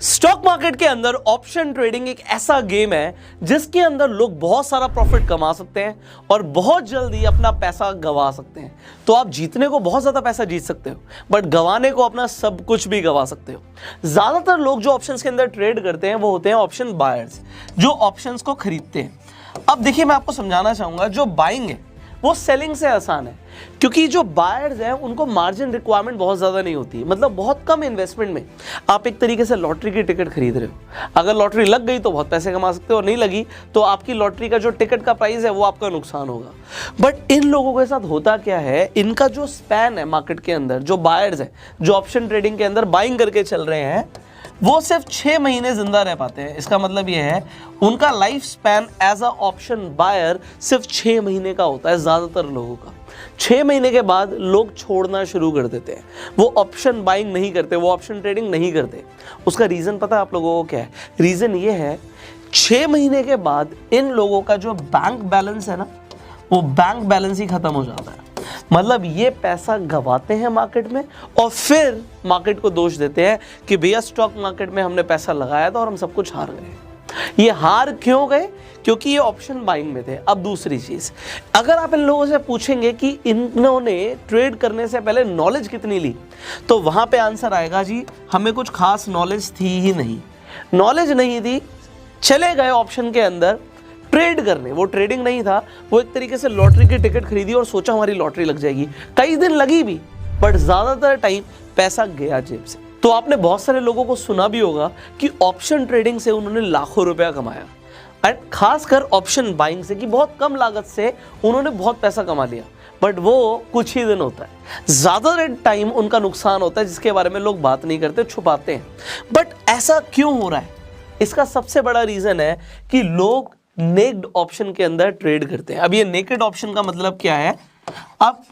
Stock market के अंदर option trading एक ऐसा गेम है जिसके अंदर लोग बहुत सारा प्रॉफिट कमा सकते हैं और बहुत जल्दी अपना पैसा गंवा सकते हैं। तो आप जीतने को बहुत ज्यादा पैसा जीत सकते हो, बट गंवाने को अपना सब कुछ भी गंवा सकते हो। ज्यादातर लोग जो ऑप्शंस के अंदर ट्रेड करते हैं वो होते हैं ऑप्शन बायर्स, जो ऑप्शंस को खरीदते हैं। अब देखिए, मैं आपको समझाना चाहूंगा, जो बाइंग है वो सेलिंग से आसान है, क्योंकि जो बायर्स हैं उनको मार्जिन रिक्वायरमेंट बहुत ज़्यादा नहीं होती, मतलब बहुत कम इन्वेस्टमेंट में आप एक तरीके से लॉटरी की टिकट खरीद रहे हो। अगर लॉटरी लग गई तो बहुत पैसे कमा सकते हो, और नहीं लगी तो आपकी लॉटरी का जो टिकट का प्राइस है वो आपका नुकसान होगा। बट इन लोगों के साथ होता क्या है, इनका जो स्पैन है मार्केट के अंदर, जो बायर्स है जो ऑप्शन ट्रेडिंग के अंदर बाइंग करके चल रहे हैं, वो सिर्फ 6 महीने जिंदा रह पाते हैं। इसका मतलब ये है उनका life span as a option buyer सिर्फ 6 महीने का होता है ज्यादातर लोगों का। 6 महीने के बाद लोग छोड़ना शुरू कर देते हैं, वो ऑप्शन बाइंग नहीं करते, वो ऑप्शन ट्रेडिंग नहीं करते। उसका रीजन पता है आप लोगों को क्या है? रीजन ये है, 6 महीने के बाद इन लोगों का जो बैंक बैलेंस है ना, वो बैंक बैलेंस ही खत्म हो जाता है। मतलब ये पैसा गंवाते हैं मार्केट में और फिर मार्केट को दोष देते हैं कि भैया स्टॉक मार्केट में हमने पैसा लगाया था और हम सब कुछ हार गए। ये हार क्यों गए? क्योंकि ये ऑप्शन बाइंग में थे। अब दूसरी चीज, अगर आप इन लोगों से पूछेंगे कि इन्होंने ट्रेड करने से पहले नॉलेज कितनी ली, तो वहां पे आंसर आएगा जी हमें कुछ खास नॉलेज थी ही नहीं। नॉलेज नहीं थी, चले गए ऑप्शन के अंदर ट्रेड करने। वो ट्रेडिंग नहीं था, वो एक तरीके से लॉटरी की टिकट खरीदी और सोचा हमारी लॉटरी लग जाएगी। कई दिन लगी भी, बट ज्यादातर टाइम पैसा गया जेब से। तो आपने बहुत सारे लोगों को सुना भी होगा कि ऑप्शन ट्रेडिंग से उन्होंने लाखों रुपया कमाया, एंड खासकर ऑप्शन बाइंग से कि बहुत कम लागत से उन्होंने बहुत पैसा कमा लिया। बट वो कुछ ही दिन होता है, ज्यादा टाइम उनका नुकसान होता है जिसके बारे में लोग बात नहीं करते, छुपाते हैं। बट ऐसा क्यों हो रहा है? इसका सबसे बड़ा रीजन है कि लोग नेक्ड ऑप्शन के अंदर ट्रेड करते हैं। अब ये नेकेड ऑप्शन का मतलब क्या है, अब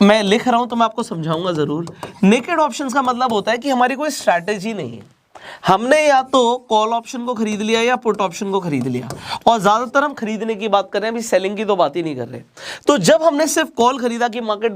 मैं लिख रहा हूं तो मैं आपको समझाऊंगा जरूर। नेकेड ऑप्शंस का मतलब होता है कि हमारी कोई स्ट्रैटेजी नहीं है, हमने या तो कॉल ऑप्शन को खरीद लिया या पुट ऑप्शन को खरीद लिया, और ज्यादातर हम खरीदने की बात कर रहे हैं, अभी सेलिंग की तो बात ही नहीं कर रहे। तो जब हमने सिर्फ कॉल खरीदा कि मार्केट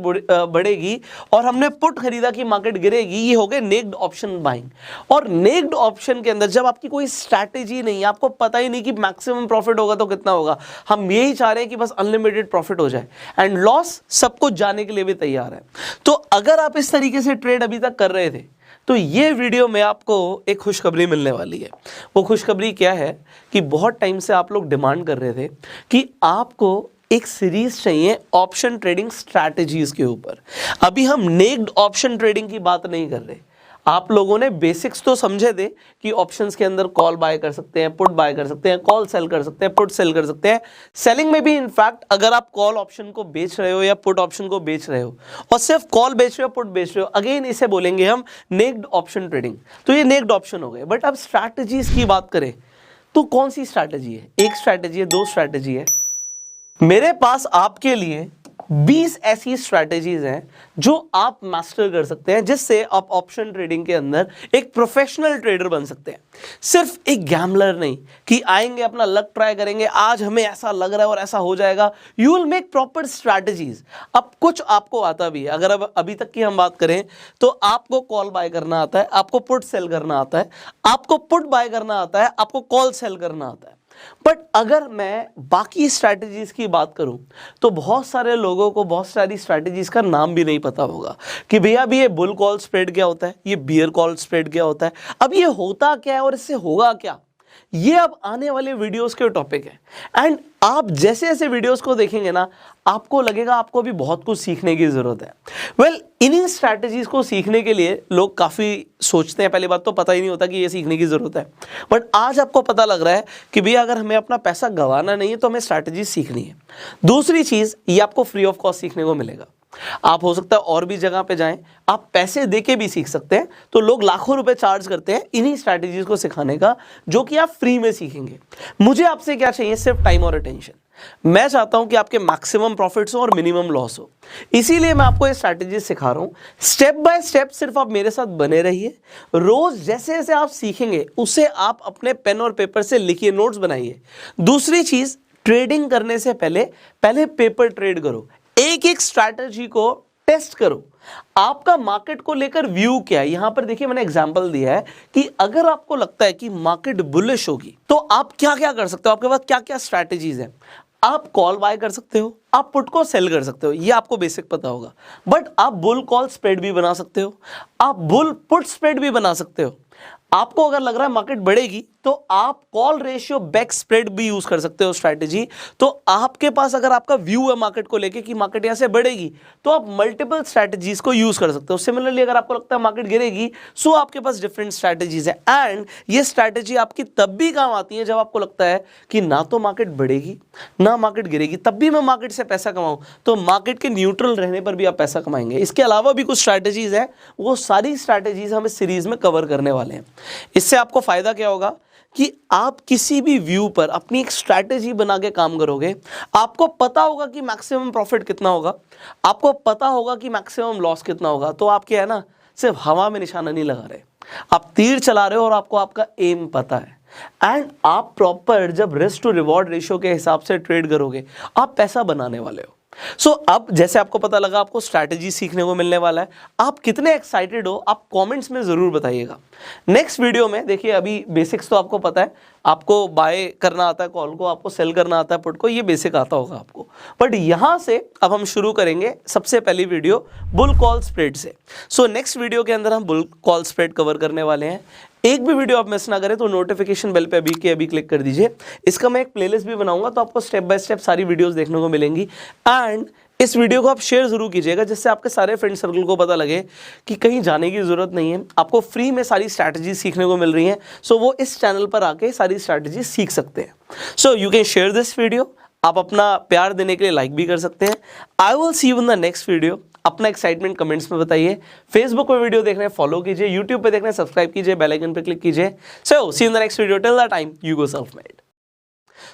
बढ़ेगी और हमने पुट खरीदा कि मार्केट गिरेगी, ये हो गए नेक्ड ऑप्शन बाइंग। और नेक्ड ऑप्शन के अंदर जब आपकी कोई स्ट्रैटेजी नहीं है, आपको पता ही नहीं कि मैक्सिमम प्रॉफिट होगा तो कितना होगा, हम यही चाह रहे हैं कि बस अनलिमिटेड प्रॉफिट हो जाए, एंड लॉस सब कुछ जाने के लिए भी तैयार है। तो अगर आप इस तरीके से ट्रेड अभी तक कर रहे थे, तो ये वीडियो में आपको एक खुशखबरी मिलने वाली है। वो खुशखबरी क्या है कि बहुत टाइम से आप लोग डिमांड कर रहे थे कि आपको एक सीरीज चाहिए ऑप्शन ट्रेडिंग स्ट्रैटेजीज के ऊपर। अभी हम नेक्ड ऑप्शन ट्रेडिंग की बात नहीं कर रहे। आप लोगों ने बेसिक्स तो समझे थे कि ऑप्शंस के अंदर कॉल बाय कर सकते हैं, पुट बाय कर सकते हैं, कॉल सेल कर सकते हैं, पुट सेल कर सकते हैं। सेलिंग में भी इनफैक्ट अगर आप कॉल ऑप्शन को बेच रहे हो या पुट ऑप्शन को बेच रहे हो और सिर्फ कॉल बेच रहे हो, पुट बेच रहे हो, अगेन इसे बोलेंगे हम नेक्ड ऑप्शन ट्रेडिंग। तो ये नेक्ड ऑप्शन हो गए। बट अब स्ट्रैटेजीज की बात करें तो कौन सी स्ट्रैटेजी है? एक स्ट्रैटेजी है, दो स्ट्रैटेजी है? मेरे पास आपके लिए 20 ऐसी स्ट्रैटेजीज हैं जो आप मास्टर कर सकते हैं, जिससे आप ऑप्शन ट्रेडिंग के अंदर एक प्रोफेशनल ट्रेडर बन सकते हैं। सिर्फ एक गैम्बलर नहीं कि आएंगे अपना लक ट्राई करेंगे, आज हमें ऐसा लग रहा है और ऐसा हो जाएगा। You will make proper strategies. अब कुछ आपको आता भी है। अगर अब अभी तक की हम बात करें तो आपको कॉल बाय करना आता है, आपको पुट सेल करना आता है, आपको पुट बाय करना आता है, आपको कॉल सेल करना आता है। बट अगर मैं बाकी स्ट्रैटेजीज की बात करूं तो बहुत सारे लोगों को बहुत सारी स्ट्रैटेजीज का नाम भी नहीं पता होगा कि भैया अभी ये बुल कॉल स्प्रेड क्या होता है, ये बियर कॉल स्प्रेड क्या होता है, अब ये होता क्या है और इससे होगा क्या। ये अब आने वाले वीडियोस के टॉपिक है। एंड आप जैसे जैसे वीडियोस को देखेंगे ना, आपको लगेगा आपको भी बहुत कुछ सीखने की जरूरत है। वेल, इन्हीं स्ट्रैटेजीज को सीखने के लिए लोग काफी सोचते हैं। पहली बात तो पता ही नहीं होता कि ये सीखने की जरूरत है, बट आज आपको पता लग रहा है कि भैया अगर हमें अपना पैसा गंवाना नहीं है तो हमें स्ट्रैटेजी सीखनी है। दूसरी चीज, ये आपको फ्री ऑफ कॉस्ट सीखने को मिलेगा। आप हो सकता है और भी जगह पे जाएं, आप पैसे देके भी सीख सकते हैं। तो लोग लाखों रुपए चार्ज करते हैं इन्हीं स्ट्रैटेजीज को सिखाने का, जो कि आप फ्री में सीखेंगे। मुझे आपसे क्या चाहिए? सिर्फ टाइम और अटेंशन। मैं चाहता हूं कि आपके मैक्सिमम प्रॉफिट्स हो और मिनिमम लॉस हो, इसीलिए मैं आपको ये स्ट्रैटेजी सिखा रहा हूं। स्टेप बाय स्टेप सिर्फ आप मेरे साथ बने रहिए। रोज जैसे जैसे आप सीखेंगे उसे आप अपने पेन और पेपर से लिखिए, नोट्स बनाइए। दूसरी चीज, ट्रेडिंग करने से पहले पेपर ट्रेड करो। एक एक स्ट्रैटेजी को टेस्ट करो आपका मार्केट को लेकर व्यू क्या है। यहां पर देखिए मैंने एग्जांपल दिया है कि अगर आपको लगता है कि मार्केट बुलिश होगी तो आप क्या क्या कर सकते हो, आपके पास क्या क्या स्ट्रैटेजीज है। आप कॉल बाय कर सकते हो, आप पुट को सेल कर सकते हो, ये आपको बेसिक पता होगा। बट आप बुल कॉल स्प्रेड भी बना सकते हो, आप बुल पुट स्प्रेड भी बना सकते हो। आपको अगर लग रहा है मार्केट बढ़ेगी तो आप कॉल रेशियो बैक स्प्रेड भी यूज कर सकते हो स्ट्रैटेजी। तो आपके पास अगर आपका व्यू है मार्केट को लेके कि मार्केट यहां से बढ़ेगी तो आप मल्टीपल स्ट्रैटेजीज को यूज कर सकते हो। सिमिलरली अगर आपको लगता है मार्केट गिरेगी सो आपके पास डिफरेंट स्ट्रैटेजीज है। एंड ये स्ट्रैटेजी आपकी तब भी काम आती है जब आपको लगता है कि ना तो मार्केट बढ़ेगी ना मार्केट गिरेगी, तब भी मैं मार्केट से पैसा कमाऊं। तो मार्केट के न्यूट्रल रहने पर भी आप पैसा कमाएंगे। इसके अलावा भी कुछ स्ट्रैटेजीज है, वो सारी स्ट्रैटेजीज हम इस सीरीज में कवर करने वाले हैं। इससे आपको फायदा क्या होगा कि आप किसी भी व्यू पर अपनी एक स्ट्रैटेजी बना के काम करोगे। आपको पता होगा कि मैक्सिमम प्रॉफिट कितना होगा, आपको पता होगा कि मैक्सिमम लॉस कितना होगा। तो आप क्या है ना, सिर्फ हवा में निशाना नहीं लगा रहे, आप तीर चला रहे हो और आपको आपका एम पता है। एंड आप प्रॉपर जब रिस्क टू रिवॉर्ड रेशियो के हिसाब से ट्रेड करोगे आप पैसा बनाने वाले हो। सो अब जैसे आपको पता लगा आपको स्ट्रैटेजी सीखने को मिलने वाला है, आप कितने एक्साइटेड हो आप कमेंट्स में जरूर बताइएगा। नेक्स्ट वीडियो में देखिए, अभी बेसिक्स तो आपको पता है, आपको बाय करना आता है कॉल को, आपको सेल करना आता है पुट को, ये बेसिक आता होगा आपको। बट यहां से अब हम शुरू करेंगे सबसे पहली वीडियो बुल कॉल स्प्रेड से। सो नेक्स्ट वीडियो के अंदर हम बुल कॉल स्प्रेड कवर करने वाले हैं। एक भी वीडियो आप मिस ना करें तो नोटिफिकेशन बेल पे अभी के अभी क्लिक कर दीजिए। इसका मैं एक प्लेलिस्ट भी बनाऊंगा तो आपको स्टेप बाय स्टेप सारी वीडियोस देखने को मिलेंगी। एंड इस वीडियो को आप शेयर जरूर कीजिएगा जिससे आपके सारे फ्रेंड सर्कल को पता लगे कि कहीं जाने की जरूरत नहीं है, आपको फ्री में सारी स्ट्रैटेजी सीखने को मिल रही हैं। सो वो इस चैनल पर आके सारी स्ट्रैटेजी सीख सकते हैं। So you can share this video. आप अपना प्यार देने के लिए लाइक भी कर सकते हैं। आई will see you in the next video. अपना एक्साइटमेंट कमेंट्स में बताइए। फेसबुक पे वीडियो देख रहे हैं फॉलो कीजिए, यूट्यूब पे देख रहे हैं सब्सक्राइब कीजिए, बेल आइकन पे क्लिक कीजिए। So see you in the next video. Till that time you go self made.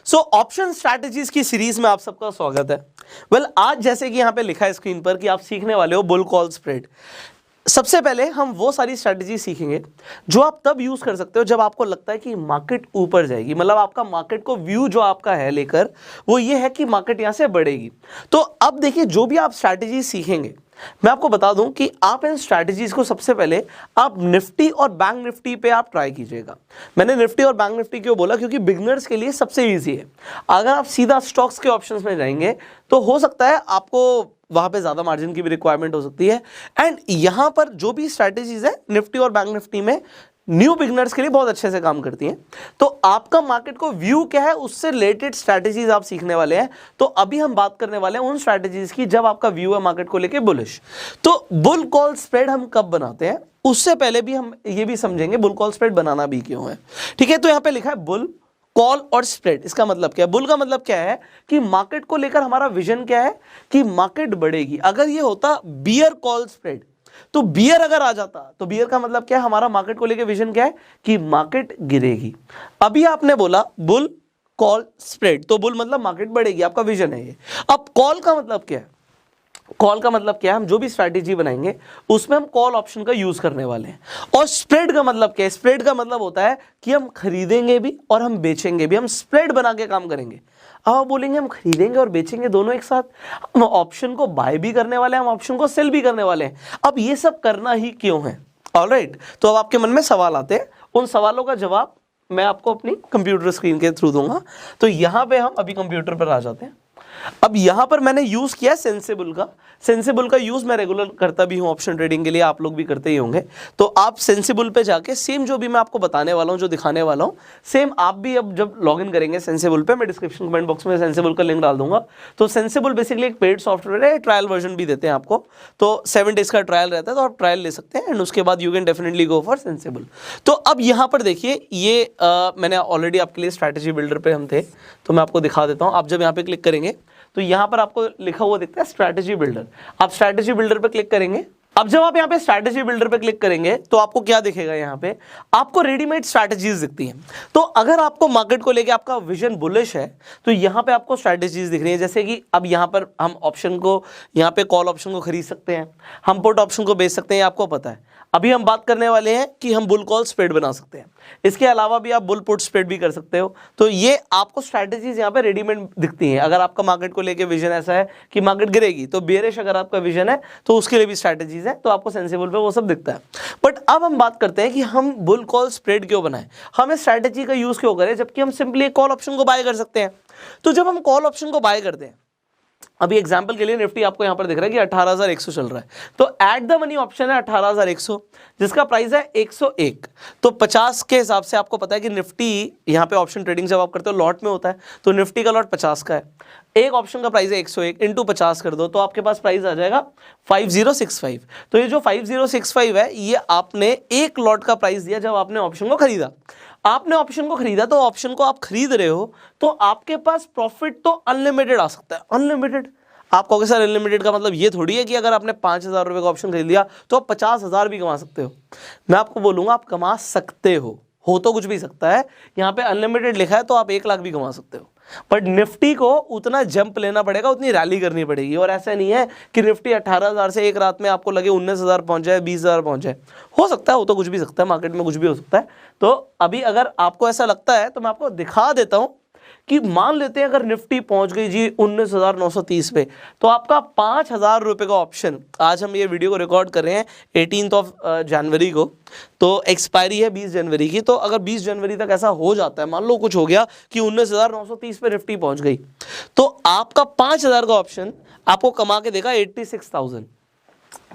So option strategies की सीरीज में आप सबका स्वागत है। वेल आज जैसे कि यहां पे लिखा है स्क्रीन पर कि आप सीखने वाले हो बुल कॉल स्प्रेड। सबसे पहले हम वो सारी स्ट्रैटेजी सीखेंगे जो आप तब यूज कर सकते हो जब आपको लगता है कि मार्केट ऊपर जाएगी, मतलब आपका मार्केट को व्यू जो आपका है लेकर वो ये है कि मार्केट यहां से बढ़ेगी। तो अब देखिए जो भी आप स्ट्रैटेजी सीखेंगे मैं आपको बता दूं कि आप इन स्ट्रैटेजीज को सबसे पहले आप निफ्टी और बैंक निफ्टी पे आप ट्राई कीजिएगा। मैंने निफ्टी और बैंक निफ्टी क्यों बोला, क्योंकि बिगनर्स के लिए सबसे इजी है। अगर आप सीधा स्टॉक्स के ऑप्शंस में जाएंगे तो हो सकता है आपको वहां पे ज्यादा मार्जिन की भी रिक्वायरमेंट हो सकती है। एंड यहां पर जो भी स्ट्रैटेजीज है निफ्टी और बैंक निफ्टी में न्यू बिगनर्स के लिए बहुत अच्छे से काम करती हैं। तो आपका मार्केट को व्यू क्या है उससे रिलेटेड स्ट्रैटेजीज आप सीखने वाले हैं। तो अभी हम बात करने वाले हैं उन स्ट्रैटेजीज की जब आपका व्यू है मार्केट को लेके बुलिश। तो बुल कॉल स्प्रेड हम कब बनाते हैं उससे पहले भी हम ये भी समझेंगे बुल कॉल स्प्रेड बनाना भी क्यों है। ठीक है, तो यहां पे लिखा है बुल कॉल और स्प्रेड। इसका मतलब क्या है? बुल का मतलब क्या है कि मार्केट को लेकर हमारा विजन क्या है कि मार्केट बढ़ेगी। अगर ये होता बियर कॉल स्प्रेड तो बियर अगर आ जाता तो बियर का मतलब क्या है, हमारा मार्केट को लेकर विजन क्या है कि मार्केट गिरेगी। अभी आपने बोला बुल कॉल स्प्रेड, तो बुल मतलब मार्केट बढ़ेगी, आपका विजन है ये। अब कॉल का मतलब क्या है? कॉल का मतलब क्या है, हम जो भी स्ट्रैटेजी बनाएंगे उसमें हम कॉल ऑप्शन का यूज करने वाले हैं। और स्प्रेड का मतलब क्या है? स्प्रेड का मतलब होता है कि हम खरीदेंगे भी और हम बेचेंगे भी, हम स्प्रेड बना के काम करेंगे। अब आप बोलेंगे हम खरीदेंगे और बेचेंगे दोनों एक साथ, हम ऑप्शन को बाय भी करने वाले हैं, हम ऑप्शन को सेल भी करने वाले हैं। अब ये सब करना ही क्यों है? ऑलराइट, तो अब आपके मन में सवाल आते हैं, उन सवालों का जवाब मैं आपको अपनी कंप्यूटर स्क्रीन के थ्रू दूंगा। तो यहां पे हम अभी कंप्यूटर पर आ जाते हैं। अब यहां पर मैंने यूज किया सेंसिबल का। सेंसिबल का यूज मैं रेगुलर करता भी हूं ऑप्शन ट्रेडिंग के लिए, आप लोग भी करते ही होंगे। तो आप सेंसिबल पे जाके सेम जो भी मैं आपको बताने वाला हूं, जो दिखाने वाला हूं, सेम आप भी अब जब लॉगिन करेंगे सेंसिबल पे, मैं डिस्क्रिप्शन कमेंट बॉक्स में सेंसिबल का लिंक डाल दूंगा। तो सेंसिबल बेसिकली एक पेड सॉफ्टवेयर है, ट्रायल वर्जन भी देते हैं आपको। तो 7 डेज का ट्रायल रहता है, तो आप ट्रायल ले सकते हैं एंड उसके बाद you can definitely go for sensible. तो अब यहां पर देखिए ये मैंने ऑलरेडी आपके लिए स्ट्रैटेजी बिल्डर पे हम थे, तो मैं आपको दिखा देता हूं। आप जब यहां पे क्लिक करेंगे तो यहां पर आपको लिखा हुआ दिखता है स्ट्रैटेजी बिल्डर। आप स्ट्रैटेजी बिल्डर पे क्लिक करेंगे। अब जब आप यहां पे स्ट्रैटेजी बिल्डर पे क्लिक करेंगे तो आपको क्या दिखेगा? यहां पे आपको रेडीमेड स्ट्रैटेजीज दिखती हैं। तो अगर आपको मार्केट को लेके आपका विजन बुलिश है तो यहां पे आपको स्ट्रैटेजीज दिख रही है। जैसे कि अब यहां पर हम ऑप्शन को, यहां पे कॉल ऑप्शन को खरीद सकते हैं, हम पुट ऑप्शन को बेच सकते हैं, आपको पता है। अभी हम बात करने वाले हैं कि हम बुल कॉल स्प्रेड बना सकते हैं, इसके अलावा भी आप बुल पुट स्प्रेड भी कर सकते हो। तो ये आपको स्ट्रैटेजीज यहाँ पे रेडीमेड दिखती हैं। अगर आपका मार्केट को लेके विजन ऐसा है कि मार्केट गिरेगी, तो बेरिश अगर आपका विजन है तो उसके लिए भी स्ट्रैटेजीज है, तो आपको सेंसिबल पे वो सब दिखता है। बट अब हम बात करते हैं कि हम बुल कॉल स्प्रेड क्यों बनाएं, हम इस स्ट्रैटेजी का यूज क्यों करें, जबकि हम सिंपली कॉल ऑप्शन को बाय कर सकते हैं। तो जब हम कॉल ऑप्शन को बाय करते हैं, अभी एग्जांपल के लिए निफ्टी आपको यहां पर दिख रहा है कि 18,100 चल रहा है, तो एट द मनी ऑप्शन है 18,100 जिसका प्राइस है 101। तो 50 के हिसाब से आपको पता है कि निफ्टी यहां पे ऑप्शन ट्रेडिंग जब आप करते हो लॉट में होता है, तो निफ्टी का लॉट 50 का है, एक ऑप्शन का प्राइस है 101, इंटू 50 कर दो तो आपके पास प्राइस आ जाएगा 5065। तो ये जो 5065 है ये आपने एक लॉट का प्राइस दिया जब आपने ऑप्शन को खरीदा। आपने ऑप्शन को खरीदा तो ऑप्शन को आप खरीद रहे हो तो आपके पास प्रॉफिट तो अनलिमिटेड आ सकता है, अनलिमिटेड। आप कहोगे सर अनलिमिटेड का मतलब ये थोड़ी है कि अगर आपने 5,000 रुपये का ऑप्शन खरीद लिया तो आप 50,000 भी कमा सकते हो। मैं आपको बोलूंगा आप कमा सकते हो तो कुछ भी सकता है, यहाँ पे अनलिमिटेड लिखा है तो आप 1 लाख भी कमा सकते हो। बट निफ्टी को उतना जंप लेना पड़ेगा, उतनी रैली करनी पड़ेगी। और ऐसा नहीं है कि निफ्टी 18,000 से एक रात में आपको लगे 19,000 पहुंच जाए, 20,000 पहुंच जाए। हो सकता है, वो तो कुछ भी सकता है, मार्केट में कुछ भी हो सकता है। तो अभी अगर आपको ऐसा लगता है तो मैं आपको दिखा देता हूं कि मान लेते हैं अगर निफ्टी पहुंच गई जी 19,930 पे, तो आपका 5,000 रुपये का ऑप्शन, आज हम ये वीडियो को रिकॉर्ड कर रहे हैं 18 जनवरी को, तो एक्सपायरी है 20 जनवरी की। तो अगर 20 जनवरी तक ऐसा हो जाता है, मान लो कुछ हो गया कि 19,930 पे निफ्टी पहुंच गई, तो आपका 5,000 का ऑप्शन आपको कमा के देगा 86,000।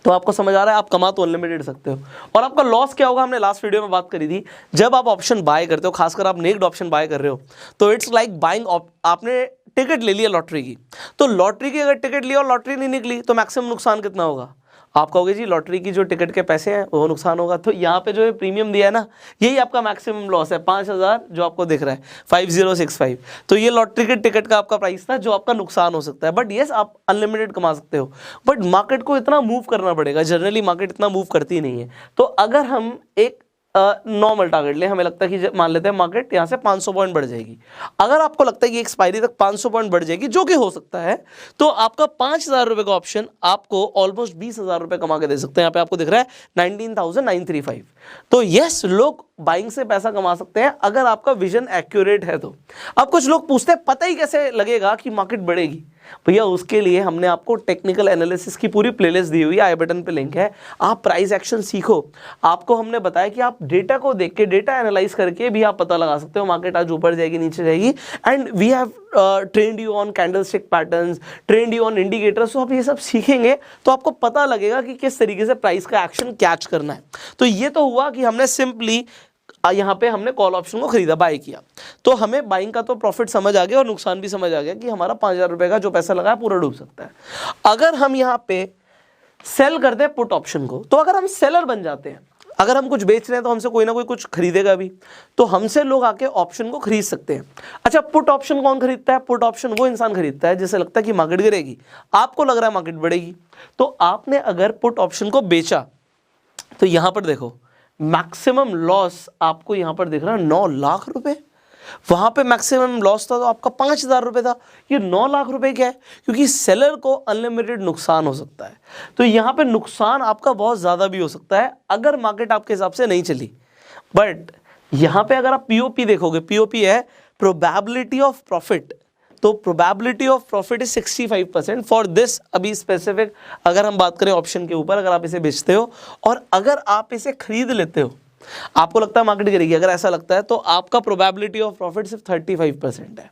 तो आपको समझ आ रहा है आप कमा तो अनलिमिटेड सकते हो। और आपका लॉस क्या होगा, हमने लास्ट वीडियो में बात करी थी, जब आप ऑप्शन बाय करते हो, खासकर आप नेक्ड ऑप्शन बाय कर रहे हो, तो इट्स लाइक बाइंग, आपने टिकट ले लिया लॉटरी की, तो लॉटरी की अगर टिकट लिया और लॉटरी नहीं निकली तो मैक्सिमम नुकसान कितना होगा। आप कहोगे जी लॉटरी की जो टिकट के पैसे हैं वो नुकसान होगा, तो यहाँ पे जो है प्रीमियम दिया है ना, यही आपका मैक्सिमम लॉस है, 5,000 जो आपको दिख रहा है 5065। तो ये लॉटरी के टिकट का आपका प्राइस था जो आपका नुकसान हो सकता है। बट यस, आप अनलिमिटेड कमा सकते हो, बट मार्केट को इतना मूव करना पड़ेगा, जनरली मार्केट इतना मूव करती नहीं है। तो अगर हम एक नॉर्मल टारगेट ले, हमें लगता है कि मान लेते हैं मार्केट यहाँ से 500 पॉइंट बढ़ जाएगी, अगर आपको लगता है कि एक्सपायरी तक 500 पॉइंट बढ़ जाएगी, जो कि हो सकता है, तो आपका 5,000 रुपये का ऑप्शन आपको ऑलमोस्ट 20,000 रुपये कमा के दे सकते हैं। यहाँ पे आपको दिख रहा है 19,935। तो यस, लोग बाइंग से पैसा कमा सकते हैं अगर आपका विजन एक्यूरेट है तो। अब कुछ लोग पूछते हैं पता ही कैसे लगेगा कि मार्केट बढ़ेगी। भैया उसके लिए हमने आपको टेक्निकल एनालिसिस की पूरी प्लेलिस्ट दी हुई है, आई बटन पे लिंक है, आप प्राइस एक्शन सीखो। आपको हमने बताया कि आप डेटा को देख के, डेटा एनालाइज करके भी आप पता लगा सकते हो मार्केट आज ऊपर जाएगी नीचे जाएगी। And we have trained you on candlestick patterns, trained you on indicators. तो आप ये सब सीखेंगे तो आपको पता लगेगा कि किस तरीके से प्राइस का एक्शन कैच करना है। तो ये तो हुआ कि हमने सिंपली यहाँ पे हमने कॉल ऑप्शन को खरीदा, बाय किया, तो हमें बाइंग का तो प्रॉफिट समझ आ गया और नुकसान भी समझ आ गया कि हमारा 5,000 रुपये का जो पैसा लगा है पूरा डूब सकता है। अगर हम यहाँ पे सेल करते हैं पुट ऑप्शन को, तो अगर हम सेलर बन जाते हैं, अगर हम कुछ बेच रहे हैं तो हमसे कोई ना कोई कुछ खरीदेगा भी, तो हमसे लोग आके ऑप्शन को खरीद सकते हैं। अच्छा, पुट ऑप्शन कौन खरीदता है? पुट ऑप्शन वो इंसान खरीदता है जिसे लगता है कि मार्केट गिरेगी, आपको लग रहा है मार्केट बढ़ेगी। तो आपने अगर पुट ऑप्शन को बेचा, तो यहां पर देखो मैक्सिमम लॉस आपको यहां पर दिख रहा है 9 लाख रुपए। वहां पे मैक्सिमम लॉस था तो आपका 5,000 रुपए था, ये 9 लाख रुपए क्या है? क्योंकि सेलर को अनलिमिटेड नुकसान हो सकता है। तो यहां पे नुकसान आपका बहुत ज्यादा भी हो सकता है अगर मार्केट आपके हिसाब से नहीं चली। बट यहां पे अगर आप पीओपी देखोगे, पीओपी है प्रोबेबिलिटी ऑफ प्रॉफिट, तो probability of profit is 65% for this. अभी स्पेसिफिक अगर हम बात करें ऑप्शन के ऊपर, अगर आप इसे बेचते हो और अगर आप इसे खरीद लेते हो, आपको लगता है मार्केट गिरेगी, अगर ऐसा लगता है तो आपका प्रोबेबिलिटी ऑफ प्रॉफिट सिर्फ 35% है।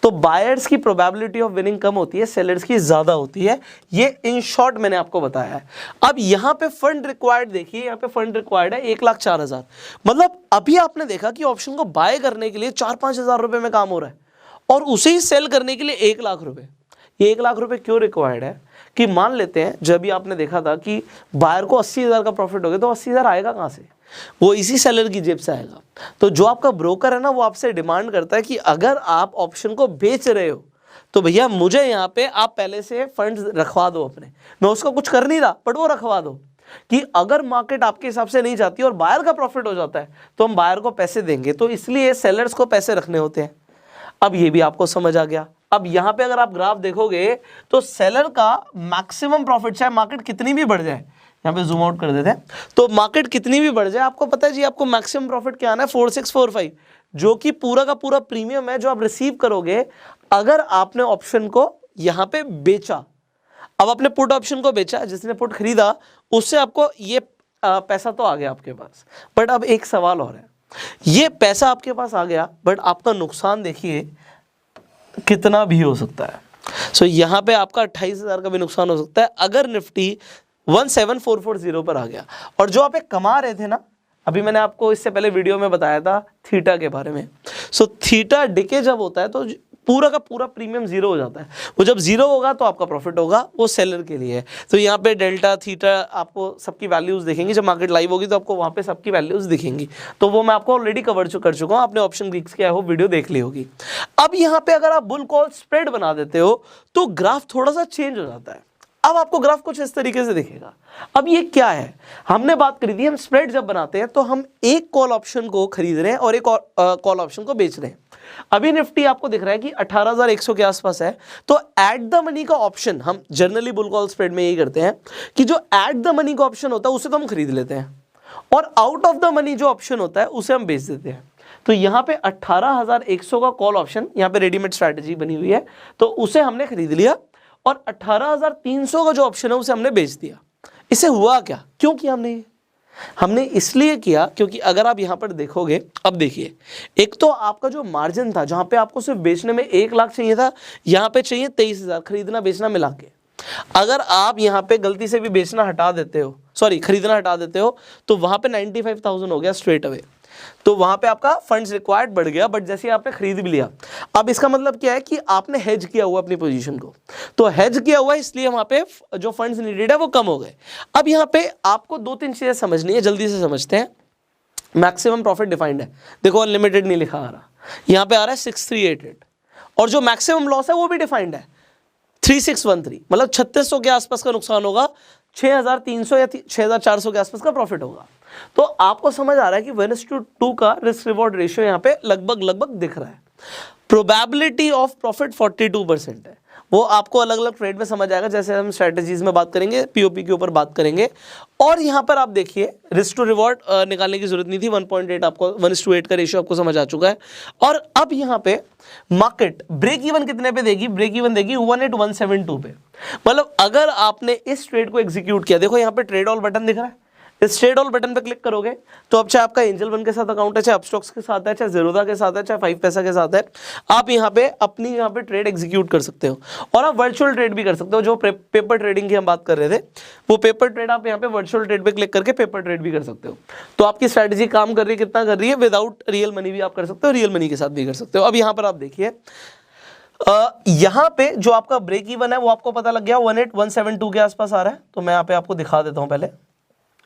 तो बायर्स की प्रोबेबिलिटी ऑफ विनिंग कम होती है, सेलर्स की ज्यादा होती है। ये इन शॉर्ट मैंने आपको बताया है। अब यहां पे फंड रिक्वायर्ड देखिए, यहां पे फंड रिक्वायर्ड है 1,04,000। मतलब अभी आपने देखा कि ऑप्शन को बाय करने के लिए 4-5 हज़ार रुपए में काम हो रहा है और उसे ही सेल करने के लिए 1 लाख रुपए। ये 1 लाख रुपए क्यों रिक्वायर्ड है कि मान लेते हैं जब भी आपने देखा था कि बायर को 80,000 का प्रॉफिट हो गया, तो 80,000 आएगा कहां से? वो इसी सेलर की जेब से आएगा। तो जो आपका ब्रोकर है ना, वो आपसे डिमांड करता है कि अगर आप ऑप्शन को बेच रहे हो तो भैया मुझे यहाँ पे आप पहले से फंड्स रखवा दो अपने। मैं उसको कुछ कर नहीं रहा, बट वो रखवा दो कि अगर मार्केट आपके हिसाब से नहीं जाती और बायर का प्रॉफिट हो जाता है तो हम बायर को पैसे देंगे। तो इसलिए सेलर्स को पैसे रखने होते हैं। अब ये भी आपको समझ आ गया। अब यहां पे अगर आप ग्राफ देखोगे तो सेलर का मैक्सिमम प्रॉफिट, चाहे मार्केट कितनी भी बढ़ जाए, यहाँ पे जूम आउट कर देते हैं, तो मार्केट कितनी भी बढ़ जाए आपको पता है जी आपको मैक्सिमम प्रॉफिट क्या आना है 4645, जो कि पूरा का पूरा प्रीमियम है जो आप रिसीव करोगे अगर आपने ऑप्शन को यहाँ पे बेचा। अब आपने पुट ऑप्शन को बेचा, जिसने पुट खरीदा उससे आपको ये पैसा तो आ गया आपके पास, बट अब एक सवाल और है, ये पैसा आपके पास आ गया बट आपका नुकसान देखिए कितना भी हो सकता है। सो यहाँ पे आपका 28,000 का भी नुकसान हो सकता है अगर निफ्टी 17440 पर आ गया। और जो आप एक कमा रहे थे ना, अभी मैंने आपको इससे पहले वीडियो में बताया था थीटा के बारे में। सो थीटा डिके जब होता है तो पूरा का पूरा प्रीमियम जीरो हो जाता है। वो जब जीरो होगा तो आपका प्रॉफिट होगा, वो सेलर के लिए है। तो यहाँ पे डेल्टा थीटा आपको सबकी वैल्यूज दिखेंगी, जब मार्केट लाइव होगी तो आपको वहाँ पे सबकी वैल्यूज दिखेंगी। तो वो मैं आपको ऑलरेडी कर चुका हूँ, आपने ऑप्शन गिग्स की हो वीडियो देख ली होगी। अब यहाँ पे अगर आप बुल कॉल स्प्रेड बना देते हो तो ग्राफ थोड़ा सा चेंज हो जाता है। अब आपको ग्राफ कुछ इस तरीके से दिखेगा। अब ये क्या है, हमने बात करी थी हम स्प्रेड जब बनाते हैं तो हम एक कॉल ऑप्शन को खरीद रहे हैं और एक कॉल ऑप्शन को बेच रहे हैं। अभी निफ्टी आपको दिख रहा है कि 18,100 के आसपास है, तो एट द मनी का ऑप्शन हम जनरली बुल कॉल स्प्रेड में यही करते हैं कि जो एट द मनी का ऑप्शन होता है उसे तो हम खरीद लेते हैं और आउट ऑफ द मनी जो ऑप्शन होता है उसे हम बेच देते हैं। तो यहाँ पे 18,100 का कॉल ऑप्शन यहाँ पे रेडीमेड स्ट्रैटेजी बनी हुई है, तो उसे हमने खरीद लिया और 18,300 का जो ऑप्शन है उसे हमने बेच दिया। इससे हुआ क्या, क्यों किया हमने इसलिए किया क्योंकि अगर आप यहाँ पर देखोगे, अब देखिए एक तो आपका जो मार्जिन था जहाँ पे आपको सिर्फ बेचने में 1 लाख चाहिए था, यहाँ पे चाहिए 23,000 खरीदना बेचना मिला के। अगर आप यहाँ पे गलती से भी बेचना हटा देते हो, सॉरी खरीदना हटा देते हो, तो वहाँ पे 95,000 हो गया स्ट्रेट अवे। तो वहां पे आपका फंड्स रिक्वायर्ड बढ़ गया, बट जैसे आपने खरीद भी लिया। अब इसका मतलब क्या है कि आपने हेज किया हुआ अपनी पोजीशन को, तो हेज किया हुआ इसलिए वहां पे जो फंड्स नीडेड है वो कम हो गए। अब यहाँ पे आपको 2-3 चीजें समझनी है, जल्दी से समझते हैं। मैक्सिमम प्रॉफिट डिफाइंड है, देखो अनलिमिटेड नहीं लिखा आ रहा, यहाँ पे आ रहा है 6388, और जो मैक्सिमम लॉस है वो भी डिफाइंड है 3613, मतलब 3600 के आसपास का नुकसान होगा, 6300 या 6400 के आसपास का प्रॉफिट होगा। तो आपको समझ आ रहा है कि 1:2 का रिस्क रिवॉर्ड रेशियो यहाँ पे लगभग दिख रहा है। प्रोबेबिलिटी ऑफ प्रॉफिट 42% है, वो आपको अलग अलग ट्रेड में समझ आएगा, जैसे हम स्ट्रेटेजीज में बात करेंगे, पीओपी के ऊपर बात करेंगे। और यहाँ पर आप देखिए रिस्क टू रिवॉर्ड निकालने की जरूरत नहीं थी, 1.8 आपको 1:8 का रेशियो आपको समझ आ चुका है। और अब यहाँ पे मार्केट ब्रेक इवन कितने पे देगी, ब्रेक इवन देगी 18172 पे। मतलब अगर आपने इस ट्रेड को एग्जीक्यूट किया, देखो यहाँ पे ट्रेड ऑल बटन दिख रहा है, इस ट्रेड ऑल बटन पे क्लिक करोगे तो अब चाहे आपका एंजल वन के साथ अकाउंट है, चाहे अपस्टॉक्स के साथ है, चाहे ज़ीरोधा के साथ है, चाहे 5 पैसा के साथ है, आप यहाँ पे अपनी यहाँ पे ट्रेड एग्जीक्यूट कर सकते हो। और आप वर्चुअल ट्रेड भी कर सकते हो, जो पेपर ट्रेडिंग की हम बात कर रहे थे, वो पेपर ट्रेड आप यहाँ पे वर्चुअल ट्रेड पे क्लिक करके पेपर ट्रेड भी कर सकते हो। तो आपकी स्ट्रैटेजी काम कर रही है, कितना कर रही है, विदाउट रियल मनी भी आप कर सकते हो, रियल मनी के साथ भी कर सकते हो। अब यहाँ पर आप देखिए यहाँ पे जो आपका ब्रेक इवन है वो आपको पता लग गया 18172 के आसपास आ रहा है। तो मैं यहाँ पे आपको दिखा देता हूँ, पहले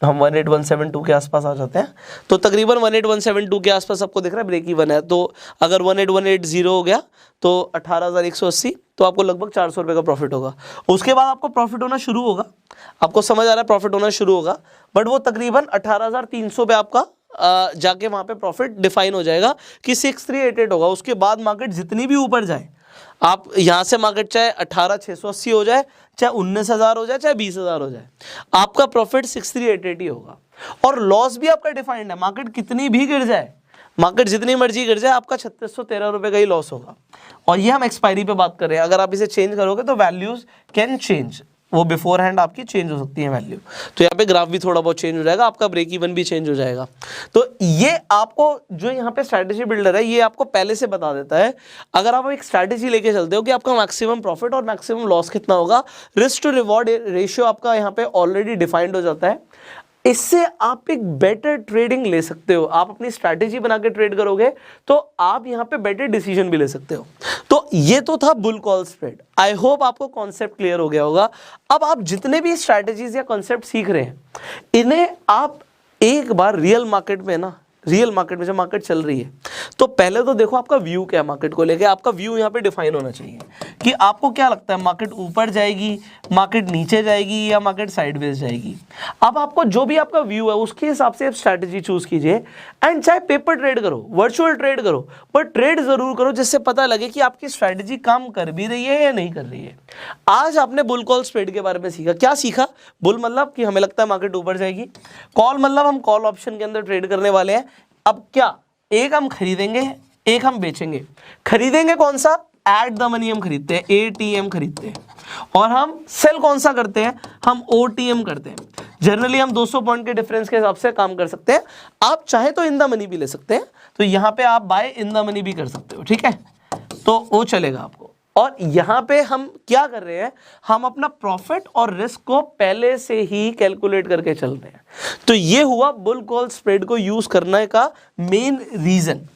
हम 18172 के आसपास आ जाते हैं। तो तकरीबन 18172 के आसपास आपको दिख रहा है ब्रेक इवन है। तो अगर 18180 हो गया तो 18,180, तो आपको लगभग 400 रुपये का प्रॉफिट होगा। उसके बाद आपको प्रॉफिट होना शुरू होगा, आपको समझ आ रहा है प्रॉफिट होना शुरू होगा, बट वो तकरीबन 18,300 पे आपका जाके वहाँ पे प्रॉफिट डिफाइन हो जाएगा कि 6388 होगा। उसके बाद मार्केट जितनी भी ऊपर जाए, आप यहाँ से मार्केट चाहे 18,680 हो जाए, चाहे 19,000 हो जाए, चाहे 20,000 हो जाए, आपका प्रॉफिट 6388 होगा। और लॉस भी आपका डिफाइंड है, मार्केट कितनी भी गिर जाए, मार्केट जितनी मर्जी गिर जाए, आपका 3613 रुपये का ही लॉस होगा। और ये हम एक्सपायरी पे बात कर रहे हैं, अगर आप इसे चेंज करोगे तो वैल्यूज कैन चेंज, वो बिफोर हैंड आपकी चेंज हो सकती है वैल्यू। तो यहाँ पे ग्राफ भी थोड़ा बहुत चेंज हो जाएगा, आपका ब्रेक इवन भी चेंज हो जाएगा। तो ये आपको जो यहाँ पे स्ट्रैटेजी बिल्डर है, ये आपको पहले से बता देता है। अगर आप एक स्ट्रैटेजी लेके चलते हो कि आपका मैक्सिमम प्रॉफिट और मैक्सिमम लॉस कितना होगा, रिस्क टू रिवॉर्ड रेशियो आपका यहाँ पे ऑलरेडी डिफाइंड हो जाता है। इससे आप एक बेटर ट्रेडिंग ले सकते हो। आप अपनी स्ट्रैटेजी बना के ट्रेड करोगे तो आप यहाँ पे बेटर डिसीजन भी ले सकते हो। तो ये तो था bull call spread. I hope आपको कॉन्सेप्ट क्लियर हो गया होगा। अब आप जितने भी स्ट्रैटेजीज या कॉन्सेप्ट सीख रहे हैं, इन्हें आप एक बार रियल मार्केट में ना, रियल मार्केट में जब मार्केट चल रही है, तो पहले तो देखो आपका व्यू क्या है मार्केट को लेके, आपका व्यू यहाँ पे डिफाइन होना चाहिए कि आपको क्या लगता है मार्केट ऊपर जाएगी, मार्केट नीचे जाएगी या मार्केट साइडवेज जाएगी। अब आपको जो भी आपका व्यू है उसके हिसाब से आप स्ट्रैटेजी चूज कीजिए। एंड चाहे पेपर ट्रेड करो, वर्चुअल ट्रेड करो, पर ट्रेड जरूर करो जिससे पता लगे कि आपकी स्ट्रैटेजी काम कर भी रही है या नहीं कर रही है। आज आपने बुल कॉल स्प्रेड के बारे में सीखा। क्या सीखा? बुल मतलब कि हमें लगता है मार्केट ऊपर जाएगी, कॉल मतलब हम कॉल ऑप्शन के अंदर ट्रेड करने वाले हैं। अब क्या, एक हम खरीदेंगे, एक हम बेचेंगे। खरीदेंगे कौन सा? एट द मनी हम खरीदते हैं, ATM खरीदते हैं। और हम सेल कौन सा करते हैं? हम OTM करते हैं। जनरली हम 200 पॉइंट के डिफरेंस के हिसाब से काम कर सकते हैं। आप चाहे तो इन द मनी भी ले सकते हैं, तो यहाँ पे आप बाय इन द मनी भी कर सकते हो, ठीक है, तो वो चलेगा आपको। और यहाँ पे हम क्या कर रहे हैं, हम अपना प्रॉफिट और रिस्क को पहले से ही कैलकुलेट करके चल रहे हैं। तो ये हुआ बुल कॉल स्प्रेड को यूज करने का मेन रीजन।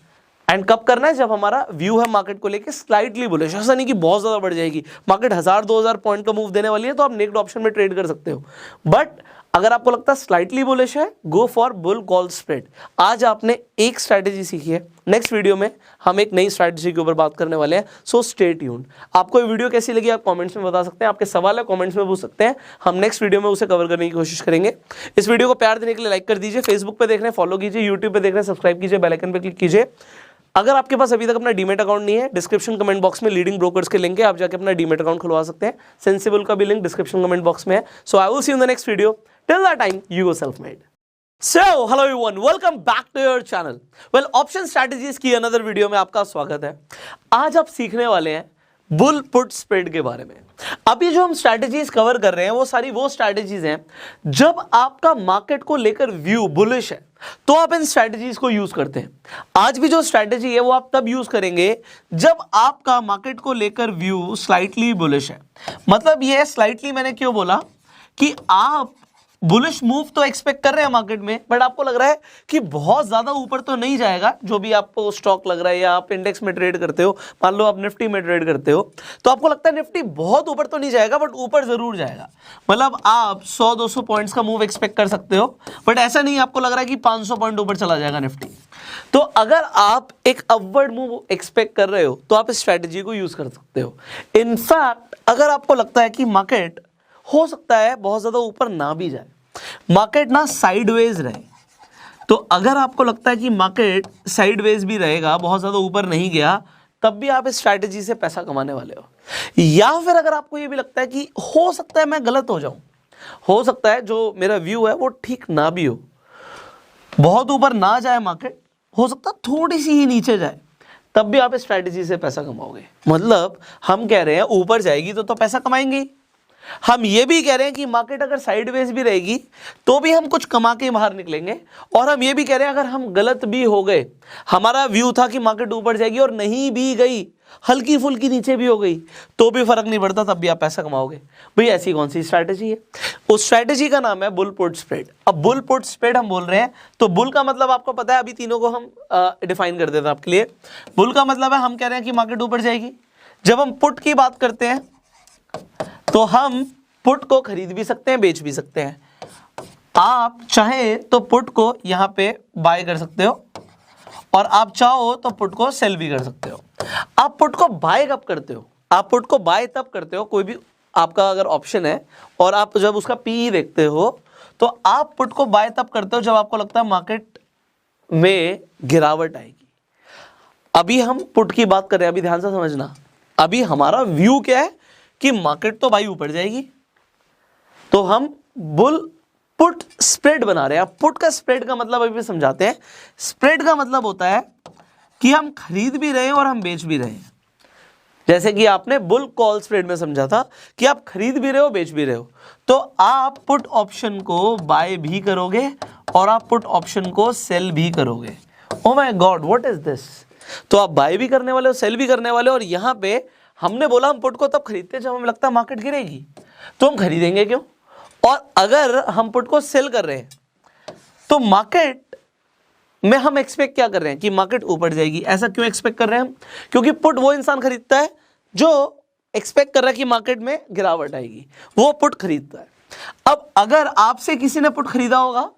एंड कब करना है? जब हमारा व्यू है मार्केट को लेके स्लाइटली बुलिश, ऐसा नहीं कि बहुत ज्यादा बढ़ जाएगी, मार्केट 1000-2000 पॉइंट का मूव देने वाली है तो आप नेक्ड ऑप्शन में ट्रेड कर सकते हो। बट अगर आपको लगता है स्लाइटली बुलिश है, go for bull call spread. आज आपने एक स्ट्रैटेजी सीखी है, नेक्स्ट वीडियो में हम एक नई स्ट्रैटेजी के ऊपर बात करने वाले हैं, सो स्टे ट्यून्ड। आपको ये वीडियो कैसी लगी आप कमेंट्स में बता सकते हैं, आपके सवाल है कमेंट्स में पूछ सकते हैं, हम नेक्स्ट वीडियो में उसे कवर करने की कोशिश करेंगे। इस वीडियो को प्यार देने के लिए लाइक कर दीजिए, फेसबुक पे देख रहे हैं फॉलो कीजिए, यूट्यूब पे देख रहे हैं सब्सक्राइब कीजिए, बेल आइकन पे क्लिक कीजिए। अगर आपके पास अभी तक अपना डीमेट अकाउंट नहीं है, डिस्क्रिप्शन कमेंट बॉक्स में लीडिंग ब्रोकर्स के लिंक है, आप जाके अपना डीमेट अकाउंट खुलवा सकते हैं। सेंसिबल का भी लिंक डिस्क्रिप्शन कमेंट बॉक्स में है। So I will see you in the next video, till that time you go self made. So, hello everyone, welcome back to your channel. Well, option strategies की another video में आपका स्वागत है। आज आप सीखने वाले हैं बुल पुट स्प्रेड के बारे में। अभी जो हम स्ट्रैटेजीज कवर कर रहे हैं वो सारी वो स्ट्रैटेजीज हैं जब आपका मार्केट को लेकर व्यू बुलिश है तो आप इन स्ट्रैटेजीज को यूज करते हैं। आज भी जो स्ट्रैटेजी है वो आप तब यूज करेंगे जब आपका मार्केट को लेकर व्यू स्लाइटली बुलिश है। मतलब ये स्लाइटली मैंने क्यों बोला कि आप बुलिश मूव तो एक्सपेक्ट कर रहे हैं मार्केट में, बट आपको लग रहा है कि बहुत ज्यादा ऊपर तो नहीं जाएगा। जो भी आपको स्टॉक लग रहा है या आप इंडेक्स में ट्रेड करते हो, मान लो आप निफ्टी में ट्रेड करते हो, तो आपको लगता है निफ्टी बहुत ऊपर तो नहीं जाएगा बट ऊपर जरूर जाएगा। मतलब आप 100-200 पॉइंट्स का मूव एक्सपेक्ट कर सकते हो, बट ऐसा नहीं आपको लग रहा है कि 500 पॉइंट ऊपर चला जाएगा निफ्टी। तो अगर आप एक अपवर्ड मूव एक्सपेक्ट कर रहे हो तो आप इस स्ट्रैटेजी को यूज कर सकते हो। इनफैक्ट अगर आपको लगता है कि मार्केट हो सकता है बहुत ज्यादा ऊपर ना भी जाए, मार्केट ना साइडवेज रहे, तो अगर आपको लगता है कि मार्केट साइडवेज भी रहेगा, बहुत ज्यादा ऊपर नहीं गया, तब भी आप इस स्ट्रैटेजी से पैसा कमाने वाले हो। या फिर अगर आपको ये भी लगता है कि हो सकता है मैं गलत हो जाऊं, हो सकता है जो मेरा व्यू है वो ठीक ना भी हो, बहुत ऊपर ना जाए मार्केट, हो सकता है थोड़ी सी ही नीचे जाए, तब भी आप इस स्ट्रैटेजी से पैसा कमाओगे। मतलब हम कह रहे हैं ऊपर जाएगी तो पैसा कमाएंगे ही। हम ये भी कह रहे हैं कि मार्केट अगर साइडवेज भी रहेगी तो भी हम कुछ कमा के बाहर निकलेंगे। और हम ये भी कह रहे हैं अगर हम गलत भी हो गए, हमारा व्यू था कि मार्केट ऊपर जाएगी और नहीं भी गई, हल्की फुल्की नीचे भी हो गई, तो भी फर्क नहीं पड़ता, तब भी आप पैसा कमाओगे। भाई ऐसी कौन सी स्ट्रैटेजी है? उस स्ट्रैटेजी का नाम है बुल पुट स्प्रेड। अब बुल पुट स्प्रेड हम बोल रहे हैं तो बुल का मतलब आपको पता है, अभी तीनों को हम डिफाइन कर देते हैं आपके लिए। बुल का मतलब है हम कह रहे हैं कि मार्केट ऊपर जाएगी। जब हम पुट की बात करते हैं तो हम पुट को खरीद भी सकते हैं, बेच भी सकते हैं। आप चाहे तो पुट को यहां पे बाय कर सकते हो और आप चाहो तो पुट को सेल भी कर सकते हो। आप पुट को बाय कब करते हो? आप पुट को बाय तब करते हो, कोई भी आपका अगर ऑप्शन है और आप जब उसका पी देखते हो तो आप पुट को बाय तब करते हो जब आपको लगता है मार्केट में गिरावट आएगी। अभी हम पुट की बात कर रहे हैं, अभी ध्यान से समझना। अभी हमारा व्यू क्या है कि मार्केट तो भाई ऊपर जाएगी, तो हम बुल पुट स्प्रेड बना रहे हैं। पुट का स्प्रेड का मतलब अभी भी समझाते हैं। स्प्रेड का मतलब होता है कि हम खरीद भी रहे हैं और हम बेच भी रहे हैं। जैसे कि आपने बुल कॉल स्प्रेड में समझा था कि आप खरीद भी रहे हो, बेच भी रहे हो, तो आप पुट ऑप्शन को बाय भी करोगे और आप पुट ऑप्शन को सेल भी करोगे। Oh my God, what is this? तो आप बाय भी करने वाले हो, सेल भी करने वाले हो। और यहां पे हमने बोला हम पुट को तब खरीदते हैं जब हमें लगता है मार्केट गिरेगी, तो हम खरीदेंगे क्यों? और अगर हम पुट को सेल कर रहे हैं तो मार्केट में हम एक्सपेक्ट क्या कर रहे हैं कि मार्केट ऊपर जाएगी। ऐसा क्यों एक्सपेक्ट कर रहे हैं हम? क्योंकि पुट वो इंसान खरीदता है जो एक्सपेक्ट कर रहा है कि मार्केट में गिरावट आएगी, वो पुट खरीदता है। अब अगर आपसे किसी ने पुट खरीदा होगा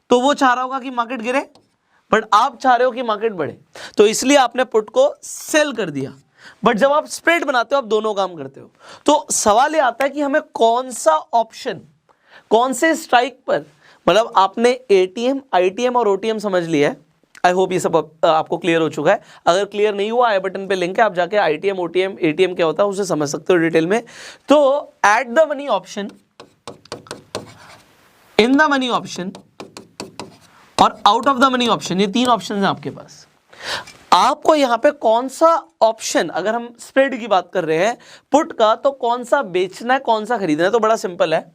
तो वो चाह रहा होगा कि मार्केट गिरे, बट आप चाह रहे हो कि मार्केट बढ़े, तो इसलिए आपने पुट को सेल कर दिया। बट जब आप स्प्रेड बनाते हो आप दोनों काम करते हो। तो सवाल ये आता है कि हमें कौन सा ऑप्शन, कौन से स्ट्राइक पर, मतलब आपने एटीएम, आईटीएम और ओटीएम समझ लिया है। आई होप ये सब आपको क्लियर हो चुका है। अगर क्लियर नहीं हुआ, आई बटन पे लिंक है, आप जाके आईटीएम, ओटीएम, एटीएम क्या होता है उसे समझ सकते हो डिटेल में। तो at the money option, in the money option और out of the money option, ये तीन ऑप्शन हैं आपके पास। आपको यहां पे कौन सा ऑप्शन, अगर हम स्प्रेड की बात कर रहे हैं पुट का, तो कौन सा बेचना है, कौन सा खरीदना है, तो बड़ा सिंपल है।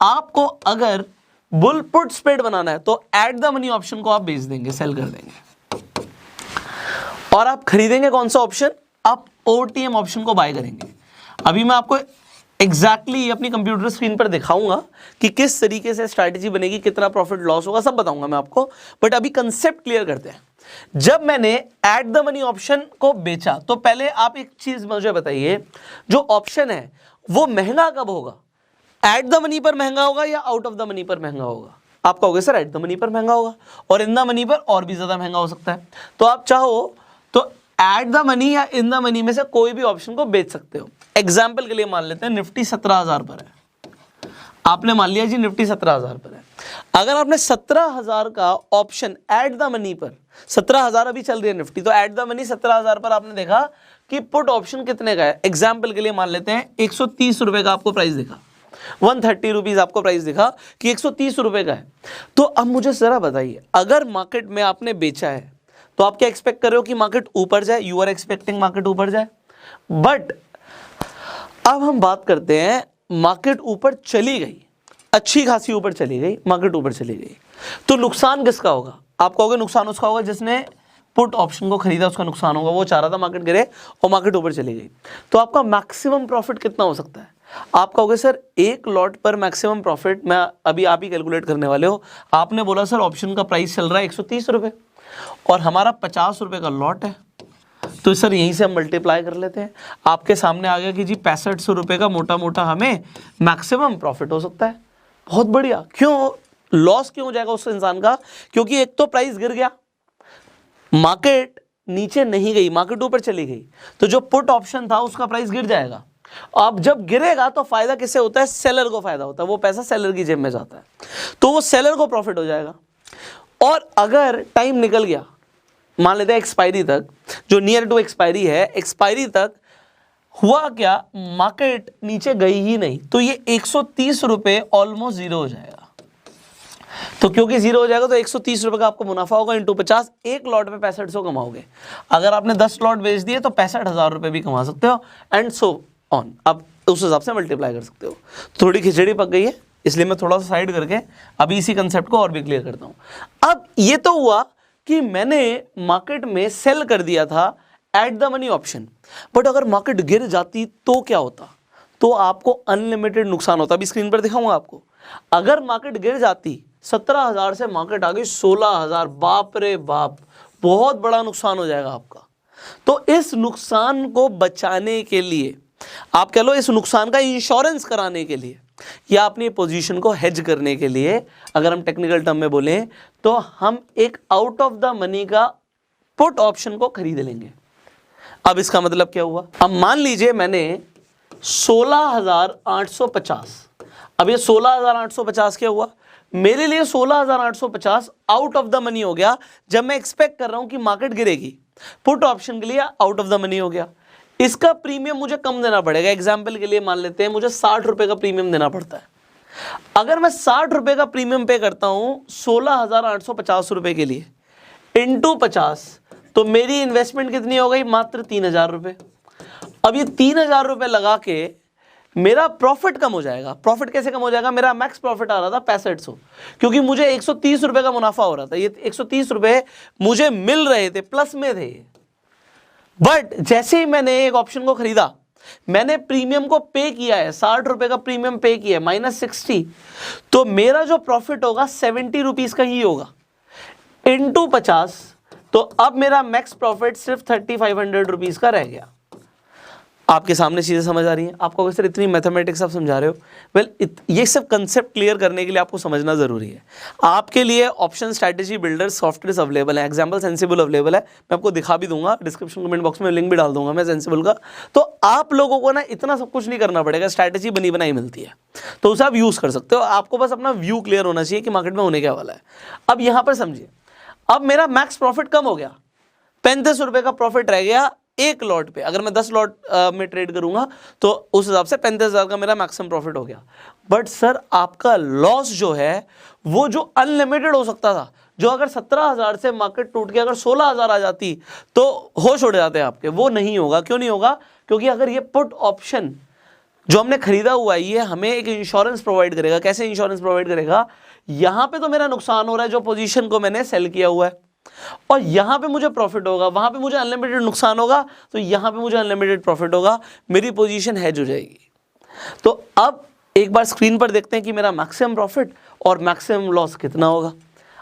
आपको अगर बुल पुट स्प्रेड बनाना है तो एट द मनी ऑप्शन को आप बेच देंगे, सेल कर देंगे, और आप खरीदेंगे कौन सा ऑप्शन, आप ओटीएम ऑप्शन को बाय करेंगे। अभी मैं आपको एग्जैक्टली अपनी कंप्यूटर स्क्रीन पर दिखाऊंगा कि किस तरीके से स्ट्रैटेजी बनेगी, कितना प्रॉफिट लॉस होगा, सब बताऊंगा मैं आपको। बट अभी कंसेप्ट क्लियर करते हैं। जब मैंने एट द मनी ऑप्शन को बेचा, तो पहले आप एक चीज मुझे बताइए, जो ऑप्शन है वो महंगा कब होगा, एट द मनी पर महंगा होगा या आउट ऑफ द मनी पर महंगा होगा? आप कहोगे सर एट द मनी पर महंगा होगा, और इन द मनी पर और भी ज्यादा महंगा हो सकता है। तो आप चाहो तो एट द मनी या इन द मनी में से कोई भी ऑप्शन को बेच सकते हो। एग्जाम्पल के लिए मान लेते हैं निफ्टी 17,000 पर है, आपने मान लिया जी निफ्टी 17,000 पर है। अगर आपने 17,000 का ऑप्शन एट द मनी पर, 17,000 अभी चल रही है निफ्टी, तो एट द मनी 17,000 पर आपने देखा कि पुट ऑप्शन कितने का है। एग्जाम्पल के लिए मान लेते हैं 130 रुपए का आपको प्राइस दिखा, 130 रुपीज आपको प्राइस दिखा कि 130 रुपए का है। तो अब मुझे जरा बताइए, अगर मार्केट में आपने बेचा है तो आप क्या एक्सपेक्ट कर रहे हो कि मार्केट ऊपर जाए, यू आर एक्सपेक्टिंग मार्केट ऊपर जाए। बट अब हम बात करते हैं, मार्केट ऊपर चली गई, अच्छी खासी ऊपर चली गई, मार्केट ऊपर चली गई, तो नुकसान किसका होगा? आप कहोगे नुकसान उसका होगा जिसने पुट ऑप्शन को खरीदा, उसका नुकसान होगा। वो चाह रहा था मार्केट गिरे और मार्केट ऊपर चली गई, तो आपका मैक्सिमम प्रॉफिट कितना हो सकता है? आप कहोगे सर एक लॉट पर मैक्सिमम प्रॉफिट, मैं अभी आप ही कैलकुलेट करने वाले हो। आपने बोला सर ऑप्शन का प्राइस चल रहा है 130 रुपये और हमारा 50 रुपये का लॉट है, तो सर यहीं से हम मल्टीप्लाई कर लेते हैं। आपके सामने आ गया कि जी 6500 रुपये का मोटा मोटा हमें मैक्सिमम प्रॉफिट हो सकता है। बहुत बढ़िया। क्यों लॉस क्यों हो जाएगा उस इंसान का? क्योंकि एक तो प्राइस गिर गया, मार्केट नीचे नहीं गई, मार्केट ऊपर चली गई, तो जो पुट ऑप्शन था उसका प्राइस गिर जाएगा। अब जब गिरेगा तो फायदा किससे होता है? सेलर को फायदा होता है, वो पैसा सेलर की जेब में जाता है, तो वो सेलर को प्रॉफिट हो जाएगा। और अगर टाइम निकल गया, मान लेते हैं एक्सपायरी तक, जो नियर टू एक्सपायरी है, एक्सपायरी तक हुआ क्या, मार्केट नीचे गई ही नहीं, तो ये 130 रुपये ऑलमोस्ट जीरो हो जाएगा। तो क्योंकि जीरो हो जाएगा तो 130 रुपये का आपको मुनाफा होगा इंटू 50, एक लॉट में 6500 कमाओगे। अगर आपने 10 लॉट बेच दिए तो 65,000 रुपये भी कमा सकते हो, एंड सो ऑन। आप उस हिसाब से मल्टीप्लाई कर सकते हो। थोड़ी खिचड़ी पक गई है, इसलिए मैं थोड़ा सा साइड करके अभी इसी कंसेप्ट को और भी क्लियर करता हूँ। अब ये तो हुआ कि मैंने मार्केट में सेल कर दिया था eight the money option, but अगर मार्केट गिर जाती तो क्या होता? तो आपको अनलिमिटेड नुकसान होता। अभी स्क्रीन पर दिखाऊंगा आपको। अगर मार्केट गिर जाती, 17,000 से मार्केट आ गई 16,000, बाप रे बाप, बहुत बड़ा नुकसान हो जाएगा आपका। तो इस नुकसान को बचाने के लिए, आप कह लो इस नुकसान का इंश्योरेंस कराने के लिए, या अपनी पोजीशन को हेज करने के लिए, अगर हम टेक्निकल टर्म में बोलें, तो हम एक आउट ऑफ द मनी का पुट ऑप्शन को खरीद लेंगे। अब इसका मतलब क्या हुआ? अब मान लीजिए मैंने 16,850, अब ये 16,850 क्या हुआ? मेरे लिए 16,850 आउट ऑफ द मनी हो गया। जब मैं एक्सपेक्ट कर रहा हूं कि मार्केट गिरेगी, पुट ऑप्शन के लिए आउट ऑफ द मनी हो गया। इसका प्रीमियम मुझे कम देना पड़ेगा। एग्जाम्पल के लिए मान लेते हैं मुझे 60 रुपए का प्रीमियम देना पड़ता है। अगर मैं 60 रुपए का प्रीमियम पे करता हूं 16,850 रुपए के लिए इंटू 50, तो मेरी इन्वेस्टमेंट कितनी हो गई? मात्र 3,000 रुपए। अब ये 3,000 रुपए लगा के मेरा प्रॉफिट कम हो जाएगा। प्रॉफिट कैसे कम हो जाएगा? मेरा मैक्स प्रॉफिट आ रहा था 6500, क्योंकि मुझे 130 रुपए का मुनाफा हो रहा था। ये 130 रुपए मुझे मिल रहे थे, प्लस में थे। बट जैसे ही मैंने एक ऑप्शन को खरीदा, मैंने प्रीमियम को पे किया है, 60 रुपए का प्रीमियम पे किया है, -60, तो मेरा जो प्रॉफिट होगा 70 रुपीज का ही होगा इंटू 50, तो अब मेरा मैक्स प्रॉफिट सिर्फ 3,500 रुपीज का रह गया। आपके सामने चीज़ें समझ आ रही हैं? आपको अगर सर इतनी मैथमेटिक्स आप समझा रहे हो, वेल ये सब कंसेप्ट क्लियर करने के लिए आपको समझना ज़रूरी है। आपके लिए option strategy builder software available है, एग्जाम्पल सेंसिबल अवेलेबल है, मैं आपको दिखा भी दूंगा, डिस्क्रिप्शन कमेंट बॉक्स में लिंक भी डाल दूंगा मैं सेंसिबल का। तो आप लोगों को ना इतना सब कुछ नहीं करना पड़ेगा, स्ट्रैटेजी बनी बनाई मिलती है, तो उसे आप यूज़ कर सकते हो। आपको बस अपना व्यू क्लियर होना चाहिए कि मार्केट में होने क्या वाला है। अब यहाँ पर समझिए, अब मेरा मैक्स प्रॉफिट कम हो गया, 35 रुपये का प्रॉफिट रह गया एक लॉट पे। अगर मैं 10 लॉट में ट्रेड करूंगा तो उस हिसाब से 35,000 का मेरा मैक्सिमम प्रॉफिट हो गया। बट सर आपका लॉस जो है वो जो अनलिमिटेड हो सकता था, जो अगर 17,000 से मार्केट टूट के अगर 16,000 आ जाती तो होश उड़ जाते हैं आपके, वो नहीं होगा। क्यों नहीं होगा? क्योंकि अगर ये पुट ऑप्शन जो हमने खरीदा हुआ है ये हमें एक इंश्योरेंस प्रोवाइड करेगा। कैसे इंश्योरेंस प्रोवाइड करेगा? यहां पे तो मेरा नुकसान हो रहा है जो पोजीशन को मैंने सेल किया हुआ है, और यहां पे मुझे प्रॉफिट होगा, वहां पे मुझे अनलिमिटेड नुकसान होगा, तो यहां पे मुझे अनलिमिटेड प्रॉफिट होगा, मेरी पोजीशन हेज हो जाएगी। तो अब एक बार स्क्रीन पर देखते हैं कि मेरा मैक्सिमम प्रॉफिट और मैक्सिमम लॉस कितना होगा।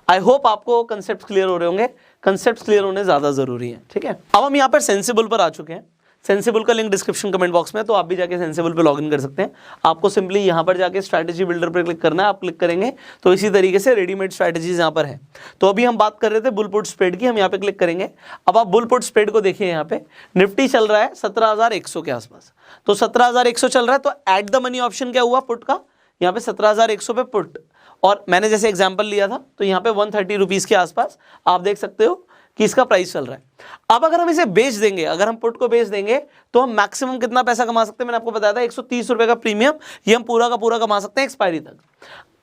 आई होप आपको कंसेप्ट क्लियर हो रहे होंगे, कंसेप्ट क्लियर होने ज्यादा जरूरी है, ठीक है। अब हम यहाँ पर सेंसिबल पर आ चुके हैं। सेंसिबल का लिंक डिस्क्रिप्शन कमेंट बॉक्स में, तो आप भी जाके सेंसिबल पे लॉगिन कर सकते हैं। आपको सिंपली यहाँ पर जाके स्ट्रैटेजी बिल्डर पर क्लिक करना है, आप क्लिक करेंगे तो इसी तरीके से रेडीमेड स्ट्रैटेजीज यहाँ पर है। तो अभी हम बात कर रहे थे बुल पुट स्प्रेड की, हम यहाँ पे क्लिक करेंगे। अब आप बुल पुट स्प्रेड को देखिए, यहाँ पे निफ्टी चल रहा है 17,100 के आसपास, तो 17,100 चल रहा है, तो एट द मनी ऑप्शन क्या हुआ पुट का, यहाँ पे 17,100 पे पुट, और मैंने जैसे एग्जाम्पल लिया था तो यहाँ पे 130 रुपीज़ के आसपास आप देख सकते हो कि इसका प्राइस चल रहा है। अब अगर हम इसे बेच देंगे, अगर हम पुट को बेच देंगे तो हम मैक्सिमम कितना पैसा कमा सकते हैं? मैंने आपको बताया था 130 रुपए का प्रीमियम, ये हम पूरा का पूरा कमा सकते हैं एक्सपायरी तक।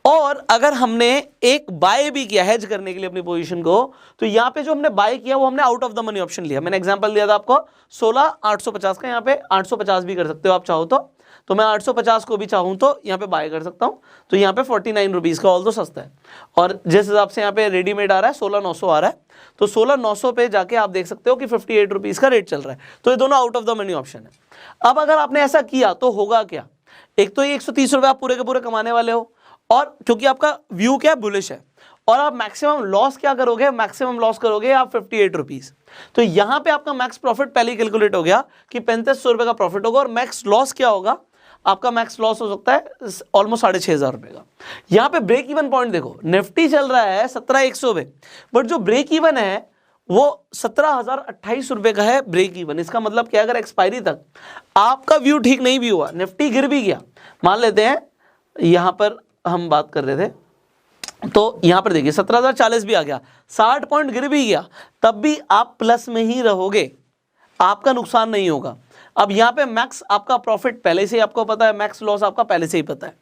और अगर हमने एक बाय भी किया हेज करने के लिए अपनी पोजीशन को, तो यहाँ पे जो हमने बाय किया वो हमने out of the money option लिया। मैंने एग्जांपल दिया था आपको 16,850 का, यहाँ पे 850 भी कर सकते हो आप चाहो तो मैं 850 को भी चाहूँ तो यहाँ पे बाय कर सकता हूँ। तो यहाँ पे 49 रुपीज़ का, ऑल दो सस्ता है, और जिस हिसाब से यहाँ पे रेडीमेड आ रहा है 16,900 आ रहा है, तो 16,900 पे जाके आप देख सकते हो कि 58 रुपीज़ का रेट चल रहा है। तो ये दोनों out of the money option है। अब अगर आपने ऐसा किया तो होगा क्या? एक तो ये 130 रुपये आप पूरे के पूरे कमाने वाले हो, और क्योंकि आपका व्यू क्या बुलिश है, और आप मैक्सिमम लॉस क्या करोगे? मैक्सिमम लॉस करोगे आप 58 रुपीज़। तो यहाँ पे आपका मैक्स प्रॉफिट पहले ही कैलकुलेट हो गया कि 3500 रुपये का प्रॉफिट होगा, और मैक्स लॉस क्या होगा? आपका मैक्स लॉस हो सकता है ऑलमोस्ट 6,500 रुपये का। यहाँ पे ब्रेक इवन पॉइंट देखो, निफ्टी चल रहा है 17,100 पे, बट जो ब्रेक इवन है वो 17,028 रुपये का है ब्रेक इवन। इसका मतलब क्या? अगर एक्सपायरी तक आपका व्यू ठीक नहीं भी हुआ, निफ्टी गिर भी गया, मान लेते हैं यहाँ पर हम बात कर रहे थे, तो यहाँ पर देखिए 17,040 भी आ गया, 60 पॉइंट गिर भी गया, तब भी आप प्लस में ही रहोगे, आपका नुकसान नहीं होगा। अब यहाँ पे मैक्स आपका प्रॉफिट पहले से ही आपको पता है, मैक्स लॉस आपका पहले से ही पता है,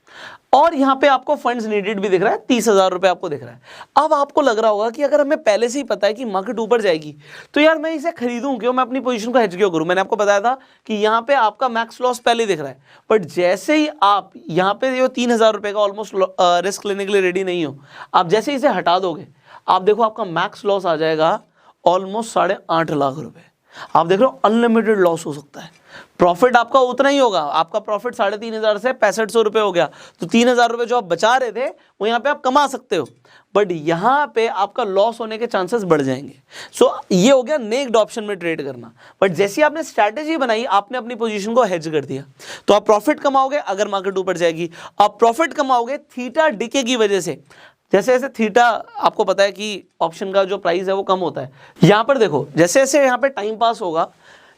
और यहाँ पे आपको फंड्स नीडेड भी दिख रहा है, 30,000 रुपये आपको दिख रहा है। अब आपको लग रहा होगा कि अगर हमें पहले से ही पता है कि मार्केट ऊपर जाएगी तो यार मैं इसे खरीदूं क्यों, मैं अपनी पोजीशन को हेज क्यों करूं? मैंने आपको बताया था कि यहाँ पे आपका मैक्स लॉस पहले दिख रहा है, बट जैसे ही आप यहाँ पे जो 3,000 रुपये का ऑलमोस्ट रिस्क लेने के लिए रेडी नहीं हो, आप जैसे इसे हटा दोगे, आप देखो आपका मैक्स लॉस आ जाएगा ऑलमोस्ट 8.5 लाख रुपये। आप देख रहे हो अनलिमिटेड लॉस हो सकता है, प्रॉफिट आपका उतना ही होगा। आपका प्रॉफिट 3,500 से 6500 रुपये हो गया, तो 3,000 रुपये जो आप बचा रहे थे वो यहाँ पे आप कमा सकते हो, बट यहाँ पे आपका लॉस होने के चांसेस बढ़ जाएंगे। सो ये हो गया नेक्ड ऑप्शन में ट्रेड करना। बट जैसे आपने स्ट्रैटेजी बनाई, आपने अपनी पोजीशन को हेज कर दिया, तो आप प्रॉफिट कमाओगे अगर मार्केट ऊपर जाएगी, आप प्रॉफिट कमाओगे थीटा डिके की वजह से। जैसे जैसे थीटा आपको पता है कि ऑप्शन का जो प्राइस है वो कम होता है। यहाँ पर देखो जैसे जैसे यहाँ पे टाइम पास होगा,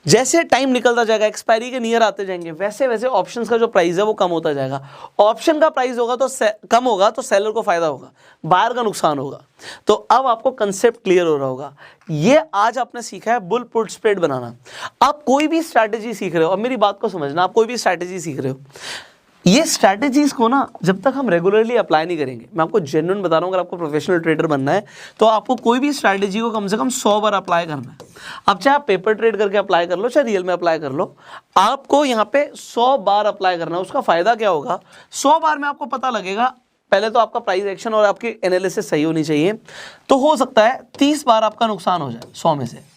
जैसे टाइम निकलता जाएगा, एक्सपायरी के नियर आते जाएंगे, वैसे वैसे ऑप्शंस का जो प्राइस है वो कम होता जाएगा। ऑप्शन का प्राइस होगा तो कम होगा तो सेलर को फायदा होगा, बायर का नुकसान होगा। तो अब आपको कंसेप्ट क्लियर हो रहा होगा। ये आज आपने सीखा है बुल पुट स्प्रेड बनाना। आप कोई भी स्ट्रैटेजी सीख रहे हो, अब मेरी बात को समझना, आप कोई भी स्ट्रैटेजी सीख रहे हो, ये स्ट्रैटेजीज को ना जब तक हम रेगुलरली अप्लाई नहीं करेंगे, मैं आपको जेन्युइन बता रहा हूँ, अगर आपको प्रोफेशनल ट्रेडर बनना है तो आपको कोई भी स्ट्रैटेजी को कम से कम 100 बार अप्लाई करना है। अब चाहे आप पेपर ट्रेड करके अप्लाई कर लो, चाहे रियल में अप्लाई कर लो, आपको यहाँ पे 100 बार अप्लाई करना है। उसका फायदा क्या होगा? 100 बार में आपको पता लगेगा, पहले तो आपका प्राइस एक्शन और आपकी एनालिसिस सही होनी चाहिए, तो हो सकता है 30 बार आपका नुकसान हो जाए 100 में से,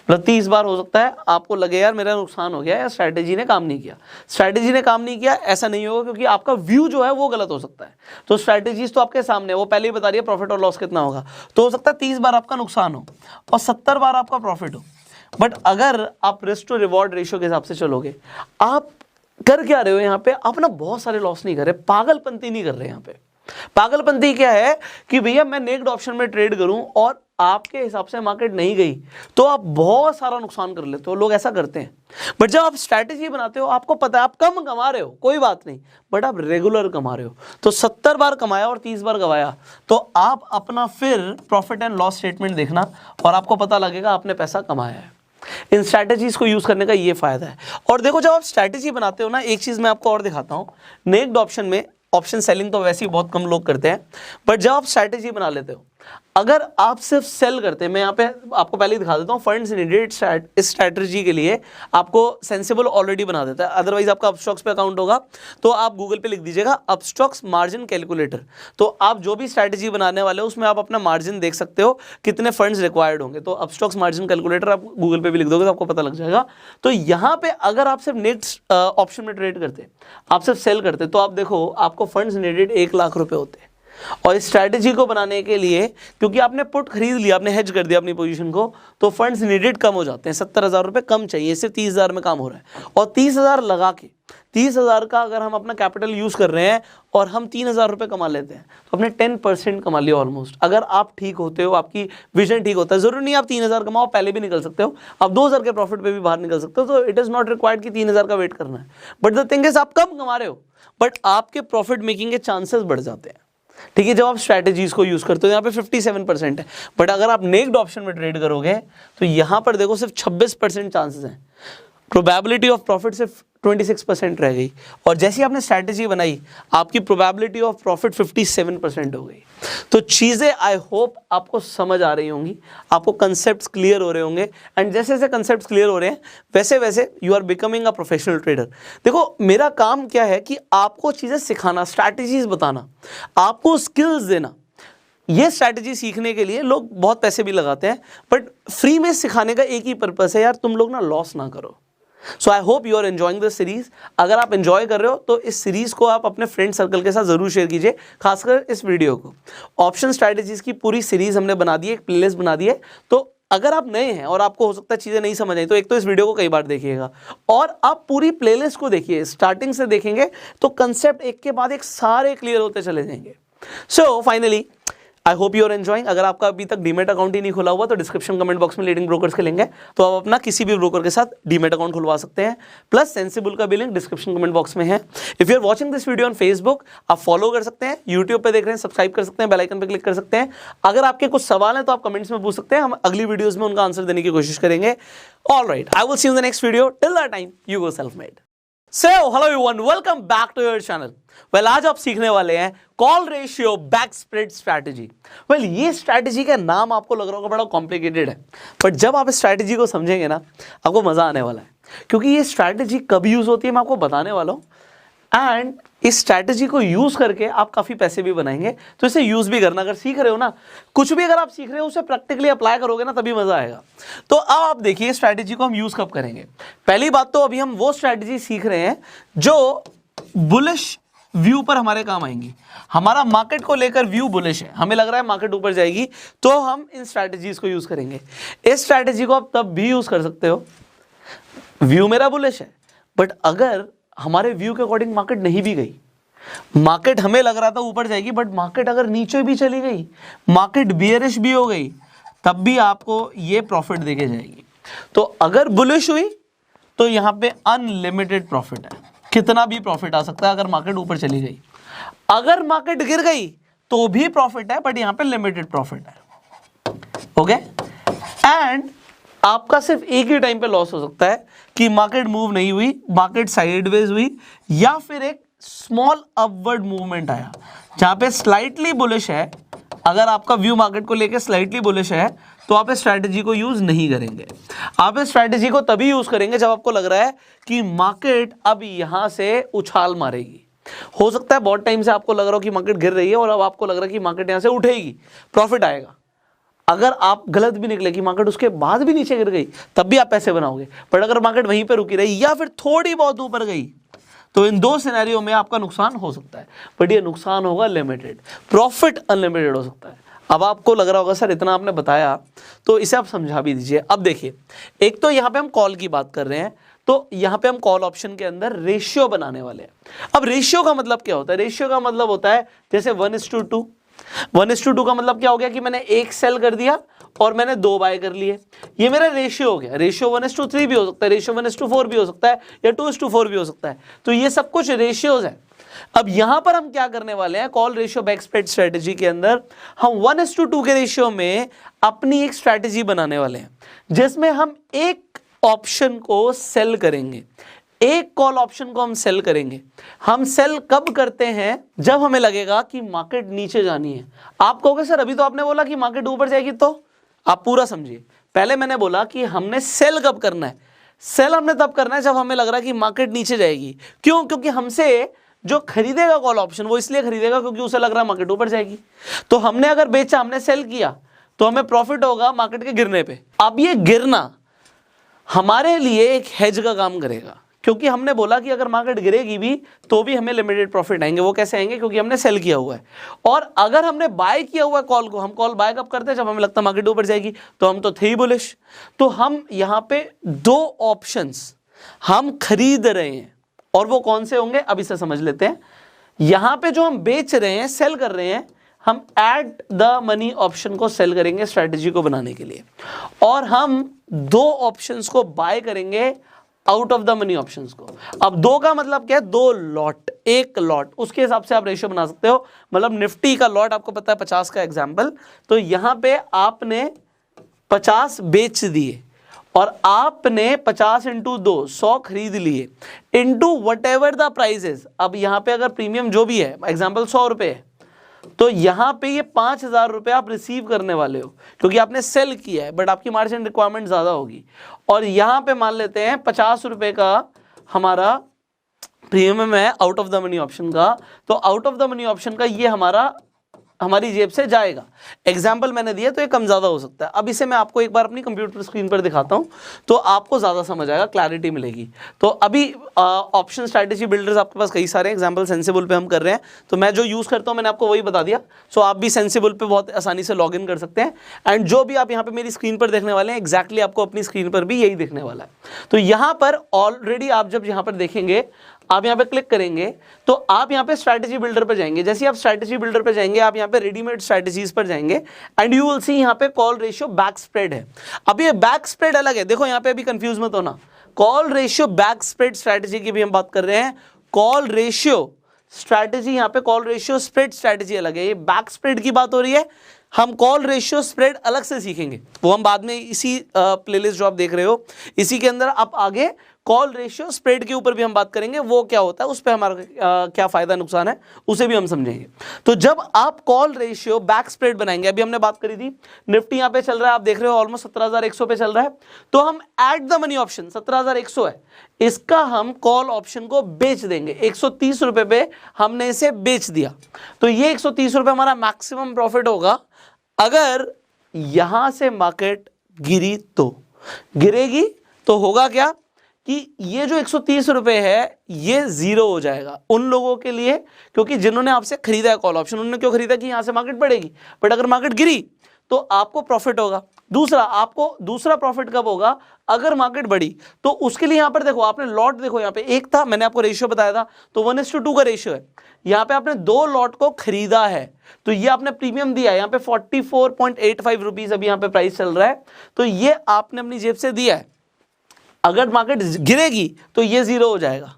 मतलब 30 बार हो सकता है आपको लगे यार मेरा नुकसान हो गया, या स्ट्रैटेजी ने काम नहीं किया। स्ट्रैटेजी ने काम नहीं किया ऐसा नहीं होगा, क्योंकि आपका व्यू जो है वो गलत हो सकता है। तो स्ट्रैटेजीज तो आपके सामने, वो पहले ही बता रही है प्रॉफिट और लॉस कितना होगा। तो हो सकता है 30 बार आपका नुकसान हो और 70 बार आपका प्रॉफिट हो, बट अगर आप रिस्क टू रिवॉर्ड रेशियो के हिसाब से चलोगे, आप कर क्या रहे हो यहाँ पे, आप ना बहुत सारे लॉस नहीं कर रहे, पागलपंती नहीं कर रहे यहाँ पे। पागलपंती क्या है कि भैया मैं नेक्ड ऑप्शन में ट्रेड करूं और आपके हिसाब से मार्केट नहीं गई तो आप बहुत सारा नुकसान कर लेते हो, लोग ऐसा करते हैं। बट जब आप स्ट्रैटेजी बनाते हो, आपको पता है आप कम कमा रहे हो, कोई बात नहीं, बट आप रेगुलर कमा रहे हो, तो 70 बार कमाया और 30 बार गवाया, तो आप अपना फिर प्रॉफिट एंड लॉस स्टेटमेंट देखना और आपको पता लगेगा आपने पैसा कमाया है। इन स्ट्रैटेजीज को यूज करने का ये फायदा है। और देखो जब आप स्ट्रैटेजी बनाते हो ना, एक चीज मैं आपको और दिखाता हूं, नेक्ड ऑप्शन में ऑप्शन सेलिंग तो वैसे ही बहुत कम लोग करते हैं, बट जब आप स्ट्रैटेजी बना लेते हो, अगर आप सिर्फ सेल करते हैं, मैं यहाँ पे आपको पहले ही दिखा देता हूँ, फंड्स नीडेड इस स्ट्रैटेजी के लिए आपको सेंसिबल ऑलरेडी बना देता है। अदरवाइज आपका अपस्टॉक्स पे अकाउंट होगा तो आप गूगल पे लिख दीजिएगा अपस्टॉक्स मार्जिन कैलकुलेटर, तो आप जो भी स्ट्रैटेजी बनाने वाले हो उसमें आप अपना मार्जिन देख सकते हो, कितने फंड्स रिक्वायर्ड होंगे। तो अपस्टॉक्स मार्जिन कैलकुलेटर आप गूगल पे भी लिख दोगे तो आपको पता लग जाएगा। तो यहाँ पे अगर आप सिर्फ नेक्स्ट ऑप्शन में ट्रेड करते, आप सिर्फ सेल करते, तो आप देखो आपको फंड्स नीडेड 1 लाख रुपए होते। और इस स्ट्रैटेजी को बनाने के लिए, क्योंकि आपने पुट खरीद लिया, आपने हेज कर दिया अपनी पोजीशन को, तो फंड्स नीडेड कम हो जाते हैं, 70,000 रुपए कम चाहिए, सिर्फ 30,000 में काम हो रहा है। और 30,000 लगा के, 30,000 का अगर हम अपना कैपिटल यूज कर रहे हैं और हम 3,000 रुपए कमा लेते हैं तो अपने 10% कमा लिया ऑलमोस्ट। अगर आप ठीक होते हो, आपकी विजन ठीक होता है, जरूरी नहीं आप 3,000 कमाओ, पहले भी निकल सकते हो, आप 2,000 के प्रॉफिट पे भी बाहर निकल सकते हो। तो इट इज नॉट रिक्वायर्ड कि 3,000 का वेट करना है। बट द थिंग इज आप कम कमा रहे हो बट आपके प्रॉफिट मेकिंग के चांसेस बढ़ जाते हैं। ठीक है, जब आप स्ट्रैटेजीज को यूज करते हो, यहाँ पे 57% है, बट अगर आप नेक्ड ऑप्शन में ट्रेड करोगे तो यहां पर देखो सिर्फ 26% चांसेस हैं, प्रोबेबिलिटी ऑफ प्रॉफिट सिर्फ 26% रह गई। और जैसे ही आपने स्ट्रैटेजी बनाई, आपकी प्रोबेबिलिटी ऑफ प्रॉफिट 57% हो गई। तो चीजें आई होप आपको समझ आ रही होंगी, आपको कंसेप्ट्स क्लियर हो रहे होंगे, एंड जैसे जैसे कंसेप्ट्स क्लियर हो रहे हैं वैसे वैसे you are becoming a professional trader. देखो मेरा काम क्या है कि आपको चीजें सिखाना, स्ट्रैटेजीज बताना, आपको स्किल्स देना। ये स्ट्रैटेजी सीखने के लिए लोग बहुत पैसे भी लगाते हैं, बट फ्री में सिखाने का एक ही पर्पस है यार, तुम लोग ना लॉस ना करो। So I hope you are enjoying this series. अगर आप एंजॉय कर रहे हो तो इस सीरीज को आप अपने फ्रेंड सर्कल के साथ जरूर शेयर कीजिए, खासकर इस वीडियो को। ऑप्शन स्ट्रैटेजीज की पूरी सीरीज हमने बना दी है, एक प्लेलिस्ट बना दी है। तो अगर आप नए हैं और आपको हो सकता है चीजें नहीं समझ आई, तो एक तो इस वीडियो को कई बार देखिएगा और आप पूरी प्लेलिस्ट को देखिए, स्टार्टिंग से देखेंगे तो कंसेप्ट एक के बाद एक सारे क्लियर होते चले जाएंगे। So finally I hope you are enjoying. अगर आपका अभी तक डीमेट अकाउंट ही नहीं खुला हुआ तो डिस्क्रिप्शन कमेंट बॉक्स में लीडिंग ब्रोकर्स के लिंक है, तो आप अपना किसी भी ब्रोकर के साथ डीमेट अकाउंट खुलवा सकते हैं। प्लस सेंसिबल का भी लिंक डिस्क्रिप्शन कमेंट बॉक्स में है। If you are watching this video on Facebook, आप फॉलो कर सकते हैं, यूट्यूब पे देख रहे हैं सब्सक्राइब कर सकते हैं, बेल आइकन पे क्लिक कर सकते हैं। अगर आपके कुछ सवाल हैं तो आप कमेंट्स में पूछ सकते हैं, हम अगली वीडियोज में उनका आंसर देने की कोशिश करेंगे। Alright, I will see you in the next video. Till that time you go self made. So, hello everyone, welcome back to your channel. Well, आज आप सीखने वाले हैं call ratio back spread strategy. Well, ये strategy का नाम आपको लग रहा होगा बड़ा कॉम्प्लिकेटेड है, बट जब आप इस स्ट्रैटेजी को समझेंगे ना, आपको मजा आने वाला है, क्योंकि ये स्ट्रैटेजी कब यूज होती है मैं आपको बताने वाला हूँ। एंड इस स्ट्रैटेजी को यूज करके आप काफी पैसे भी बनाएंगे, तो इसे यूज भी करना। अगर सीख रहे हो ना, कुछ भी अगर आप सीख रहे हो उसे प्रैक्टिकली अप्लाई करोगे ना, तभी मजा आएगा। तो अब आप देखिए स्ट्रैटेजी को हम यूज कब करेंगे। पहली बात तो अभी हम वो स्ट्रैटेजी सीख रहे हैं जो बुलिश व्यू पर हमारे काम आएंगी। हमारा मार्केट को लेकर व्यू बुलिश है, हमें लग रहा है मार्केट ऊपर जाएगी, तो हम इन स्ट्रैटेजीज को यूज करेंगे। इस स्ट्रैटेजी को आप तब भी यूज कर सकते हो, व्यू मेरा बुलिश है, बट अगर हमारे व्यू के अकॉर्डिंग मार्केट नहीं भी गई, मार्केट हमें लग रहा था ऊपर जाएगी बट मार्केट अगर नीचे भी चली गई, मार्केट बियरिश भी हो गई, तब भी आपको ये प्रॉफिट देके जाएगी। तो अगर बुलिश हुई तो यहां पे अनलिमिटेड प्रॉफिट है, कितना भी प्रॉफिट आ सकता है अगर मार्केट ऊपर चली गई। अगर मार्केट गिर गई तो भी प्रॉफिट है, बट यहां पे लिमिटेड प्रॉफिट है। ओके, एंड आपका सिर्फ एक ही टाइम पे लॉस हो सकता है कि मार्केट मूव नहीं हुई, मार्केट साइडवेज हुई, या फिर एक स्मॉल अपवर्ड मूवमेंट आया जहां पे स्लाइटली बुलिश है। अगर आपका व्यू मार्केट को लेकर स्लाइटली बुलिश है तो आप इस स्ट्रैटेजी को यूज नहीं करेंगे। आप इस स्ट्रैटेजी को तभी यूज करेंगे जब आपको लग रहा है कि मार्केट अब यहां से उछाल मारेगी। हो सकता है बहुत टाइम से आपको लग रहा हो कि मार्केट गिर रही है और अब आपको लग रहा है कि मार्केट यहां से उठेगी, प्रॉफिट आएगा। अगर आप गलत भी निकले कि मार्केट उसके बाद भी नीचे गिर गई, तब भी आप पैसे बनाओगे। पर अगर मार्केट वहीं पे रुकी रही या फिर थोड़ी बहुत ऊपर गई, तो इन दो सिनेरियो में आपका नुकसान हो सकता है, बट ये नुकसान होगा लिमिटेड, प्रॉफिट अनलिमिटेड हो सकता है। अब आपको लग रहा होगा सर इतना आपने बताया, तो इसे आप समझा भी दीजिए। अब देखिए, एक तो यहाँ पे हम कॉल की बात कर रहे हैं, तो यहाँ पे हम कॉल ऑप्शन के अंदर रेशियो बनाने वाले हैं। अब रेशियो का मतलब क्या होता है? रेशियो का मतलब होता है जैसे 1:2। 1:2 का मतलब क्या हो गया कि मैंने एक सेल कर दिया और मैंने 2 बाय कर लिए, ये मेरा रेशियो हो गया। रेशियो 1:3 भी हो सकता है, रेशियो 1:4 भी हो सकता है, या 2:4 भी हो सकता है। तो ये सब कुछ रेशियोज है। अब यहां पर हम क्या करने वाले हैं, call ratio back spread strategy के अंदर हम 1:2 के रेशियो में अपनी एक स्ट्रेटेजी बनाने वाले हैं, जिसमें हम एक ऑप्शन को सेल करेंगे, एक कॉल ऑप्शन को हम सेल करेंगे। हम सेल कब करते हैं? जब हमें लगेगा कि मार्केट नीचे जानी है। आप कहोगे सर अभी तो आपने बोला कि मार्केट ऊपर जाएगी, तो आप पूरा समझिए। पहले मैंने बोला कि हमने सेल कब करना है, सेल हमने तब करना है जब हमें लग रहा है कि मार्केट नीचे जाएगी। क्यों? क्योंकि हमसे जो खरीदेगा कॉल ऑप्शन वो इसलिए खरीदेगा क्योंकि उसे लग रहा है मार्केट ऊपर जाएगी। तो हमने अगर बेचा, हमने सेल किया, तो हमें प्रॉफिट होगा मार्केट के गिरने पे। अब ये गिरना हमारे लिए एक हेज का काम करेगा, क्योंकि हमने बोला कि अगर मार्केट गिरेगी भी तो भी हमें लिमिटेड प्रॉफिट आएंगे। वो कैसे आएंगे? क्योंकि हमने सेल किया हुआ है। और अगर हमने बाय किया हुआ है कॉल को, हम कॉल बाय कब करते हैं? जब हमें लगता है मार्केट ऊपर जाएगी, तो हम तो थे ही बुलिश। तो हम यहाँ पे 2 ऑप्शंस हम खरीद रहे हैं, और वो कौन से होंगे अब इसे समझ लेते हैं। यहां पे जो हम बेच रहे हैं, सेल कर रहे हैं, हम एट द मनी ऑप्शन को सेल करेंगे स्ट्रेटजी को बनाने के लिए, और हम 2 ऑप्शंस को बाय करेंगे out of the money options को। अब 2 का मतलब क्या है? 2 लॉट, एक लॉट, उसके हिसाब से आप रेशियो बना सकते हो। मतलब निफ्टी का लॉट आपको पता है 50 का एग्जाम्पल, तो यहां पे आपने 50 बेच दिए और आपने 50 × 2 100 खरीद लिए, into whatever the prices. अब यहां पे अगर प्रीमियम जो भी है, एग्जाम्पल 100 रुपए है, तो यहां पे ये 5000 रुपए आप रिसीव करने वाले हो, क्योंकि आपने सेल किया है, बट आपकी मार्जिन रिक्वायरमेंट ज्यादा होगी। और यहां पे मान लेते हैं 50 रुपए का हमारा प्रीमियम है out of the money option का, तो out of the money option का ये हमारी जेब से जाएगा। एग्जाम्पल मैंने दिया तो ये कम ज्यादा हो सकता है। अब इसे मैं आपको एक बार अपनी कंप्यूटर स्क्रीन पर दिखाता हूं, तो आपको ज्यादा समझ आएगा, क्लैरिटी मिलेगी। तो अभी ऑप्शन स्ट्रैटेजी बिल्डर्स आपके पास कई सारे एग्जाम्पल सेंसिबल पे हम कर रहे हैं, तो मैं जो यूज करता हूं मैंने आपको वही बता दिया। सो आप भी सेंसिबल पे बहुत आसानी से लॉग इन कर सकते हैं, एंड जो भी आप यहाँ पे मेरी स्क्रीन पर देखने वाले हैं, एग्जैक्टली आपको अपनी स्क्रीन पर भी यही देखने वाला है। तो यहाँ पर ऑलरेडी आप जब यहाँ पर देखेंगे, आप यहाँ पे क्लिक करेंगे, तो आप यहाँ पे स्ट्रैटेजी बिल्डर पर जाएंगे। जैसे आप स्ट्रैटेजी बिल्डर पर जाएंगे, आप यहाँ पे रेडीमेड स्ट्रैटेजीज पर जाएंगे, एंड यू विल सी यहाँ पे कॉल रेशियो बैक स्प्रेड है। अब ये बैक स्प्रेड अलग है, देखो यहाँ पे अभी कंफ्यूज मत होना। Call ratio back spread strategy की भी हम बात कर रहे हैं। कॉल रेशियो स्ट्रैटेजी, यहाँ पे कॉल रेशियो स्प्रेड स्ट्रैटेजी अलग है, ये बैक स्प्रेड की बात हो रही है। हम कॉल रेशियो स्प्रेड अलग से सीखेंगे, वो हम बाद में इसी प्लेलिस्ट जो आप देख रहे हो इसी के अंदर आप आगे कॉल रेशियो स्प्रेड के ऊपर भी हम बात करेंगे, वो क्या होता है, उस पर हमारा क्या फायदा नुकसान है उसे भी हम समझेंगे। तो जब आप कॉल रेशियो बैक स्प्रेड बनाएंगे, अभी हमने बात करी थी निफ्टी यहाँ पे चल रहा है, आप देख रहे हो ऑलमोस्ट 17,100 पे चल रहा है, तो हम एट द मनी ऑप्शन 17,100 है, इसका हम कॉल ऑप्शन को बेच देंगे 130 रुपए पे, हमने इसे बेच दिया। तो ये 130 रुपए हमारा मैक्सिमम प्रॉफिट होगा। अगर यहां से मार्केट गिरी, तो गिरेगी तो होगा क्या कि ये जो 130 रुपए है ये 0 हो जाएगा उन लोगों के लिए, क्योंकि जिन्होंने आपसे खरीदा है कॉल ऑप्शन, उन्होंने क्यों खरीदा कि यहां से मार्केट बढ़ेगी, बट अगर मार्केट गिरी तो आपको प्रॉफिट होगा। दूसरा, आपको दूसरा प्रॉफिट कब होगा, अगर मार्केट बढ़ी, तो उसके लिए यहां पर देखो, आपने लॉट देखो, यहां पे एक था, मैंने आपको रेशियो बताया था, तो 1:2 का रेशियो है। यहां पे आपने 2 लॉट को खरीदा है, तो ये आपने प्रीमियम दिया है, यहां पे 44.85 रुपीज अभी यहां पे प्राइस चल रहा है, तो ये आपने अपनी जेब से दिया है। अगर मार्केट गिरेगी तो ये 0 हो जाएगा,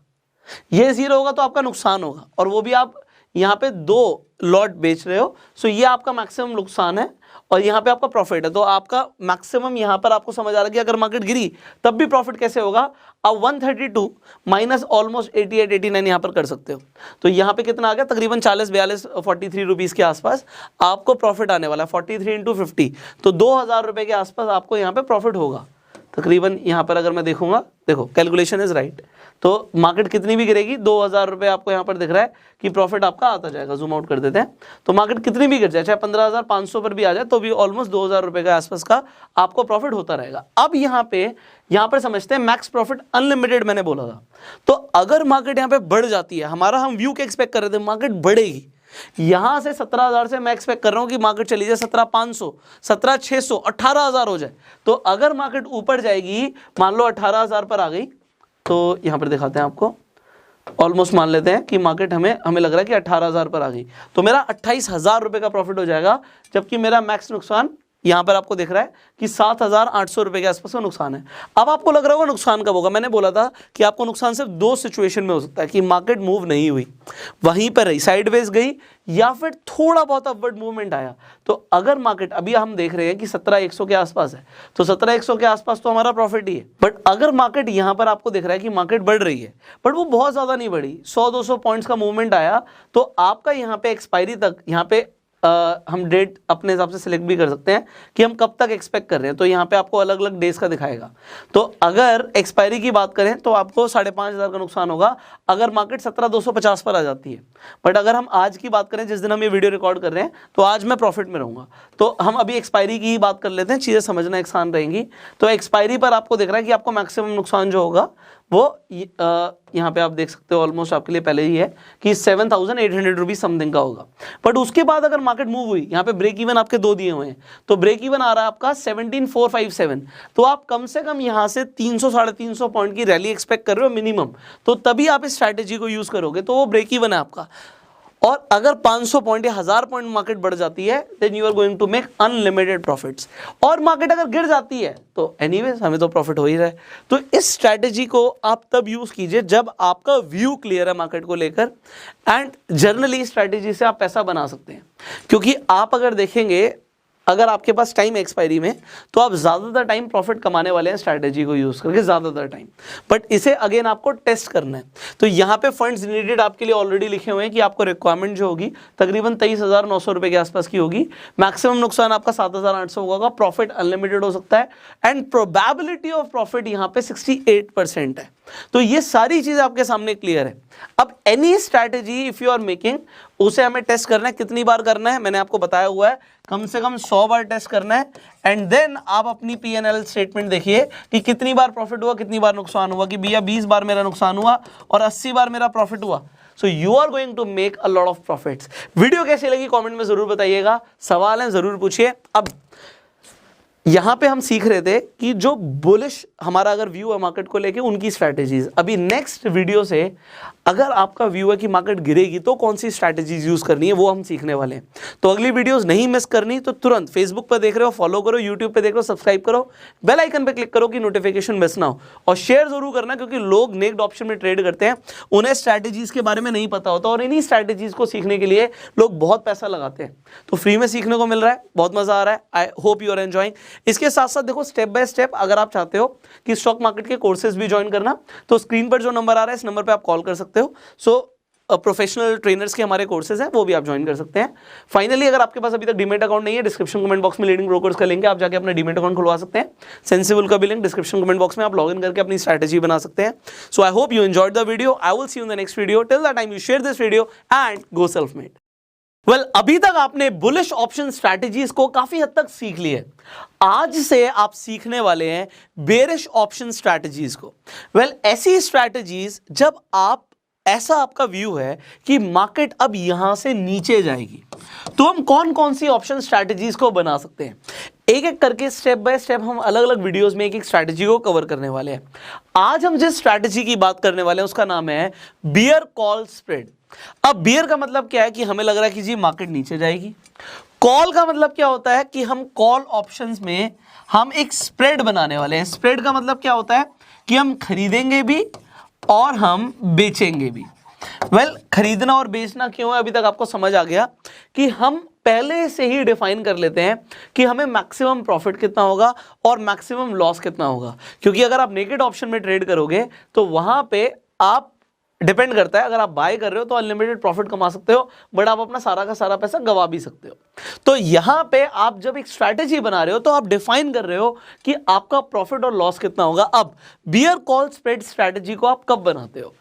ये 0 होगा तो आपका नुकसान होगा, और वो भी आप यहाँ पे 2 लॉट बेच रहे हो, सो ये आपका मैक्सिमम नुकसान है और यहाँ पे आपका प्रॉफिट है। तो आपका मैक्सिमम यहाँ पर आपको समझ आ रहा है कि अगर मार्केट गिरी तब भी प्रॉफिट कैसे होगा। अब 132 माइनस ऑलमोस्ट 88-89 यहाँ पर कर सकते हो, तो यहाँ पे कितना आ गया, तकरीबन 43 रुपीज़ के आसपास आपको प्रॉफिट आने वाला है। 43 × 50 तो 2,000 रुपये के आसपास आपको यहाँ पे प्रॉफिट होगा तकरीबन। यहाँ पर अगर मैं देखूंगा, देखो कैलकुलेशन इज राइट, तो मार्केट कितनी भी गिरेगी 2,000 रुपये आपको यहाँ पर दिख रहा है कि प्रॉफिट आपका आता जाएगा। जूम आउट कर देते हैं, तो मार्केट कितनी भी गिर जाए, चाहे 15,500 पर भी आ जाए, तो भी ऑलमोस्ट 2,000 रुपये के आसपास का आपको प्रॉफिट होता रहेगा। अब यहाँ पर समझते हैं मैक्स प्रॉफिट अनलिमिटेड मैंने बोला था, तो अगर मार्केट यहाँ पे बढ़ जाती है, हमारा हम व्यू क्या एक्सपेक्ट कर रहे थे, मार्केट बढ़ेगी, यहां से 17,000 से मैं एक्सपेक्ट कर रहा हूं कि मार्केट चली जाए 17,500, 17,600, 18,000 हो जाए। तो अगर मार्केट ऊपर जाएगी, मान लो 18,000 पर आ गई, तो यहां पर दिखाते हैं आपको, ऑलमोस्ट मान लेते हैं कि मार्केट हमें लग रहा है कि 18,000 पर आ गई, तो मेरा 28,000 रुपए का प्रॉफिट हो जाएगा, जबकि मेरा मैक्स नुकसान यहां पर आपको दिख रहा है कि 7,800 रुपए के आसपास का नुकसान है। अब आपको लग रहा होगा नुकसान कब होगा, मैंने बोला था कि आपको नुकसान सिर्फ दो सिचुएशन में हो सकता है, कि मार्केट मूव नहीं हुई, वहीं पर रही, साइडवेज गई, या फिर थोड़ा बहुत अपवर्ड मूवमेंट आया। तो अगर मार्केट, अभी हम देख रहे हैं कि 17,100 के आसपास है, तो 17,100 के आसपास तो हमारा प्रॉफिट ही है। बट अगर मार्केट यहां पर आपको दिख रहा है कि मार्केट बढ़ रही है, बट वो बहुत ज्यादा नहीं बढ़ी, 100-200 पॉइंट्स का मूवमेंट आया, तो आपका यहां पे एक्सपायरी तक, यहां पे हम डेट अपने हिसाब से सिलेक्ट भी कर सकते हैं कि हम कब तक एक्सपेक्ट कर रहे हैं। तो यहाँ पे आपको अलग अलग डेज का दिखाएगा। तो अगर एक्सपायरी की बात करें तो आपको 5,500 का नुकसान होगा अगर मार्केट 17,250 पर आ जाती है। बट अगर हम आज की बात करें, जिस दिन हम ये वीडियो रिकॉर्ड कर रहे हैं, तो आज मैं प्रॉफिट में रहूंगा। तो हम अभी एक्सपायरी की ही बात कर लेते हैं, चीज़ें समझना आसान रहेंगी। तो एक्सपायरी पर आपको दिख रहा है कि आपको मैक्सिमम नुकसान जो होगा वो यहाँ पे आप देख सकते हो, ऑलमोस्ट आपके लिए पहले ही है कि 7,800 रुपीज समथिंग का होगा। बट उसके बाद अगर मार्केट मूव हुई, यहाँ पे ब्रेक इवन आपके दो दिए हुए हैं, तो ब्रेक इवन आ रहा है आपका 17,457। तो आप कम से कम यहाँ से 300-350 पॉइंट की रैली एक्सपेक्ट कर रहे हो मिनिमम, तो तभी आप इस स्ट्रैटेजी को यूज करोगे, तो वो ब्रेक इवन है आपका। और अगर 500 पॉइंट या 1000 पॉइंट मार्केट बढ़ जाती है, then you are going to make unlimited profits. और मार्केट अगर गिर जाती है तो एनीवेज हमें तो प्रॉफिट हो ही रहा है। तो इस स्ट्रैटेजी को आप तब यूज कीजिए जब आपका व्यू क्लियर है मार्केट को लेकर, एंड जनरली इस स्ट्रैटेजी से आप पैसा बना सकते हैं। क्योंकि आप अगर देखेंगे, अगर आपके पास टाइम एक्सपायरी में, तो आप ज़्यादातर टाइम प्रॉफिट कमाने वाले हैं स्ट्रैटेजी को यूज़ करके, ज़्यादातर टाइम। बट इसे अगेन आपको टेस्ट करना है। तो यहाँ पे फंड्स नीडेड आपके लिए ऑलरेडी लिखे हुए हैं कि आपको रिक्वायरमेंट जो होगी तकरीबन 23,900 रुपये के आसपास की होगी। मैक्सिमम नुकसान आपका 7,800 होगा, प्रॉफिट अनलिमिटेड हो सकता है, एंड प्रोबेबिलिटी ऑफ प्रॉफिट यहाँ पे 68% है। तो ये सारी चीज़ आपके सामने क्लियर है। अब any strategy if you are making, उसे हमें टेस्ट करना है। कितनी बार करना है मैंने आपको बताया हुआ है, कम से कम 100 बार टेस्ट करना है। एंड देन आप अपनी P&L स्टेटमेंट देखिए कि कितनी बार प्रॉफिट हुआ, कितनी बार नुकसान हुआ, कि भैया 20 बार मेरा नुकसान हुआ और 80 बार मेरा प्रॉफिट हुआ। So you are going to make a lot of profits. Video कैसी लगी कमेंट में जरूर बताइएगा, सवाल है जरूर पूछिए। अब यहां पे हम सीख रहे थे कि जो बुलिश हमारा अगर व्यू है मार्केट को लेके, उनकी स्ट्रैटेजीज। अभी नेक्स्ट वीडियो से अगर आपका व्यू है कि मार्केट गिरेगी तो कौन सी स्ट्रैटेजीज यूज करनी है, वो हम सीखने वाले हैं। तो अगली वीडियोस नहीं मिस करनी तो तुरंत फेसबुक पर देख रहे हो फॉलो करो, यूट्यूब पे देख रहे हो सब्सक्राइब करो, बेल आइकन पे क्लिक करो कि नोटिफिकेशन मिस ना हो, और शेयर जरूर करना, क्योंकि लोग नेक्ड ऑप्शन में ट्रेड करते हैं, उन्हें स्ट्रैटेजीज के बारे में नहीं पता होता, और इन्हीं स्ट्रैटेजीज को सीखने के लिए लोग बहुत पैसा लगाते हैं। तो फ्री में सीखने को मिल रहा है, बहुत मजा आ रहा है। I hope you are enjoying. इसके साथ साथ देखो, स्टेप बाय स्टेप अगर आप चाहते हो कि स्टॉक मार्केट के कोर्सेज भी ज्वाइन करना, तो स्क्रीन पर जो नंबर आ रहा है इस नंबर पे आप कॉल कर सकते हो। सो प्रोफेशनल ट्रेनर्स के हमारे कोर्सेज हैं, वो भी आप ज्वाइन कर सकते हैं। फाइनली अगर आपके पास अभी तक डीमेट अकाउंट नहीं है, डिस्क्रिप्शन कमेंट बॉक्स में लीडिंग ब्रोकर्स का लिंक है, आप जाके अपना डीमेट अकाउंट खुलवा सकते हैं। सेंसिबल का भी लिंक डिस्क्रिप्शन कमेंट बॉक्स में, आप लॉगिन करके अपनी स्ट्रैटेजी बना सकते हैं। So I hope you enjoyed the video. I will see you in the next video. Till that time you share this video and go self made. Well, अभी तक आपने बुलिश ऑप्शन स्ट्रैटेजीज को काफी हद तक सीख ली है। आज से आप सीखने वाले हैं बेरिश ऑप्शन स्ट्रैटेजीज को। वेल, ऐसी स्ट्रैटेजीज जब आप, ऐसा आपका व्यू है कि मार्केट अब यहां से नीचे जाएगी, तो हम कौन कौन सी ऑप्शन स्ट्रैटेजीज को बना सकते हैं। एक एक करके स्टेप बाय स्टेप हम अलग अलग वीडियोस में एक एक स्ट्रैटेजी को कवर करने वाले हैं। आज हम जिस स्ट्रैटेजी की बात करने वाले हैं उसका नाम है बियर कॉल स्प्रेड। अब बियर का मतलब क्या है कि हमें लग रहा है कि जी मार्केट नीचे जाएगी। कॉल का मतलब क्या होता है कि हम कॉल ऑप्शंस में हम एक स्प्रेड बनाने वाले हैं। स्प्रेड का मतलब क्या होता है कि हम खरीदेंगे भी और हम बेचेंगे भी। वेल, खरीदना और बेचना क्यों है, अभी तक आपको समझ आ गया कि हम पहले से ही डिफाइन कर लेते हैं कि हमें मैक्सिमम प्रॉफिट कितना होगा और मैक्सिमम लॉस कितना होगा। क्योंकि अगर आप नेकेड ऑप्शन में ट्रेड करोगे तो वहां पे आप डिपेंड करता है, अगर आप बाय कर रहे हो तो अनलिमिटेड प्रॉफिट कमा सकते हो, बट आप अपना सारा का सारा पैसा गवा भी सकते हो। तो यहां पे आप जब एक स्ट्रैटेजी बना रहे हो तो आप डिफाइन कर रहे हो कि आपका प्रॉफिट और लॉस कितना होगा। अब बियर कॉल स्प्रेड स्ट्रैटेजी को आप कब बनाते हो?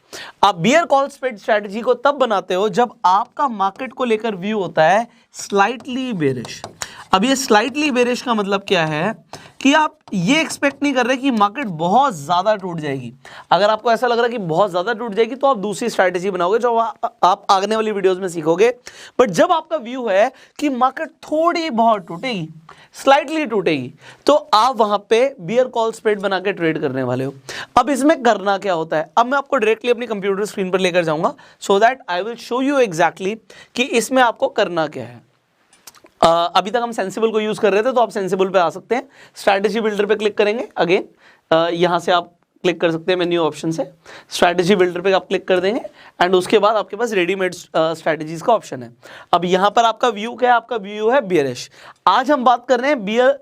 आप बियर कॉल स्प्रेड स्ट्रैटेजी को तब बनाते हो जब आपका मार्केट को लेकर व्यू होता है स्लाइटली बेरिश। अब ये स्लाइटली बेरिश का मतलब क्या है कि आप ये एक्सपेक्ट नहीं कर रहे कि मार्केट बहुत ज़्यादा टूट जाएगी। अगर आपको ऐसा लग रहा है कि बहुत ज़्यादा टूट जाएगी तो आप दूसरी स्ट्रैटेजी बनाओगे जो आप आगने वाली वीडियोस में सीखोगे। बट जब आपका व्यू है कि मार्केट थोड़ी बहुत टूटेगी, स्लाइटली टूटेगी, तो आप वहां पे बियर कॉल स्प्रेड बना के ट्रेड करने वाले हो। अब इसमें करना क्या होता है, अब मैं आपको डायरेक्टली अपनी कंप्यूटर स्क्रीन पर लेकर जाऊंगा so that I will show you exactly कि इसमें आपको करना क्या है। अभी तक हम सेंसिबल को यूज कर रहे थे, तो आप सेंसिबल पे आ सकते हैं। स्ट्रैटेजी बिल्डर पे क्लिक करेंगे, अगेन यहां से आप क्लिक कर सकते हैं मेन्यू ऑप्शन से। स्ट्रैटेजी बिल्डर पे आप क्लिक कर देंगे एंड उसके बाद आपके पास रेडीमेड स्ट्रैटेजीज का ऑप्शन है। अब यहां पर आपका व्यू क्या है, आपका व्यू है बियरिश। आज हम बात कर रहे हैं बियर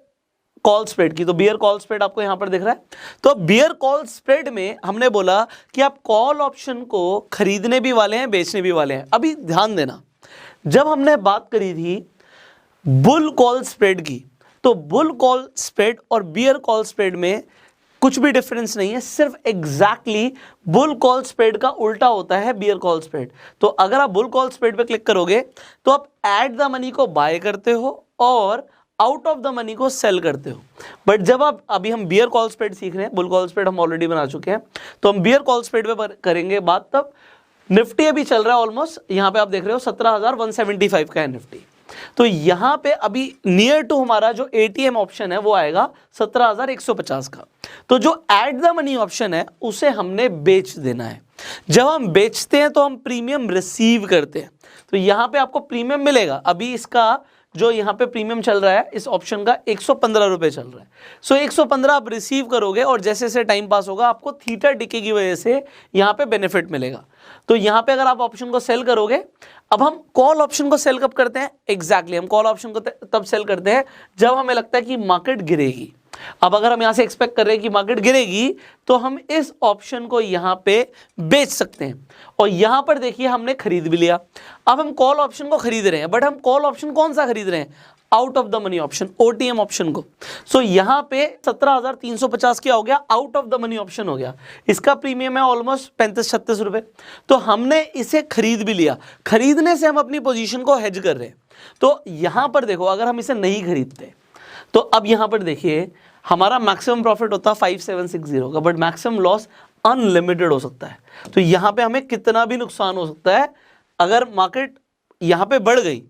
कॉल स्प्रेड की, तो बियर कॉल स्प्रेड आपको यहां पर दिख रहा है। तो बियर कॉल स्प्रेड में हमने बोला कि आप कॉल ऑप्शन को खरीदने भी वाले हैं, बेचने भी वाले हैं। अभी ध्यान देना, जब हमने बात करी थी बुल कॉल स्प्रेड की, तो बुल कॉल स्प्रेड और बियर कॉल स्प्रेड में कुछ भी डिफरेंस नहीं है, सिर्फ एग्जैक्टली बुल कॉल स्प्रेड का उल्टा होता है बियर कॉल स्प्रेड। तो अगर आप बुल कॉल स्प्रेड पे क्लिक करोगे तो आप एट द मनी को बाय करते हो और आउट ऑफ द मनी को सेल करते हो। बट जब आप अभी हम बियर कॉल स्प्रेड सीख रहे हैं, बुल कॉल स्प्रेड हम ऑलरेडी बना चुके हैं, तो हम बियर कॉल स्प्रेड पे करेंगे बात। तब निफ्टी अभी चल रहा है ऑलमोस्ट, यहां पे आप देख रहे हो 17,175 का है निफ्टी। तो यहां पे अभी नियर टू हमारा जो एटीएम ऑप्शन है वो आएगा 17,150 का। तो जो एट द मनी ऑप्शन है उसे हमने बेच देना है। जब हम बेचते हैं तो हम प्रीमियम रिसीव करते हैं, तो यहां पे आपको प्रीमियम मिलेगा। अभी इसका जो यहाँ पे प्रीमियम चल रहा है इस ऑप्शन का 115 रुपए चल रहा है। सो 115 आप रिसीव करोगे और जैसे जैसे टाइम पास होगा आपको थीटा डिके की वजह से यहाँ पे बेनिफिट मिलेगा। तो यहाँ पे अगर आप ऑप्शन को सेल करोगे, अब हम कॉल ऑप्शन को सेल कब करते हैं, एग्जैक्टली हम कॉल ऑप्शन को तब सेल करते हैं जब हमें लगता है कि मार्केट गिरेगी। अब अगर हम यहां से एक्सपेक्ट कर रहे हैं कि मार्केट गिरेगी तो हम इस ऑप्शन को यहां पे बेच सकते हैं। और यहां पर देखिए हमने खरीद भी लिया। अब हम कॉल ऑप्शन को खरीद रहे हैं, बट हम कॉल ऑप्शन कौन सा खरीद रहे हैं, out of the money option, OTM option को। सो यहां पे 17,350 क्या हो गया, out of the money option हो गया। इसका प्रीमियम है ऑलमोस्ट 35-36 रुपए। तो हमने इसे खरीद भी लिया, खरीदने से हम अपनी पोजीशन को हेज कर रहे हैं। तो यहां पर देखो अगर हम इसे नहीं खरीदते तो अब यहां पर देखिए हमारा मैक्सिमम प्रॉफिट होता है 5760 का, बट मैक्सिमम लॉस अनलिमिटेड हो सकता है। तो यहां पे हमें कितना भी नुकसान हो सकता है। अगर मार्केट यहां पे बढ़ गई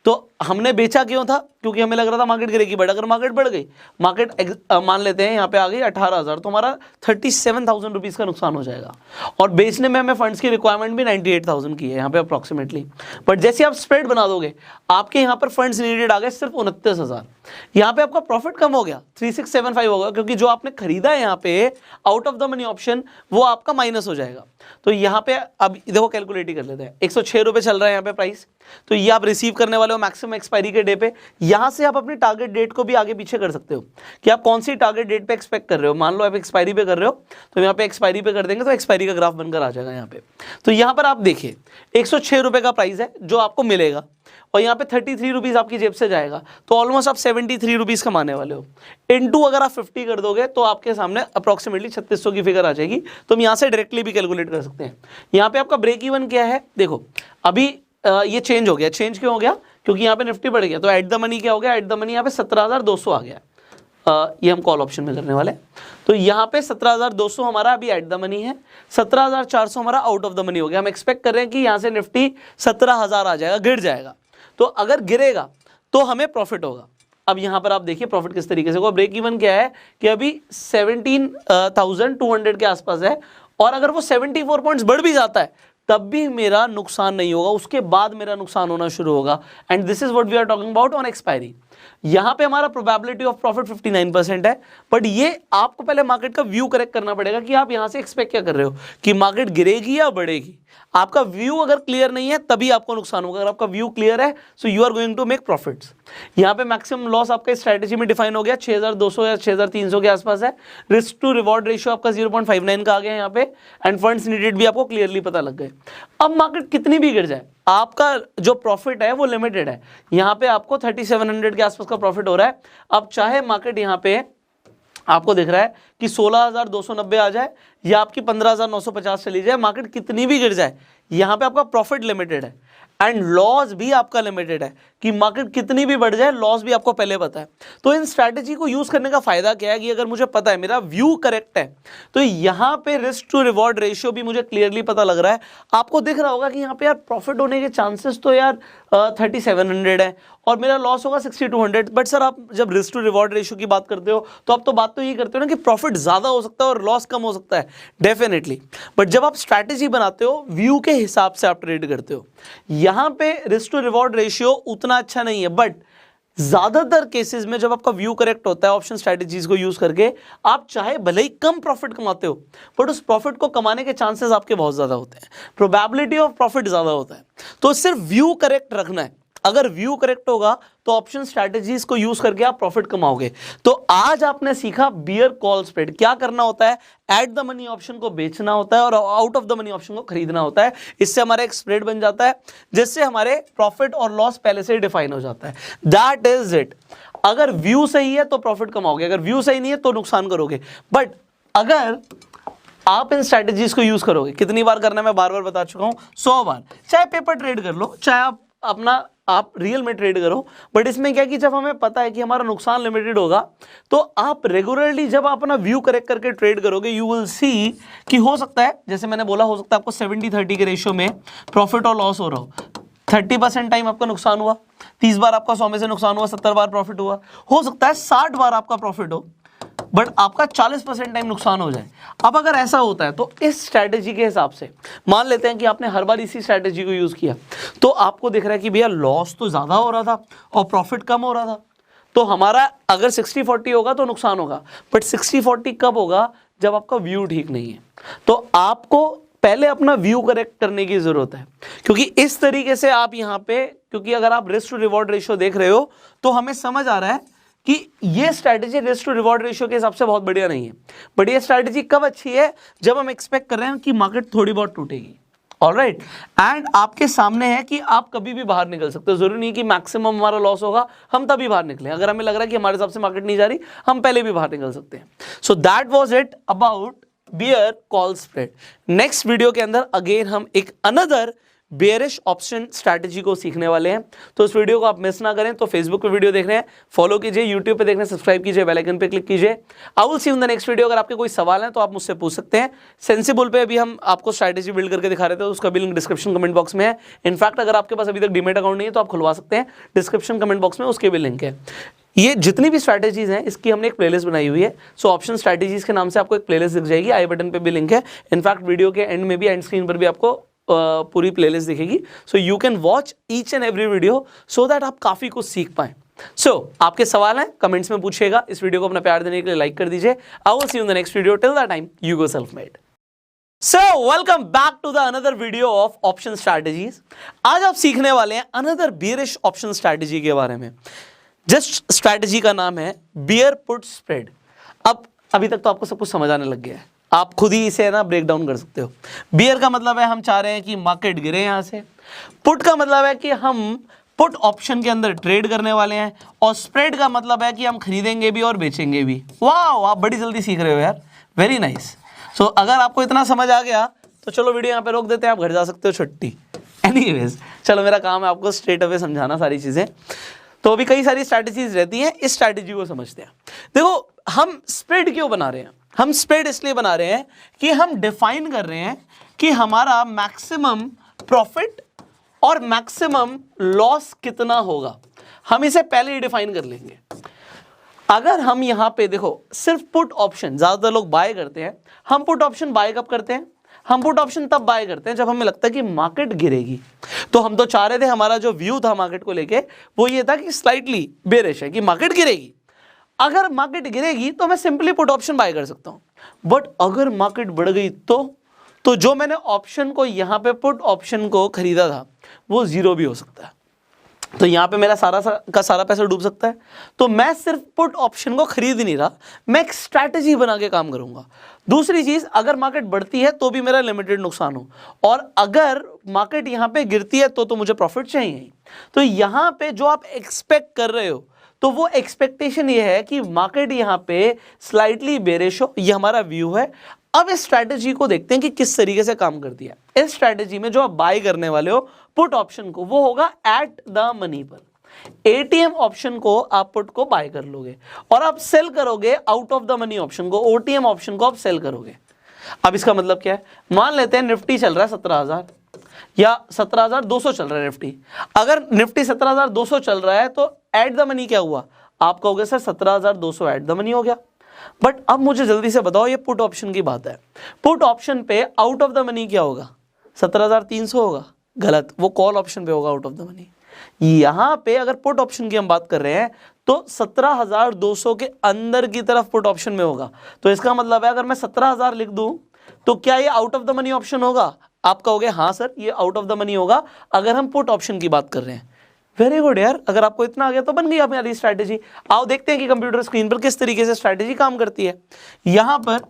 तो हमने बेचा क्यों था, क्योंकि हमें लग रहा था मार्केट गिरेगी। बट अगर मार्केट बढ़ गई, मार्केट मान लेते हैं यहाँ पे आ गई 18,000, तो हमारा 37,000 रुपीज़ का नुकसान हो जाएगा। और बेचने में हमें फंड्स की रिक्वायरमेंट भी 98,000 की है यहाँ पे अप्रॉक्सीमेटली। बट जैसे आप स्प्रेड बना दोगे, आपके यहाँ पर फंड्स नीडेड आ गए सिर्फ 29,000। यहाँ पे आपका प्रॉफिट कम हो गया, 3675 होगा, क्योंकि जो आपने खरीदा है यहाँ पे out of the money option वो आपका माइनस हो जाएगा। तो यहाँ पे अब देखो कैलकुलेट ही कर लेते हैं, 106 रुपये चल रहा है यहाँ पे प्राइस। तो ये आप रिसीव करने वाले हो मैक्सिमम एक्सपायरी के डे पे। यहां से आप अपनी टारगेट डेट को भी आगे पीछे कर सकते हो कि आप कौन सी टारगेट डेट पे एक्सपेक्ट कर रहे हो। मान लो आप एक्सपायरी पे कर रहे हो तो यहाँ पे एक्सपायरी पे कर देंगे तो एक्सपायरी का ग्राफ बनकर आ जाएगा यहाँ पे। तो यहाँ पर आप देखिए 106 रुपये का प्राइस है जो आपको मिलेगा और यहाँ पे 33 रुपीज़ आपकी जेब से जाएगा, तो ऑलमोस्ट आप 73 रुपीज़ कमाने वाले हो। इनटू अगर आप 50 कर दोगे तो आपके सामने अप्रॉक्सीमेटली 3600 की फिगर आ जाएगी। तो हम यहाँ से डायरेक्टली भी कैलकुलेट कर सकते हैं। यहाँ पे आपका ब्रेक इवन क्या है, देखो अभी ये चेंज हो गया। चेंज क्यों हो गया, क्योंकि यहाँ पे निफ्टी बढ़ गया। तो एट द मनी क्या हो गया, एट द मनी यहाँ पे 17,200 आ गया। ये हम कॉल ऑप्शन में करने वाले। तो यहाँ पे 17,200 हमारा अभी एट द मनी है, 17,400 हमारा आउट ऑफ द मनी हो गया। हम एक्सपेक्ट कर रहे हैं कि यहाँ से निफ्टी 17,000 आ जाएगा, गिर जाएगा। तो अगर गिरेगा तो हमें प्रॉफिट होगा। अब यहाँ पर आप देखिए प्रॉफिट किस तरीके से होगा। ब्रेक इवन क्या है कि अभी 17,200 के आसपास है, और अगर वो 74 पॉइंट्स बढ़ भी जाता है तब भी मेरा नुकसान नहीं होगा, उसके बाद मेरा नुकसान होना शुरू होगा। And this is what we are talking about on expiry. यहां पे हमारा प्रोबेबिलिटी ऑफ प्रॉफिट 59% है। बट ये आपको पहले मार्केट का व्यू करेक्ट करना पड़ेगा कि आप यहां से एक्सपेक्ट क्या कर रहे हो, कि मार्केट गिरेगी या बढ़ेगी। आपका व्यू अगर क्लियर नहीं है तभी आपको नुकसान होगा। अगर आपका व्यू क्लियर है so you are going to make profits. यहाँ पे मैक्सिमम लॉस आपका स्ट्रेटेजी में डिफाइन हो गया, 6,200 या 6,300 के आसपास है। रिस्क टू रिवॉर्ड रेशियो आपका 0.59 का आ गया यहाँ पे। एंड फंड्स नीडेड भी आपको क्लियरली पता लग गए। अब मार्केट कितनी भी गिर जाए, आपका जो प्रॉफिट है वो लिमिटेड है। यहाँ पे आपको 3700 के आसपास का प्रॉफिट हो रहा है। अब चाहे मार्केट यहाँ पे आपको दिख रहा है कि 16,290 आ जाए या आपकी 15,950 चली जाए, मार्केट कितनी भी गिर जाए, यहाँ पे आपका प्रॉफिट लिमिटेड है। एंड लॉस भी आपका लिमिटेड है कि मार्केट कितनी भी बढ़ जाए, लॉस भी आपको पहले पता है। तो इन स्ट्रैटेजी को यूज करने का फायदा क्या है कि अगर मुझे पता है, मेरा व्यू करेक्ट है, तो यहाँ पे रिस्क टू रिवॉर्ड रेशियो भी मुझे क्लियरली पता लग रहा है। आपको दिख रहा होगा कि यहाँ पे यार प्रॉफिट होने के चांसेस तो यार 3700 है और मेरा लॉस होगा 6200। बट सर, आप जब रिस्क टू रिवॉर्ड रेशियो की बात करते हो तो आप तो बात तो ये करते हो ना कि प्रॉफिट ज्यादा हो सकता है और लॉस कम हो सकता है, डेफिनेटली। बट जब आप स्ट्रैटेजी बनाते हो, व्यू के हिसाब से आप ट्रेड करते हो। यहां पे रिस्क टू रिवॉर्ड रेशियो उतना अच्छा नहीं है, बट ज्यादातर केसेस में जब आपका व्यू करेक्ट होता है ऑप्शन स्ट्रैटेजीज को यूज करके, आप चाहे भले ही कम प्रॉफिट कमाते हो, बट उस प्रॉफिट को कमाने के चांसेस आपके बहुत ज्यादा होते हैं, प्रोबेबिलिटी ऑफ प्रॉफिट ज्यादा होता है। तो सिर्फ व्यू करेक्ट रखना है। अगर व्यू करेक्ट होगा तो ऑप्शन स्ट्रैटेजीज को यूज करके आप प्रॉफिट कमाओगे। तो आज आपने सीखा बियर कॉल स्प्रेड क्या करना होता है, एट द मनी ऑप्शन को बेचना होता है और out of the money option को खरीदना होता है। इससे हमारा एक स्प्रेड बन जाता है जिससे हमारे प्रॉफिट और लॉस पहले से ही डिफाइन हो जाता है। That is it. अगर व्यू सही है तो प्रॉफिट कमाओगे, अगर व्यू सही नहीं है तो नुकसान करोगे। बट अगर आप इन स्ट्रैटेजीज को यूज करोगे, कितनी बार करना है मैं बार बार बता चुका हूं, 100 बार। चाहे पेपर ट्रेड कर लो, चाहे आप रियल में ट्रेड करो, बट इसमें क्या कि जब हमें पता है कि हमारा नुकसान लिमिटेड होगा, तो आप रेगुलरली जब आप अपना व्यू करेक्ट करके ट्रेड करोगे, यू विल सी कि हो सकता है, जैसे मैंने बोला, हो सकता है आपको 70-30 के रेशियो में प्रॉफिट और लॉस हो रहा हो। 30% टाइम आपका नुकसान हुआ, 30 बार आपका 100 में से नुकसान हुआ, 70 बार प्रॉफिट हुआ। हो सकता है 60 बार आपका प्रॉफिट हो, बट आपका 40% टाइम नुकसान हो जाए। अब अगर ऐसा होता है तो इस स्ट्रैटेजी के हिसाब से मान लेते हैं कि आपने हर बार इसी स्ट्रैटेजी को यूज किया, तो आपको दिख रहा है कि भैया लॉस तो ज्यादा हो रहा था और प्रॉफिट कम हो रहा था। तो हमारा अगर 60-40 होगा तो नुकसान होगा, बट 60-40 कब होगा, जब आपका व्यू ठीक नहीं है। तो आपको पहले अपना व्यू करेक्ट करने की जरूरत है, क्योंकि इस तरीके से आप यहाँ पे, क्योंकि अगर आप रिस्क टू रिवॉर्ड रेशियो देख रहे हो तो हमें समझ आ रहा है कि ये strategy risk to reward ratio के हिसाब से बहुत बढ़िया नहीं है। बट ये स्ट्रैटेजी कब अच्छी है, जब हम एक्सपेक्ट कर रहे हैं कि मार्केट थोड़ी बहुत टूटेगी। ऑलराइट, एंड आपके सामने है कि आप कभी भी बाहर निकल सकते हो। जरूरी नहीं कि मैक्सिमम हमारा लॉस होगा हम तभी बाहर निकले। अगर हमें लग रहा है कि हमारे हिसाब से मार्केट नहीं जा रही, हम पहले भी बाहर निकल सकते हैं। So that was it about bear call spread. Next video के अंदर अगेन हम एक अनदर बेयरिश ऑप्शन स्ट्रैटेजी को सीखने वाले हैं। तो इस वीडियो को आप मिस ना करें। तो फेसबुक पे वीडियो देख रहे हैं, फॉलो कीजिए, यूट्यूब पे देख रहे हैं, सब्सक्राइब कीजिए, बेल आइकन पे क्लिक कीजिए। I will see you in the next video. अगर आपके कोई सवाल है तो आप मुझसे पूछ सकते हैं। सेंसिबल पे अभी हम आपको स्ट्रैटेजी बिल्ड करके दिखा रहे थे, उसका भी लिंक डिस्क्रिप्शन कमेंट बॉक्स में है। इनफैक्ट अगर आपके पास अभी तक डीमैट अकाउंट नहीं है तो आप खुलवा सकते हैं, डिस्क्रिप्शन कमेंट बॉक्स में उसके भी लिंक है। ये जितनी भी स्ट्रैटेजीज हैं इसकी हमने एक प्लेलिस्ट बनाई हुई है। सो ऑप्शन स्ट्रैटेजीज के नाम से आपको एक प्लेलिस्ट दिख जाएगी, आई बटन पे भी लिंक है। इनफैक्ट वीडियो के एंड में भी, एंड स्क्रीन पर भी आपको पूरी प्लेलिस्ट दिखेगी। So you can watch each and every video so that आप काफी कुछ सीख पाए। सो आपके सवाल हैं कमेंट्स में पूछिएगा। इस वीडियो को अपना प्यार देने के लिए लाइक कर दीजिए। आई will see you in the next video. Till that time you go self made. So welcome back to the another video of option strategies। आज आप सीखने वाले हैं another bearish option strategy के बारे में। जिस स्ट्रैटेजी का नाम है बियर पुट स्प्रेड। अब अभी तक तो आपको सब कुछ समझ आने लग गया है, आप खुद ही इसे ना ब्रेक डाउन कर सकते हो। बियर का मतलब है हम चाह रहे हैं कि मार्केट गिरे यहां से। पुट का मतलब है कि हम पुट ऑप्शन के अंदर ट्रेड करने वाले हैं, और स्प्रेड का मतलब है कि हम खरीदेंगे भी और बेचेंगे भी। वाह, आप बड़ी जल्दी सीख रहे हो यार, वेरी नाइस। सो अगर आपको इतना समझ आ गया तो चलो वीडियो यहाँ पे रोक देते हैं, आप घर जा सकते हो छुट्टी। एनीवेज चलो, मेरा काम है आपको स्ट्रेट अवे समझाना सारी चीजें। तो अभी कई सारी स्ट्रैटेजीज रहती हैं, इस स्ट्रैटेजी को समझते हैं। देखो, हम स्प्रेड क्यों बना रहे हैं? हम स्प्रेड इसलिए बना रहे हैं कि हम डिफाइन कर रहे हैं कि हमारा मैक्सिमम प्रॉफिट और मैक्सिमम लॉस कितना होगा। हम इसे पहले ही डिफाइन कर लेंगे। अगर हम यहां पे देखो, सिर्फ पुट ऑप्शन ज्यादातर लोग बाय करते हैं। हम पुट ऑप्शन बाय कब करते हैं? हम पुट ऑप्शन तब बाय करते हैं जब हमें लगता है कि मार्केट गिरेगी। तो हम तो चाह रहे थे, हमारा जो व्यू था मार्केट को लेके वो ये था कि स्लाइटली बेरिश है, कि मार्केट गिरेगी। अगर मार्केट गिरेगी तो मैं सिंपली पुट ऑप्शन बाय कर सकता हूं। बट अगर मार्केट बढ़ गई तो जो मैंने ऑप्शन को यहां पे पुट ऑप्शन को खरीदा था वो जीरो भी हो सकता है। तो यहां पे मेरा सारा पैसा डूब सकता है। तो मैं सिर्फ पुट ऑप्शन को खरीद नहीं रहा, मैं एक स्ट्रैटेजी बना के काम करूंगा। दूसरी चीज, अगर मार्केट बढ़ती है तो भी मेरा लिमिटेड नुकसान हो, और अगर मार्केट यहां पे गिरती है तो मुझे प्रॉफिट चाहिए। तो यहां पे जो आप एक्सपेक्ट कर रहे हो, तो वो एक्सपेक्टेशन ये है कि मार्केट यहां पे स्लाइटली बेरिश हो, ये हमारा व्यू है। अब इस स्ट्रैटेजी को देखते हैं कि किस तरीके से काम करती है। इस स्ट्रैटेजी में जो आप बाय करने वाले हो पुट ऑप्शन को, वो होगा एट द मनी पर। एटीएम ऑप्शन को आप पुट को बाय कर लोगे और आप सेल करोगे out of the money option को, ओटीएम ऑप्शन को आप सेल करोगे। अब इसका मतलब क्या है, मान लेते हैं निफ्टी चल रहा है 17,000 या 17,200 चल रहा है निफ्टी। अगर निफ्टी 17,200 चल रहा है तो एट द मनी क्या हुआ, आप कहोगे सर 17,200 एट द मनी हो गया। बट अब मुझे जल्दी से बताओ, ये पुट ऑप्शन की बात है, पुट ऑप्शन पे आउट ऑफ द मनी क्या होगा, 17,300 होगा। गलत, वो कॉल ऑप्शन पे होगा आउट ऑफ द मनी। यहां पे अगर पुट ऑप्शन की हम बात कर रहे हैं तो 17,200 के अंदर की तरफ पुट ऑप्शन में होगा। तो इसका मतलब है अगर मैं 17,000 लिख दूं तो क्या ये out of the money option होगा? आप कहोगे हाँ सर ये आउट ऑफ द मनी होगा अगर हम पुट ऑप्शन की बात कर रहे हैं। वेरी गुड यार, अगर आपको इतना आ गया तो बन गई हमारी स्ट्रैटेजी। आओ देखते हैं कि कंप्यूटर स्क्रीन पर किस तरीके से स्ट्रैटेजी काम करती है। यहां पर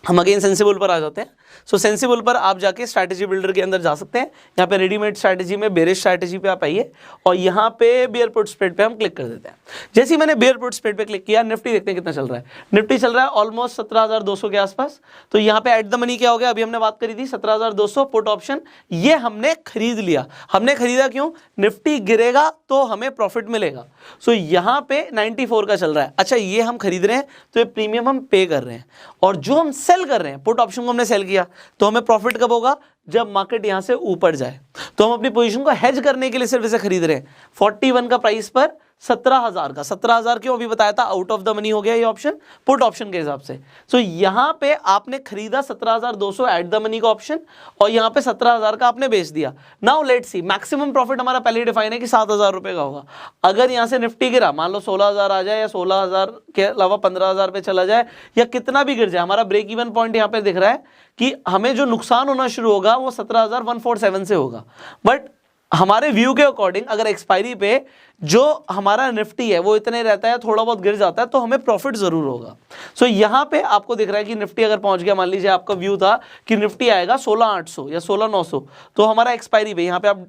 हम अगेन सेंसिबल पर आ जाते हैं। सो सेंसिबल पर आप जाके स्ट्रैटेजी बिल्डर के अंदर जा सकते हैं। यहाँ पे रेडीमेड स्ट्रैटेजी में बेरिश स्ट्रैटेजी पे आप आइए और यहाँ पे बियर पुट स्प्रेड पे हम क्लिक कर देते हैं। जैसे ही मैंने बियर पुट स्प्रेड पे क्लिक किया, निफ्टी देखते हैं कितना चल रहा है। निफ्टी चल रहा है ऑलमोस्ट 17,200 के आसपास। तो यहाँ पे एट द मनी क्या हो गया, अभी हमने बात करी थी 17,200 पुट ऑप्शन, ये हमने खरीद लिया। हमने खरीदा क्यों, निफ्टी गिरेगा तो हमें प्रॉफिट मिलेगा। सो यहाँ पे 94 का चल रहा है। अच्छा ये हम खरीद रहे हैं तो ये प्रीमियम हम पे कर रहे हैं, और जो हम सेल कर रहे हैं पुट ऑप्शन को हमने सेल किया तो हमें प्रॉफिट कब होगा, जब मार्केट यहां से ऊपर जाए। तो हम अपनी पोजीशन को हेज करने के लिए सिर्फ इसे खरीद रहे हैं। 41 का प्राइस पर 17,000 का, 17,000 क्यों अभी बताया था, आउट ऑफ द मनी हो गया ये ऑप्शन पुट ऑप्शन के हिसाब से। सो यहां पे आपने खरीदा 17,200 एट द मनी का ऑप्शन और यहां पे 17,000 का आपने बेच दिया। Now let's see, maximum profit हमारा पहले ही डिफाइन है कि 7,000 रुपए का होगा। अगर यहां से निफ्टी गिरा, मान लो 16,000 आ जाए या 16,000 के अलावा 15,000 पे चला जाए या कितना भी गिर जाए, हमारा ब्रेक इवन पॉइंट यहां पे दिख रहा है कि हमें जो नुकसान होना शुरू होगा वो 17,147 से होगा। बट हमारे व्यू के अकॉर्डिंग अगर एक्सपायरी पे जो हमारा निफ्टी है वो इतने रहता है, थोड़ा बहुत गिर जाता है तो हमें प्रॉफिट जरूर होगा। सो यहां पे आपको दिख रहा है कि निफ्टी अगर पहुंच गया, मान लीजिए आपका व्यू था कि निफ्टी आएगा 16,800 या 16,900, तो हमारा एक्सपायरी पे, यहां पे आप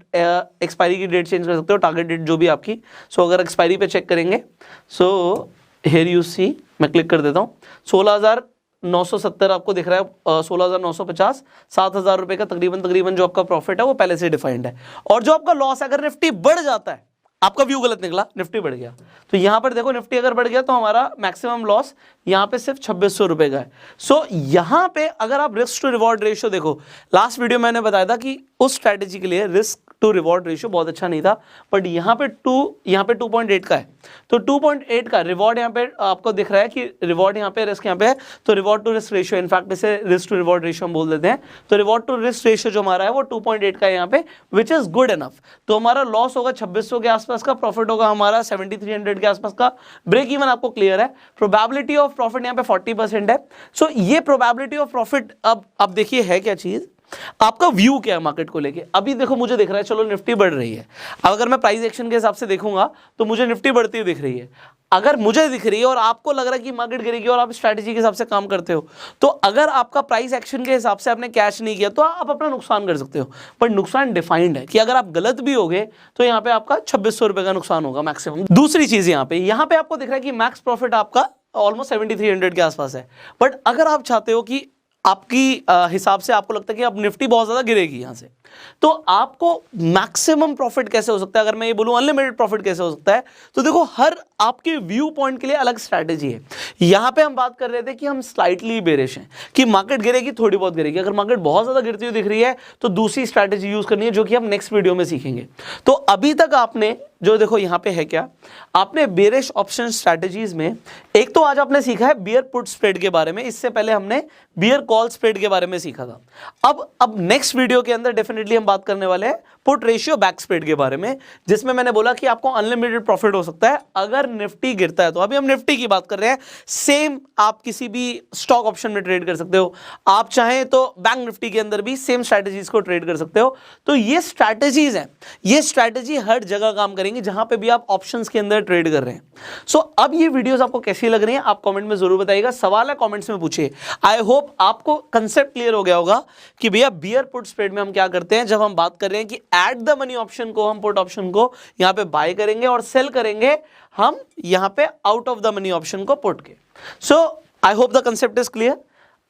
एक्सपायरी की डेट चेंज कर सकते हो, टारगेट डेट जो भी आपकी। सो अगर एक्सपायरी पे चेक करेंगे, सो हियर यू सी, मैं क्लिक कर देता हूं, 16,970 आपको दिख रहा है, 16,950, 7,000 रुपए का तकरीबन जो आपका प्रॉफिट है वो पहले से डिफाइंड है। और जो आपका लॉस है, अगर निफ्टी बढ़ जाता है, आपका व्यू गलत निकला, निफ्टी बढ़ गया, तो यहां पर देखो निफ्टी अगर बढ़ गया तो हमारा मैक्सिमम लॉस यहां पे सिर्फ 2,600 रुपए का है। सो यहां पे अगर आप रिस्क टू रिवॉर्ड रेशियो देखो, लास्ट वीडियो मैंने बताया था कि उस स्ट्रैटेजी के लिए रिस्क टू रिवॉर्ड रेशियो बहुत अच्छा नहीं था, बट यहाँ पे 2.8 का है। तो 2.8 का रिवॉर्ड यहाँ पे आपको दिख रहा है कि रिवॉर्ड यहाँ पे, रिस्क यहाँ पे है, तो reward to risk ratio, in fact इसे रिस्क टू रिवॉर्ड रेशियो हम बोल देते हैं। तो रिवॉर्ड टू रिस्क रेशियो जो हमारा है वो 2.8 का है यहाँ पे, विच इज गुड इनफ। तो हमारा लॉस होगा 2,600 के आसपास का, प्रॉफिट होगा हमारा 7,300 के आसपास का, ब्रेक इवन आपको क्लियर है। प्रोबेबिलिटी ऑफ प्रॉफिट यहाँ पे 40% है। सो ये प्रोबेबिलिटी ऑफ प्रॉफिट, अब देखिए है क्या चीज, आपका व्यू क्या है मार्केट को लेके। अभी देखो मुझे दिख रहा है चलो निफ्टी बढ़ रही है, अब अगर मैं प्राइस एक्शन के हिसाब से देखूंगा तो मुझे निफ्टी बढ़ती हुई दिख रही है। अगर मुझे दिख रही है और आपको लग रहा है कि मार्केट गिरेगी और आप स्ट्रैटेजी के हिसाब से काम करते हो, तो अगर आपका प्राइस एक्शन के हिसाब से आपने कैश नहीं किया तो आप अपना नुकसान कर सकते हो। पर नुकसान डिफाइंड है कि अगर आप गलत भी होगे तो यहाँ पे आपका 2,600 रुपए का नुकसान होगा मैक्सिमम। दूसरी चीज यहाँ पे आपको दिख रहा है कि मैक्स प्रॉफिट आपका ऑलमोस्ट 7,300 के आसपास है। बट अगर आप चाहते हो कि आपकी हिसाब से आपको लगता है कि अब निफ्टी बहुत ज्यादा गिरेगी यहां से, तो आपको मैक्सिमम प्रॉफिट कैसे हो सकता है, अगर मैं ये बोलूं अनलिमिटेड प्रॉफिट कैसे हो सकता है, तो देखो हर आपके व्यू पॉइंट के लिए अलग स्ट्रैटेजी है। यहां पे हम बात कर रहे थे कि हम स्लाइटली बेरिश हैं, कि मार्केट गिरेगी, थोड़ी बहुत गिरेगी। अगर मार्केट बहुत ज्यादा गिरती हुई दिख रही है तो दूसरी स्ट्रैटेजी यूज करनी है, जो कि हम नेक्स्ट वीडियो में सीखेंगे। तो अभी तक आपने जो देखो यहां पे है क्या, आपने बेरिश ऑप्शन स्ट्रैटेजीज में एक तो आज आपने सीखा है बियर पुट स्प्रेड के बारे में, इससे पहले हमने बियर कॉल स्प्रेड के बारे में सीखा था। अब नेक्स्ट वीडियो के अंदर डेफिनेटली हम बात करने वाले हैं पुट रेशियो बैक स्प्रेड के बारे में, जिसमें मैंने बोला कि आपको अनलिमिटेड प्रॉफिट हो सकता है अगर निफ्टी गिरता है। तो अभी हम निफ्टी की बात कर रहे हैं, सेम आप किसी भी स्टॉक ऑप्शन में ट्रेड कर सकते हो, आप चाहें तो बैंक निफ्टी के अंदर भी सेम स्ट्रैटेजीज को ट्रेड कर सकते हो। तो ये स्ट्रैटेजीज हैं, ये स्ट्रैटेजी हर जगह काम करेंगी जहां पे भी आप ऑप्शंस के अंदर ट्रेड कर रहे हैं। सो अब ये वीडियोस आपको कैसी लग रही हैं आप कमेंट में जरूर बताइएगा, सवाल है कमेंट्स में पूछिए। आई होप आपको कंसेप्ट क्लियर हो गया होगा कि भैया बियर पुट स्प्रेड में हम क्या करते हैं। जब हम बात कर रहे हैं कि एट द मनी ऑप्शन को हम पुट ऑप्शन को यहां पे बाय करेंगे और सेल करेंगे हम यहां पे out of the money option को पुट के। So I hope the concept is clear.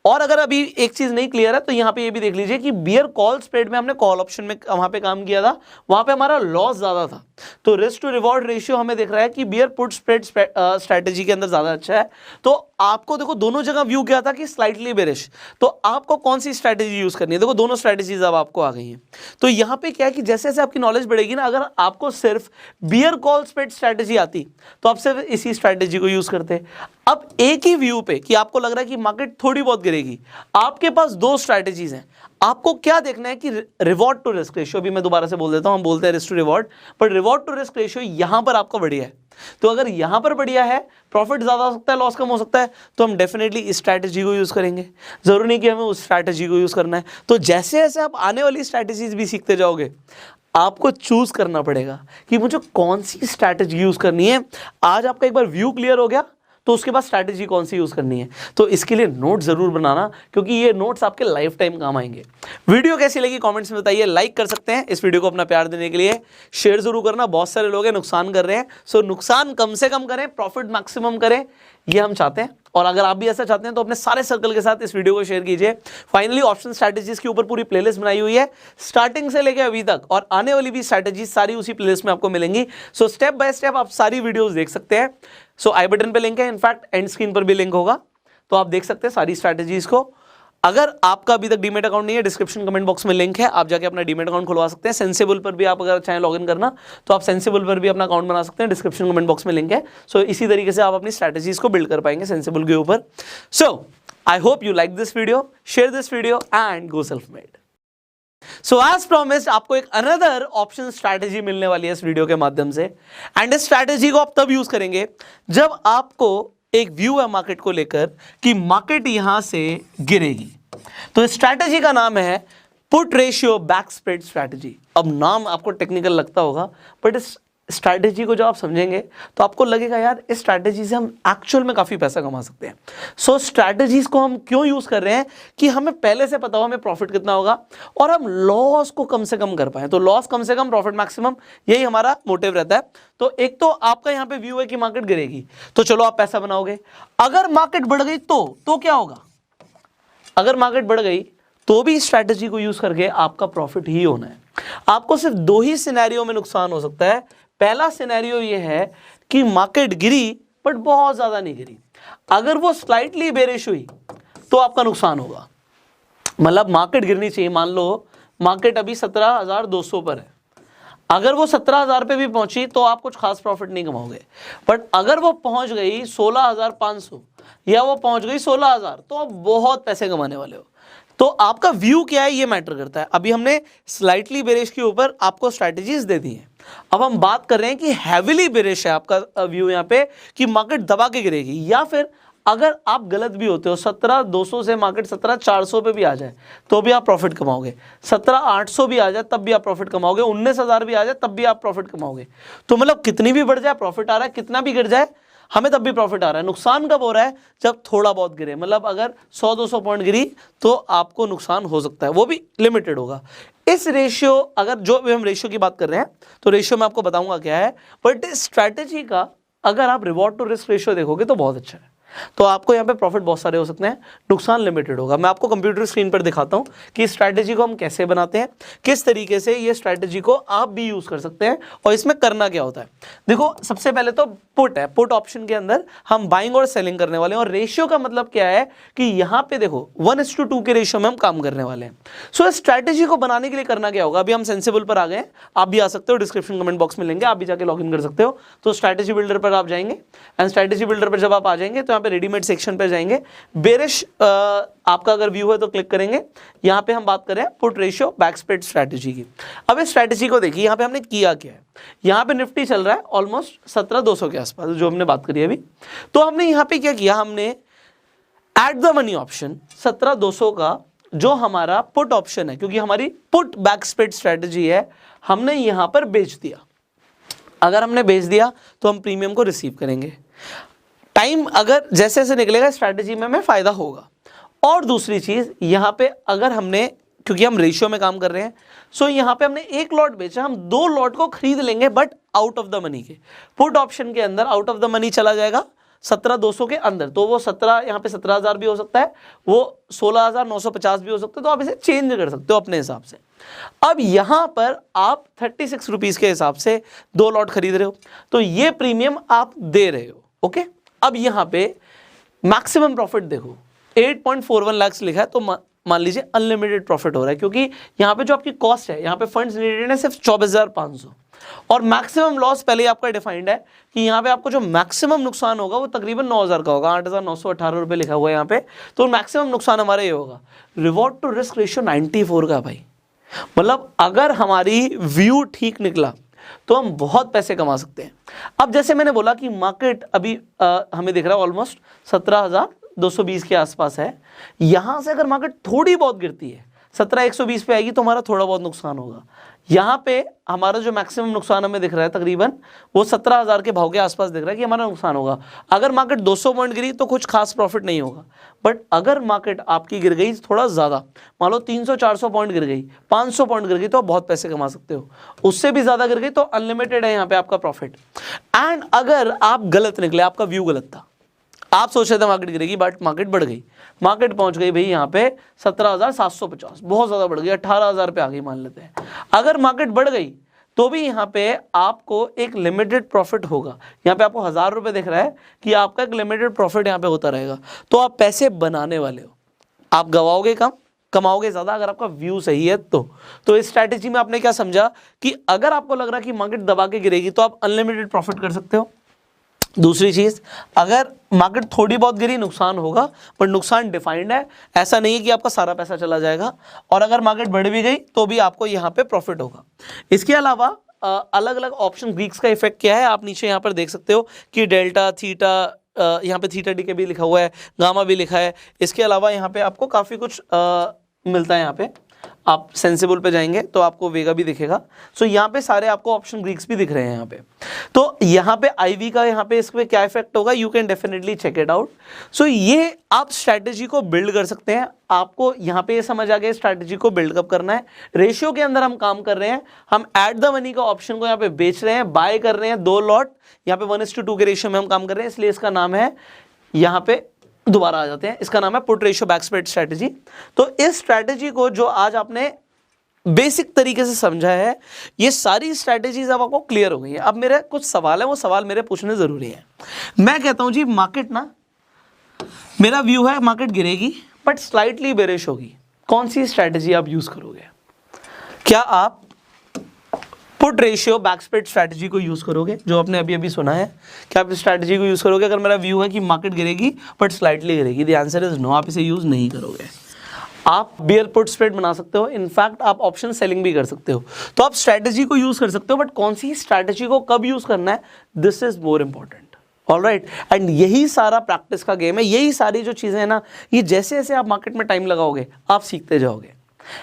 और अगर अभी एक चीज नहीं क्लियर है तो यहाँ पे ये भी देख लीजिए कि बियर कॉल स्प्रेड में हमने कॉल ऑप्शन में वहां पे काम किया था, वहां पे हमारा लॉस ज्यादा था, तो रिस्क टू रिवॉर्ड रेशियो हमें दिख रहा है कि बियर पुट स्प्रेड स्ट्रेटेजी के अंदर ज्यादा अच्छा है। तो आपको देखो दोनों जगह व्यू क्या था कि स्लाइटली बेरिश, तो आपको कौन सी स्ट्रेटेजी यूज करनी है, देखो दोनों स्ट्रेटेजीज अब आपको आ गई हैं। तो यहाँ पे क्या है कि जैसे जैसे आपकी नॉलेज बढ़ेगी ना, अगर आपको सिर्फ बियर कॉल स्प्रेड स्ट्रेटेजी आती तो आप सिर्फ इसी स्ट्रेटेजी को यूज करते। अब एक ही व्यू पे कि आपको लग रहा है कि मार्केट थोड़ी बहुत गिरेगी, आपके पास दो स्ट्रेटेजीज हैं, आपको क्या देखना है कि रिवॉर्ड टू रिस्क रेशियो, भी मैं दोबारा से बोल देता हूं, हम बोलते हैं रिस्क टू रिवॉर्ड, पर रिवॉर्ड टू रिस्क रेशियो यहां पर आपका बढ़िया है। तो अगर यहां पर बढ़िया है, प्रॉफिट ज्यादा हो सकता है, लॉस कम हो सकता है, तो हम डेफिनेटली इस स्ट्रैटेजी को यूज करेंगे, जरूरी नहीं कि हमें उस स्ट्रैटेजी को यूज करना है। तो जैसे जैसे आप आने वाली स्ट्रैटेजीज भी सीखते जाओगे, आपको चूज करना पड़ेगा कि मुझे कौन सी स्ट्रैटेजी यूज करनी है। आज आपका एक बार व्यू क्लियर हो गया तो उसके बाद स्ट्रैटेजी कौन सी यूज करनी है, तो इसके लिए नोट जरूर बनाना, क्योंकि ये नोट्स आपके लाइफ टाइम काम आएंगे। वीडियो कैसी लगी कमेंट्स में बताइए, लाइक कर सकते हैं इस वीडियो को अपना प्यार देने के लिए, शेयर जरूर करना, बहुत सारे लोग हैं नुकसान कर रहे हैं, सो नुकसान कम से कम करें, प्रॉफिट मैक्सिमम करें, ये हम चाहते हैं। और अगर आप भी ऐसा चाहते हैं तो अपने सारे सर्कल के साथ इस वीडियो को शेयर कीजिए। फाइनली ऑप्शन स्ट्रैटेजीज के ऊपर पूरी प्लेलिस्ट बनाई हुई है स्टार्टिंग से लेकर अभी तक, और आने वाली भी स्ट्रैटेजीज सारी उसी प्लेलिस्ट में आपको मिलेंगी। सो स्टेप बाय स्टेप आप सारी वीडियोस देख सकते हैं। सो आई बटन पे लिंक है, इनफैक्ट एंड स्क्रीन पर भी लिंक होगा, तो आप देख सकते हैं सारी स्ट्रैटेजीज को। अगर आपका अभी तक डीमेट अकाउंट नहीं है, डिस्क्रिप्शन कमेंट बॉक्स में लिंक है, आप जाके अपना डीमेट अकाउंट खुलवा सकते हैं। सेंसिबल पर भी आप अगर चाहें लॉगिन करना तो आप सेंसिबल पर भी अपना अकाउंट बना सकते हैं, डिस्क्रिप्शन कमेंट बॉक्स में लिंक है। सो इसी तरीके से आप अपनी स्ट्रैटेजीज को बिल्ड कर पाएंगे सेंसिबल के ऊपर। So I hope you like this video, share this video and go self made. So as promised आपको एक अनदर ऑप्शन स्ट्रैटेजी मिलने वाली है इस वीडियो के माध्यम से, एंड इस स्ट्रैटेजी को आप तब यूज करेंगे जब आपको एक व्यू है मार्केट को लेकर कि मार्केट यहां से गिरेगी। तो इस स्ट्रैटेजी का नाम है put ratio back spread strategy. अब नाम आपको टेक्निकल लगता होगा, बट इस स्ट्रैटेजी को जब आप समझेंगे तो आपको लगेगा यार इस स्ट्रैटेजी से हम एक्चुअल में काफी पैसा कमा सकते हैं। सो स्ट्रैटेजीज को हम क्यों यूज कर रहे हैं कि हमें पहले से पता हो हमें प्रॉफिट कितना होगा और हम लॉस को कम से कम कर पाए। तो लॉस कम से कम, प्रॉफिट मैक्सिमम, यही हमारा मोटिव रहता है। तो एक तो आपका यहां पे व्यू है कि मार्केट गिरेगी, तो चलो आप पैसा बनाओगे। अगर मार्केट बढ़ गई तो क्या होगा? अगर मार्केट बढ़ गई तो भी स्ट्रैटेजी को यूज करके आपका प्रॉफिट ही होना है। आपको सिर्फ दो ही सिनेरियो में नुकसान हो सकता है। पहला सिनेरियो ये है कि मार्केट गिरी बट बहुत ज्यादा नहीं गिरी, अगर वो स्लाइटली बेरिश हुई तो आपका नुकसान होगा। मतलब मार्केट गिरनी चाहिए, मान लो मार्केट अभी 17,200 पर है, अगर वो 17,000 पे भी पहुंची तो आप कुछ खास प्रॉफिट नहीं कमाओगे। बट अगर वो पहुंच गई 16,500 या वो पहुंच गई 16,000 तो आप बहुत पैसे कमाने वाले हो। तो आपका व्यू क्या है ये मैटर करता है। अभी हमने स्लाइटली बेरिश के ऊपर आपको स्ट्रैटेजीज दे दी हैं, अब हम बात कर रहे हैं कि हैविली बेरिश है आपका व्यू यहाँ पे कि मार्केट दबा के गिरेगी, या फिर अगर आप गलत भी होते हो 17,200 से मार्केट 17,400 पे भी आ जाए तो भी आप प्रॉफिट कमाओगे, 17,800 भी आ जाए तब भी आप प्रॉफिट कमाओगे, 19,000 भी आ जाए तब भी आप प्रॉफिट कमाओगे। तो मतलब कितनी भी बढ़ जाए प्रॉफिट आ रहा है, कितना भी गिर जाए हमें तब भी प्रॉफिट आ रहा है। नुकसान कब हो रहा है? जब थोड़ा बहुत गिरे, मतलब अगर 100-200 पॉइंट गिरी तो आपको नुकसान हो सकता है, वो भी लिमिटेड होगा। इस रेशियो, अगर जो भी हम रेशियो की बात कर रहे हैं तो रेशियो मैं आपको बताऊंगा क्या है, बट इस स्ट्रैटेजी का अगर आप रिवॉर्ड टू रिस्क रेशियो देखोगे तो बहुत अच्छा है। तो आपको यहाँ पे प्रॉफिट बहुत सारे हो सकते हैं, नुकसान लिमिटेड होगा। मैं आपको कंप्यूटर स्क्रीन पर दिखाता हूँ कि इस स्ट्रैटेजी को हम कैसे बनाते हैं, किस तरीके से ये स्ट्रैटेजी को आप भी यूज कर सकते हैं और इसमें करना क्या होता है। देखो सबसे पहले तो पुट है, पुट ऑप्शन के अंदर हम बाइंग और सेलिंग करने वाले हैं, और रेशियो का मतलब क्या है कि यहाँ पे देखो 1:2 के रेशियो में हम काम करने वाले हैं। सो इस स्ट्रैटेजी को बनाने के लिए करना क्या होगा, अभी हम सेंसिबल पर आ गए, आप भी आ सकते हो, डिस्क्रिप्शन कमेंट बॉक्स में लेंगे, आप भी जाके लॉग इन कर सकते हो। तो स्ट्रैटेजी बिल्डर पर आप जाएंगे, एंड स्ट्रैटेजी बिल्डर पर जब आप आ जाएंगे तो यहाँ पे रेडीमेड सेक्शन पे जाएंगे, बेरिश आपका अगर व्यू है तो क्लिक करेंगे। यहाँ पे हम बात करें put ratio back spread strategy की। अब इस स्ट्रैटेजी को देखिए, यहाँ पे हमने किया क्या है, यहाँ पे निफ्टी चल रहा है ऑलमोस्ट 17,200 के आसपास, जो हमने बात करी अभी। तो हमने यहाँ पे क्या किया, हमने एट द मनी ऑप्शन 17,200 का जो हमारा पुट ऑप्शन है, क्योंकि हमारी पुट बैक स्प्रेड स्ट्रैटेजी है, हमने यहाँ पर बेच दिया। अगर हमने बेच दिया तो हम प्रीमियम को रिसीव करेंगे। टाइम अगर जैसे जैसे निकलेगा स्ट्रैटेजी में हमें फायदा होगा। और दूसरी चीज यहाँ पे अगर हमने, क्योंकि हम रेशियो में काम कर रहे हैं, सो यहाँ पे हमने एक लॉट बेचा, हम 2 लॉट को खरीद लेंगे but out of the money के। पुट ऑप्शन के अंदर आउट ऑफ द मनी चला जाएगा 17,200 के अंदर, तो वो 17 यहाँ पे 17,000 भी हो सकता है, वो 16,950 भी हो सकता है, तो आप इसे चेंज कर सकते हो अपने हिसाब से। अब यहां पर आप 36 रुपीज के हिसाब से 2 लॉट खरीद रहे हो, तो ये प्रीमियम आप दे रहे हो। ओके, अब यहां पे मैक्सिमम प्रॉफिट देखो 8.41 लाख लिखा है, तो मान लीजिए अनलिमिटेड प्रॉफिट हो रहा है, क्योंकि यहाँ पे जो आपकी कॉस्ट है, यहाँ पे फंड्स नीडेड है सिर्फ 24,500, और मैक्सिमम लॉस पहले ही आपका डिफाइंड है कि यहाँ पे आपको जो मैक्सिमम नुकसान होगा वो तकरीबन 9,000 का होगा, 8,918 रुपये लिखा हुआ है यहाँ पे, तो मैक्सिमम नुकसान हमारा ये होगा। रिवॉर्ड टू रिस्क रेशियो 94 का भाई, मतलब अगर हमारी व्यू ठीक निकला तो हम बहुत पैसे कमा सकते हैं। अब जैसे मैंने बोला कि मार्केट अभी हमें दिख रहा है ऑलमोस्ट 17,220 के आसपास है, यहां से अगर मार्केट थोड़ी बहुत गिरती है 17,120 पे आएगी तो हमारा थोड़ा बहुत नुकसान होगा। यहाँ पे हमारा जो मैक्सिमम नुकसान हमें दिख रहा है तकरीबन वो 17,000 के भाव के आसपास दिख रहा है कि हमारा नुकसान होगा। अगर मार्केट 200 पॉइंट गिरी तो कुछ खास प्रॉफिट नहीं होगा, बट अगर मार्केट आपकी गिर गई थोड़ा ज़्यादा, मान लो 300-400 पॉइंट गिर गई, 500 पॉइंट गिर गई, तो आप बहुत पैसे कमा सकते हो। उससे भी ज़्यादा गिर गई तो अनलिमिटेड है यहाँ पे आपका प्रॉफिट। एंड अगर आप गलत निकले, आपका व्यू गलत था, आप सोच रहे थे मार्केट गिरेगी बट मार्केट बढ़ गई, मार्केट पहुंच गई भाई यहाँ पे 17,750, बहुत ज़्यादा बढ़ गई, 18,000 पे आ गई मान लेते हैं। अगर मार्केट बढ़ गई तो भी यहाँ पे आपको एक लिमिटेड प्रॉफिट होगा। यहाँ पे आपको 1,000 रुपये दिख रहा है कि आपका एक लिमिटेड प्रॉफिट यहाँ पे होता रहेगा, तो आप पैसे बनाने वाले हो। आप गवाओगे कम, कमाओगे ज़्यादा अगर आपका व्यू सही है तो इस स्ट्रैटेजी में आपने क्या समझा कि अगर आपको लग रहा है कि मार्केट दबा के गिरेगी तो आप अनलिमिटेड प्रॉफिट कर सकते हो। दूसरी चीज़, अगर मार्केट थोड़ी बहुत गिरी नुकसान होगा, पर नुकसान डिफाइंड है, ऐसा नहीं है कि आपका सारा पैसा चला जाएगा। और अगर मार्केट बढ़ भी गई तो भी आपको यहाँ पे प्रॉफिट होगा। इसके अलावा अलग अलग ऑप्शन ग्रीक्स का इफेक्ट क्या है आप नीचे यहाँ पर देख सकते हो कि डेल्टा, थीटा, यहाँ पे थीटा डी के भी लिखा हुआ है, गामा भी लिखा है। इसके अलावा यहाँ पे आपको काफ़ी कुछ मिलता है। यहाँ पे आप सेंसिबल पे जाएंगे तो आपको वेगा भी दिखेगा। सो यहाँ पे सारे आपको ऑप्शन ग्रीक्स भी दिख रहे हैं यहाँ पे। तो यहाँ पे आईवी का यहाँ पे इस पे क्या इफेक्ट होगा, you can definitely check it out. So ये आप स्ट्रैटेजी को बिल्ड कर सकते हैं। आपको यहाँ पे ये समझ आ गया स्ट्रैटेजी को बिल्ड कब करना है। रेशियो के अंदर हम काम कर रहे हैं, हम एट द मनी का ऑप्शन को यहाँ पे बेच रहे हैं, बाय कर रहे हैं 2 लॉट, यहाँ पे 1:2 के रेशियो में हम काम कर रहे हैं, इसलिए इसका नाम है, यहाँ पे दोबारा आ जाते हैं, इसका नाम है put ratio back spread strategy. तो इस स्ट्रैटेजी को जो आज आपने बेसिक तरीके से समझा है, ये सारी स्ट्रैटेजीज अब आपको क्लियर हो गई है। अब मेरे कुछ सवाल है, वो सवाल मेरे पूछने जरूरी है। मैं कहता हूं जी मार्केट ना, मेरा व्यू है मार्केट गिरेगी बट स्लाइटली बेरिश होगी, कौन सी स्ट्रैटेजी आप यूज करोगे? क्या आप put ratio back spread strategy को यूज करोगे जो आपने अभी अभी सुना है? क्या आप इस स्ट्रैटेजी को यूज करोगे अगर मेरा व्यू है कि मार्केट गिरेगी बट स्लाइटली गिरेगी? द आंसर इज नो, आप इसे यूज नहीं करोगे। आप बियर पुट स्प्रेड बना सकते हो, इनफैक्ट आप ऑप्शन सेलिंग भी कर सकते हो। तो आप स्ट्रैटेजी को यूज कर सकते हो, बट कौन सी स्ट्रैटेजी को कब यूज करना है, this is more important. Alright, and यही सारा प्रैक्टिस का गेम है। यही सारी जो चीजें हैं ना, ये जैसे जैसे आप मार्केट में टाइम लगाओगे आप सीखते जाओगे।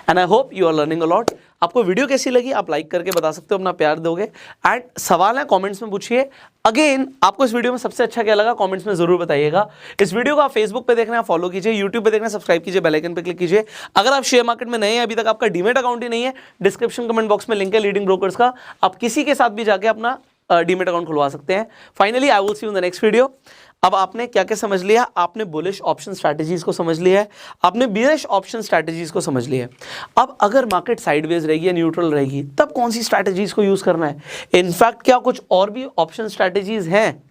And I hope you are learning a lot. आपको वीडियो कैसी लगी आप लाइक करके बता सकते हो, अपना प्यार दोगे। एंड सवाल है कमेंट्स में पूछिए। अगेन, आपको इस वीडियो में सबसे अच्छा क्या लगा कमेंट्स में जरूर बताइएगा। इस वीडियो को आप फेसबुक पे देखना है फॉलो कीजिए, यूट्यूब पे देखना है सब्सक्राइब कीजिए, बेल आइकन पे क्लिक कीजिए। अगर आप शेयर मार्केट में नए हैं, अभी तक आपका डीमेट अकाउंट ही नहीं है, डिस्क्रिप्शन कमेंट बॉक्स में लिंक है लीडिंग ब्रोकर्स का, आप किसी के साथ भी जाके अपना डीमेट अकाउंट खुलवा सकते हैं। Finally I will see you in the next video. अब आपने क्या क्या समझ लिया? आपने बुलिश ऑप्शन स्ट्रैटेजीज को समझ लिया है, आपने बियरिश ऑप्शन स्ट्रैटेजीज को समझ लिया है। अब अगर मार्केट साइडवेज रहेगी या न्यूट्रल रहेगी तब कौन सी स्ट्रैटेजीज को यूज करना है? इनफैक्ट क्या कुछ और भी ऑप्शन स्ट्रैटेजीज हैं,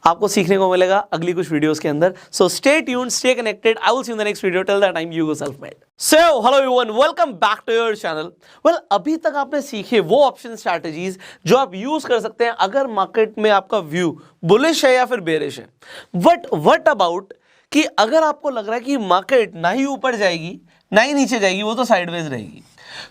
आपको सीखने को मिलेगा अगली कुछ वीडियोस के अंदर। So stay tuned, stay connected. I will see you in the next video. Till that time you go self made. So hello everyone, welcome back to your channel. Well, अभी तक आपने सीखे वो ऑप्शन स्ट्रैटेजीज जो आप use कर सकते हैं अगर मार्केट में आपका व्यू बुलिश है या फिर बेरिश है। बट व्हाट अबाउट कि अगर आपको लग रहा है कि मार्केट ना ही ऊपर जाएगी ना ही नीचे जाएगी, वो तो साइडवेज रहेगी।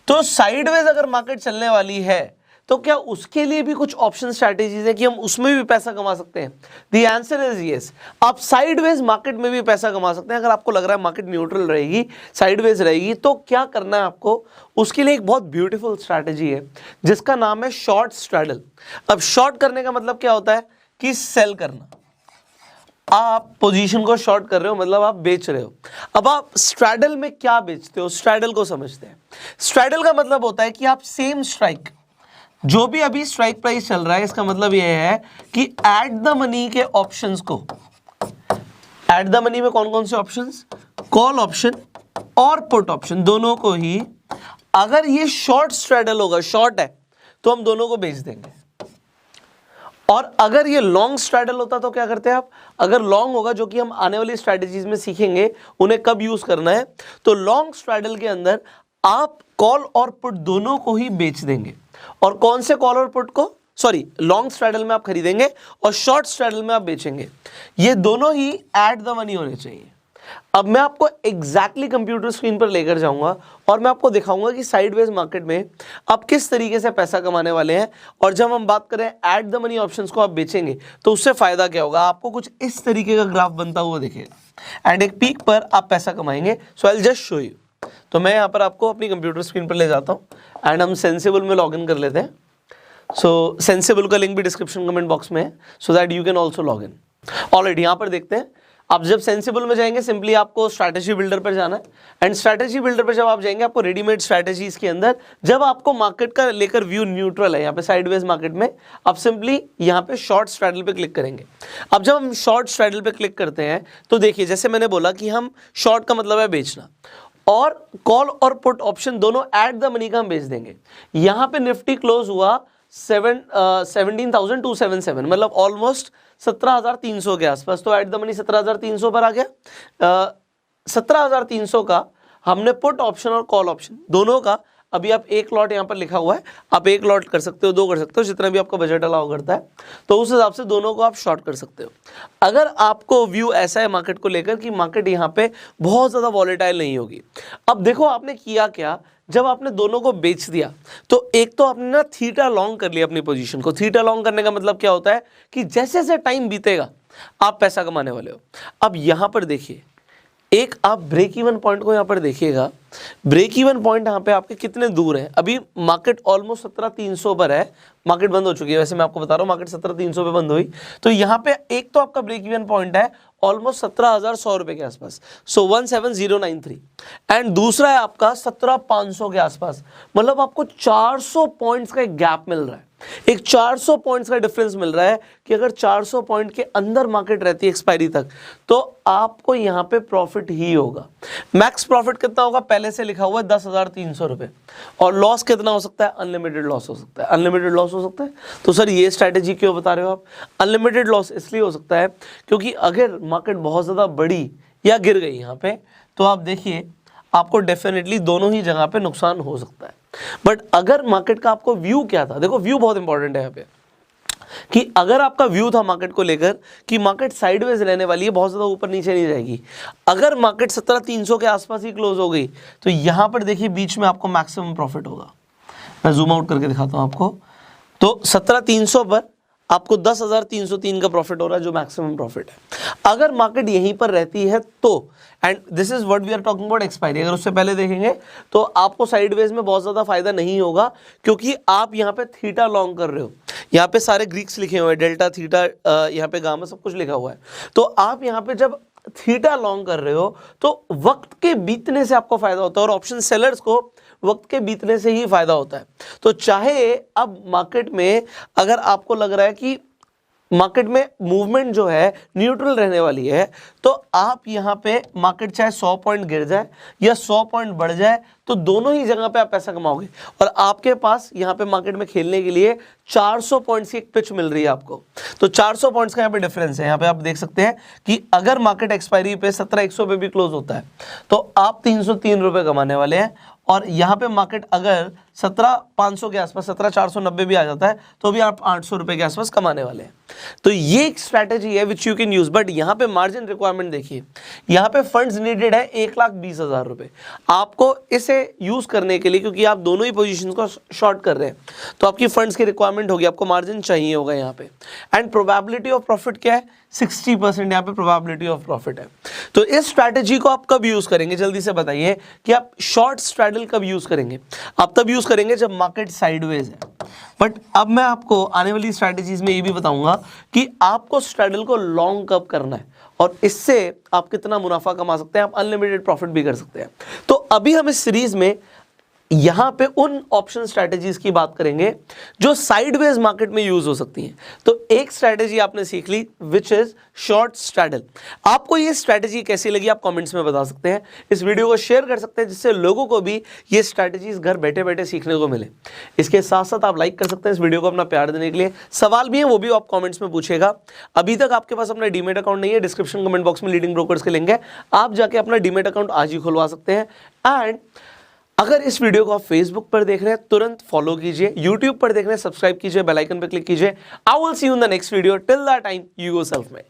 तो साइडवेज अगर मार्केट चलने वाली है तो क्या उसके लिए भी कुछ ऑप्शन स्ट्रैटेजीज है कि हम उसमें भी पैसा कमा सकते हैं? The answer is yes. आप साइडवेज मार्केट में भी पैसा कमा सकते हैं। अगर आपको लग रहा है मार्केट न्यूट्रल रहेगी, साइडवेज रहेगी, तो क्या करना है आपको? उसके लिए एक बहुत ब्यूटीफुल स्ट्रैटेजी है जिसका नाम है शॉर्ट स्ट्रैडल। अब शॉर्ट करने का मतलब क्या होता है कि सेल करना। आप पोजीशन को शॉर्ट कर रहे हो मतलब आप बेच रहे हो। अब आप स्ट्रैडल में क्या बेचते हो, स्ट्रैडल को समझते हैं। स्ट्रैडल का मतलब होता है कि आप सेम स्ट्राइक जो भी अभी स्ट्राइक प्राइस चल रहा है इसका मतलब यह है कि एट द मनी के ऑप्शंस को, एट द मनी में कौन कौन से ऑप्शंस, कॉल ऑप्शन और पुट ऑप्शन, दोनों को ही अगर ये शॉर्ट स्ट्रैडल होगा, शॉर्ट है तो हम दोनों को बेच देंगे, और अगर ये लॉन्ग स्ट्रैडल होता तो क्या करते हैं आप, अगर लॉन्ग होगा, जो कि हम आने वाली स्ट्रैटेजीज में सीखेंगे उन्हें कब यूज करना है, तो लॉन्ग स्ट्रैडल के अंदर आप कॉल और पुट दोनों को ही बेच देंगे। और कौन से कॉल और पुट को, सॉरी, लॉन्ग स्ट्रैडल में आप खरीदेंगे और शॉर्ट स्ट्रैडल में आप बेचेंगे, ये दोनों ही एट द मनी होने चाहिए। अब मैं आपको एग्जैक्टली कंप्यूटर स्क्रीन पर लेकर जाऊंगा और मैं आपको दिखाऊंगा कि साइडवेज मार्केट में आप किस तरीके से पैसा कमाने वाले हैं, और जब हम बात करें एट द मनी ऑप्शंस को आप बेचेंगे तो उससे फायदा क्या होगा, आपको कुछ इस तरीके का ग्राफ बनता हुआ दिखेगा एंड एक पीक पर आप पैसा कमाएंगे। So I will just show you. तो मैं यहाँ पर आपको अपनी कंप्यूटर स्क्रीन पर ले जाता हूँ एंड हम सेंसिबल में लॉग इन कर लेते हैं। सो सेंसिबल का लिंक भी डिस्क्रिप्शन कमेंट बॉक्स में है, so that you can also log in. Already यहाँ पर देखते हैं, आप जब सेंसिबल में जाएंगे सिंपली आपको स्ट्रैटेजी बिल्डर पर जाना है एंड स्ट्रैटेजी बिल्डर पर जब आप जाएंगे आपको रेडीमेड स्ट्रैटेजीज के अंदर जब आपको मार्केट का लेकर व्यू न्यूट्रल है, यहाँ पे साइडवेज मार्केट में आप सिंपली यहाँ पे शॉर्ट स्ट्रैडल पे क्लिक करेंगे। अब जब हम शॉर्ट स्ट्रैडल पे क्लिक करते हैं तो देखिए, जैसे मैंने बोला कि हम शॉर्ट का मतलब है बेचना, और कॉल और पुट ऑप्शन दोनों एट द मनी का हम बेच देंगे। यहाँ पे निफ्टी क्लोज हुआ 17,277, मतलब ऑलमोस्ट 17,300 के आसपास, तो एट द मनी 17,300 पर आ गया। 17,300 का हमने पुट ऑप्शन और कॉल ऑप्शन दोनों का, अभी आप एक लॉट यहाँ पर लिखा हुआ है, आप एक लॉट कर सकते हो, दो कर सकते हो, जितना भी आपका बजट अलाउ करता है, तो उस हिसाब से दोनों को आप शॉर्ट कर सकते हो। अगर आपको व्यू ऐसा है मार्केट को लेकर कि मार्केट यहाँ पे बहुत ज़्यादा वॉलेटाइल नहीं होगी, अब देखो आपने किया क्या, जब आपने दोनों को बेच दिया तो एक तो आपने ना थीटा लॉन्ग कर लिया अपनी पोजीशन को। थीटा लॉन्ग करने का मतलब क्या होता है कि जैसे जैसे टाइम बीतेगा आप पैसा कमाने वाले हो। अब यहाँ पर देखिए, एक आप ब्रेक इवन पॉइंट को यहाँ पर देखिएगा, ब्रेक इवन पॉइंट यहाँ पे आपके कितने दूर है। अभी मार्केट ऑलमोस्ट 17,300 पर है, मार्केट बंद हो चुकी है, वैसे मैं आपको बता रहा हूँ मार्केट 17,300 पे बंद हुई, तो यहाँ पे एक तो आपका ब्रेक इवन पॉइंट है ऑलमोस्ट 17,100 रुपए के आसपास, सो 17,093, एंड दूसरा है आपका 17,500 के आसपास, मतलब आपको 400 पॉइंट्स का एक गैप मिल रहा है, एक 400 पॉइंट्स का डिफरेंस मिल रहा है कि अगर 400 पॉइंट के अंदर मार्केट रहती है एक्सपायरी तक तो आपको यहाँ पे प्रॉफिट ही होगा। मैक्स प्रॉफिट कितना होगा, पहले से लिखा हुआ है 10,300 रुपए, और लॉस कितना हो सकता है, अनलिमिटेड लॉस हो सकता है, अनलिमिटेड लॉस हो सकता है। तो सर ये स्ट्रैटेजी क्यों बता रहे हो आप, अनलिमिटेड लॉस इसलिए हो सकता है क्योंकि अगर मार्केट बहुत ज़्यादा बढ़ी या गिर गई यहाँ पे, तो आप देखिए आपको डेफिनेटली दोनों ही जगह पे नुकसान हो सकता है। बट अगर मार्केट का आपको व्यू क्या था, देखो व्यू बहुत इंपॉर्टेंट है यहाँ पे, कि अगर आपका व्यू था मार्केट को लेकर कि मार्केट साइडवेज रहने वाली है, बहुत ज़्यादा ऊपर नीचे नहीं जाएगी, अगर मार्केट 17,300 के आसपास ही क्लोज हो गई तो यहाँ पर देखिए बीच में आपको मैक्सिमम प्रॉफिट होगा। मैं जूम आउट करके दिखाता हूँ आपको, तो 17,300 पर आपको 10,303 का प्रॉफिट हो रहा है, जो मैक्सिमम प्रॉफिट है। अगर मार्केट यहीं पर रहती है तो, and this is what we are talking about expiry, अगर उससे पहले देखेंगे तो आपको साइडवेज में बहुत ज़्यादा फायदा नहीं होगा, क्योंकि आप यहाँ पे थीटा लॉन्ग कर रहे हो, यहाँ पे सारे ग्रीक्स लिखे हुए हैं, डेल्टा, थीटा, यहाँ पे गामा, सब कुछ लिखा हुआ है। तो आप यहाँ पे जब थीटा लॉन्ग कर रहे हो तो वक्त के बीतने से आपको फायदा होता है, और ऑप्शन सेलर्स को वक्त के बीतने से ही फायदा होता है। तो चाहे अब मार्केट में अगर आपको लग रहा है कि मार्केट में मूवमेंट जो है न्यूट्रल रहने वाली है, तो आप यहाँ पे मार्केट चाहे 100 पॉइंट गिर जाए या 100 पॉइंट बढ़ जाए तो दोनों ही जगह पे आप पैसा कमाओगे, और आपके पास यहाँ पे मार्केट में खेलने के लिए 400 पॉइंट्स की एक पिच मिल रही है आपको। तो 400 पॉइंट्स का यहाँ पे डिफरेंस है। यहाँ पे आप देख सकते हैं कि अगर मार्केट एक्सपायरी पे 17,100 पे भी क्लोज होता है तो आप 303 रुपये कमाने वाले हैं, और यहाँ पे मार्केट अगर 17,500 के आसपास, 17,490 भी आ जाता है तो भी आप 800 रुपये के आसपास कमाने वाले हैं। तो ये एक स्ट्रैटेजी है which you can use. But यहाँ पे मार्जिन रिक्वायरमेंट देखिए, यहाँ पे फंड्स नीडेड है 1,20,000 रुपये आपको इसे यूज करने के लिए, क्योंकि आप दोनों ही पोजीशन को शॉर्ट कर रहे हैं, तो आपकी फंड्स की रिक्वायरमेंट होगी, आपको मार्जिन चाहिए होगा यहाँ पे। एंड प्रोबेबिलिटी ऑफ प्रॉफिट क्या है, 60% यहाँ पे प्रोबेबिलिटी ऑफ प्रॉफिट है। तो इस स्ट्रैटेजी को आप कब यूज करेंगे, जल्दी से बताइए कि आप शॉर्ट स्ट्रैडल कब यूज करेंगे। आप तब यूज करेंगे जब मार्केट साइडवेज है। बट अब मैं आपको आने वाली स्ट्रैटेजीज में ये भी बताऊंगा कि आपको स्ट्रैडल को लॉन्ग कब करना है, और इससे आप कितना मुनाफा कमा सकते हैं, आप अनलिमिटेड प्रॉफिट भी कर सकते हैं। तो अभी हम इस सीरीज में यहां पे उन ऑप्शन स्ट्रैटेजीज की बात करेंगे जो साइडवेज मार्केट में यूज हो सकती हैं। तो एक स्ट्रैटेजी आपने सीख ली विच इज शॉर्ट स्ट्रैडल। आपको ये स्ट्रैटेजी कैसी लगी आप कमेंट्स में बता सकते हैं, इस वीडियो को शेयर कर सकते हैं जिससे लोगों को भी ये स्ट्रैटेजीज घर बैठे बैठे सीखने को मिले। इसके साथ साथ आप लाइक कर सकते हैं इस वीडियो को अपना प्यार देने के लिए। सवाल भी है वो भी आप कमेंट्स में पूछेगा। अभी तक आपके पास अपना डीमेट अकाउंट नहीं है, डिस्क्रिप्शन कमेंट बॉक्स में लीडिंग ब्रोकर्स के लिंक है, आप जाके अपना डीमेट अकाउंट आज ही खुलवा सकते हैं। एंड अगर इस वीडियो को आप फेसबुक पर देख रहे हैं तुरंत फॉलो कीजिए, यूट्यूब पर देख रहे हैं सब्सक्राइब कीजिए, बेल आइकन पर क्लिक कीजिए। I will see you in the next video, till that time you go self made.